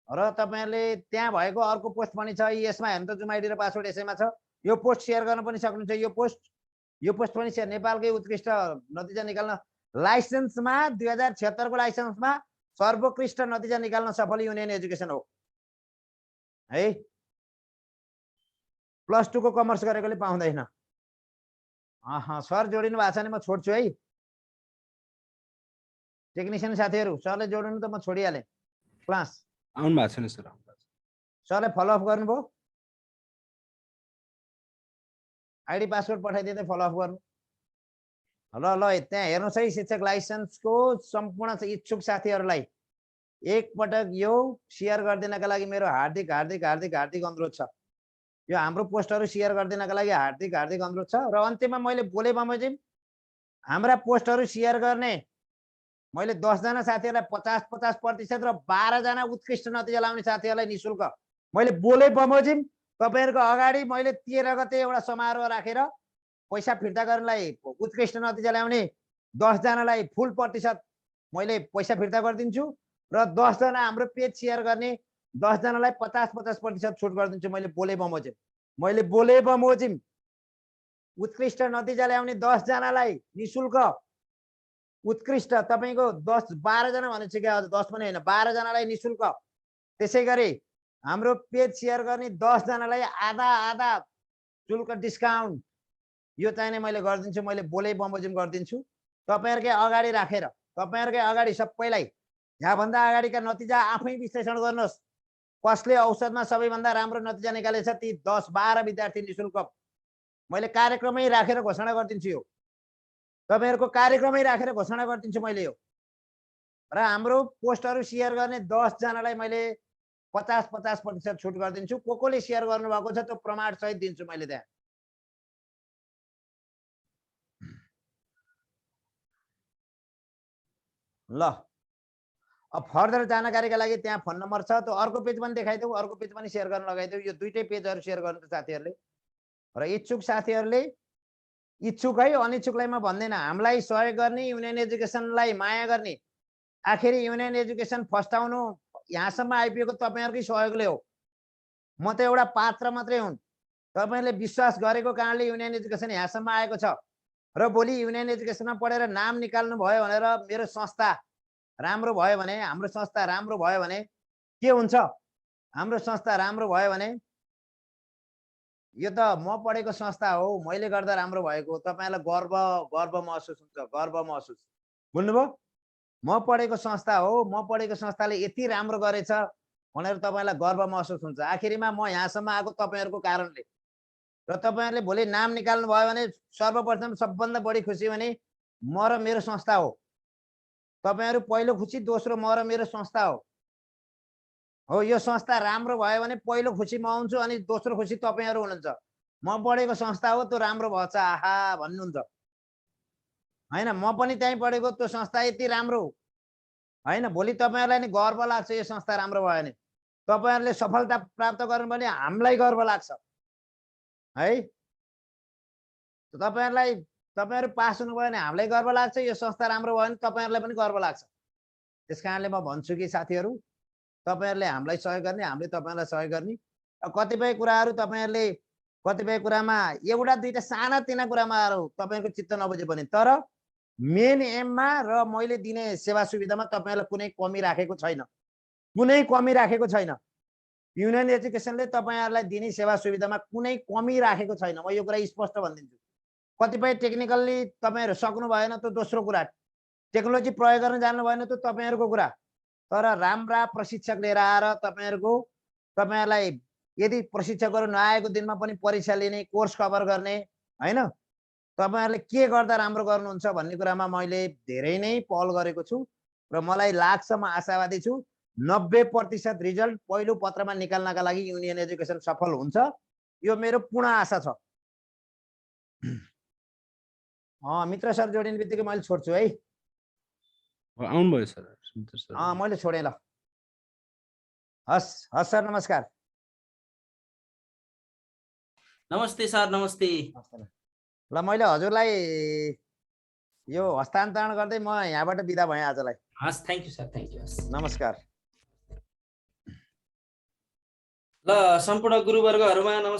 र तपाईँहरूले त्यहाँ भएको अर्को पोस्ट पनि छ, यसमा हेर्नु त, जुम आइडी र पासवर्ड यसैमा छ। यो पोस्ट सेयर गर्न पनि सक्नुहुन्छ। यो पोस्ट पनि सेयर, नेपालकै उत्कृष्ट नतिजा निकाल्न, लाइसेन्समा 2076 को लाइसेन्समा सर्वोत्कृष्ट नतिजा निकाल्न सफल युनियन एजुकेसन हो है। +2 को कमर्स गरेकोले पाउँदैन। सर जोडिनु भएको छ भने म छोड्छु है। टेक्निसियन साथीहरू सरले जोडिनु त म छोडिहालेँ क्लास। आउनु भएको छैन सर। सरले फलोअप गर्नुभयो, आइडी पासवर्ड पठाइदिँदै फलोअप गर्नु। ल ल त्यहाँ हेर्नुहोस् है, शिक्षक लाइसेन्सको सम्पूर्ण इच्छुक साथीहरूलाई एकपटक यो सेयर गरिदिनका लागि मेरो हार्दिक हार्दिक हार्दिक हार्दिक अनुरोध छ। यो हाम्रो पोस्टहरू सेयर गरिदिनका लागि हार्दिक हार्दिक अनुरोध छ। र अन्त्यमा मैले बोले बमोजिम हाम्रा पोस्टहरू सेयर गर्ने मैले 10 जना साथीहरूलाई 50% र 12 जना उत्कृष्ट नतिजा लाउने साथीहरूलाई निशुल्क मैले बोले बमोजिम तपाईहरुको अगाडि मैले 13 गते एउटा समारोह राखेर पैसा फिर्ता गर्नलाई उत्कृष्ट नतिजा ल्याउने 10 जनालाई फुल प्रतिशत मैले पैसा फिर्ता गरिदिन्छु र 10 जना हाम्रो पेज सेयर गर्ने 10 जनालाई 50% छुट गरिदिन्छु। मैले बोले बमोजिम उत्कृष्ट नतिजा ल्याउने 10 जनालाई निशुल्क उत्कृष्ट तपाईको 10-12 जना भनेपछि 10 पनि हैन 12 जनालाई निशुल्क। त्यसैगरी हाम्रो पेज सेयर गर्ने 10 जनालाई आधा शुल्क डिस्काउन्ट यो चाहिने मैले गर्दिन्छु। मैले बोले बमोजिम गर्दिन्छु तपाईहरुकै अगाडि राखेर तपाईहरुकै अगाडि सबैलाई यहाँ भन्दा अगाडिका नतिजा आफै विश्लेषण गर्नुस्। कसले औसतमा सबैभन्दा राम्रो नतिजा निकालेछ ती 10-12 विद्यार्थी निशुल्क मैले कार्यक्रमै राखेर घोषणा गर्दिन्छु। यो तपाईहरुको कार्यक्रमै राखेर घोषणा गर्दिन्छु मैले यो। र हाम्रो पोस्टहरु शेयर गर्ने 10 जनालाई मैले 50% छुट गर्दिन्छु। कोले शेयर गर्नु भएको छ त्यो प्रमाण सहित दिन्छु मैले त्यहाँ। ल अब फर्दर जानकारीका लागि त्यहाँ फोन नम्बर छ, त्यो अर्को पेज पनि देखाइदेऊ, अर्को पेज पनि सेयर गर्न लगाइदेऊ। यो दुईटै पेजहरू सेयर गर्नु साथीहरूले। र इच्छुक साथीहरूले, इच्छुक है अनिच्छुकलाई म भन्दैन, हामीलाई सहयोग गर्ने, युनियन एजुकेसनलाई माया गर्ने, आखिरी युनियन एजुकेसन फस्टाउनु यहाँसम्म आइपुगेको तपाईँहरूकै सहयोगले हो। म त एउटा पात्र मात्रै हुन्। तपाईँले विश्वास गरेको कारणले युनियन एजुकेसन यहाँसम्म आएको छ। र भोलि युनियन एजुकेसनमा पढेर नाम निकाल्नु भयो भनेर मेरो संस्था राम्रो भयो भने, हाम्रो संस्था राम्रो भयो भने के हुन्छ? हाम्रो संस्था राम्रो भयो भने यो त म पढेको संस्था हो, मैले गर्दा राम्रो भएको हो। तपाईँलाई गर्व महसुस हुन्छ, गर्व महसुस। बुझ्नुभयो? म पढेको संस्था हो, म पढेको संस्थाले यति राम्रो गरेछ भनेर तपाईँलाई गर्व महसुस हुन्छ। आखिरीमा म यहाँसम्म आएको तपाईँहरूको कारणले। र तपाईँहरूले भोलि नाम निकाल्नु भयो भने सर्वप्रथम सबभन्दा बढी खुसी भने म र मेरो संस्था हो। तपाईँहरू पहिलो खुसी, दोस्रो म र मेरो संस्था हो। यो संस्था राम्रो भयो भने पहिलो खुसी म हुन्छु अनि दोस्रो खुसी तपाईँहरू हुनुहुन्छ। म पढेको संस्था हो, त्यो राम्रो भएछ, आहा भन्नुहुन्छ। होइन, म पनि त्यहीँ पढेको, त्यो संस्था यति राम्रो हो। होइन, भोलि तपाईँहरूलाई नि गर्व लाग्छ यो संस्था राम्रो भयो भने। तपाईँहरूले सफलता प्राप्त गर्नु भने हामीलाई गर्व लाग्छ है। तपाईँहरू पास हुनुभयो भने हामीलाई गर्व लाग्छ, यो संस्था राम्रो भयो भने तपाईँहरूलाई पनि गर्व लाग्छ। त्यस कारणले म भन्छु कि साथीहरू, तपाईँहरूले हामीलाई सहयोग गर्ने, हामीले तपाईँहरूलाई सहयोग गर्ने। कतिपय कुराहरू तपाईँहरूले कतिपय कुरामा एउटा दुईटा सानातिना कुरामा तपाईँहरूको चित्त नबुझे पनि, तर मेन एममा र मैले दिने सेवा सुविधामा तपाईँहरूलाई कुनै कमी राखेको छैन, कुनै कमी राखेको छैन। युनियन एजुकेसनले तपाईँहरूलाई दिने सेवा सुविधामा कुनै कमी राखेको छैन। म यो कुरा स्पष्ट भनिदिन्छु। कतिपय टेक्निकल्ली तपाईँहरू सक्नु भएन, त्यो दोस्रो कुरा। टेक्नोलोजी प्रयोग गर्न जान्नु भएन, त्यो तपाईँहरूको कुरा। तर राम्रा प्रशिक्षक लिएर आएर तपाईँहरूलाई यदि प्रशिक्षकहरू नआएको दिनमा पनि परीक्षा लिने, कोर्स कभर गर्ने, होइन, तपाईँहरूले के गर्दा राम्रो गर्नुहुन्छ भन्ने कुरामा मैले धेरै नै पहल गरेको छु। र मलाई लाग्छ, म आशावादी छु, 90% रिजल्ट पहिलो पत्रमा निकाल्नका लागि युनियन एजुकेसन सफल हुन्छ। यो मेरो पूर्ण आशा छ। मित्र सर जोडिने बित्तिकै मैले छोड्छु है। आउनुभयो सर, सर। मैले छोडेँ ल। हस् हस् सर, नमस्कार। नमस्ते सर, नमस्ते। ल, मैले हजुरलाई यो हस्तान्तरण गर्दै म यहाँबाट बिदा भएँ आजलाई। हस्, thank you sir, thank you. हस्, नमस्कार। ल सम्पूर्ण गुरुवर्गहरूमा नमस्कार।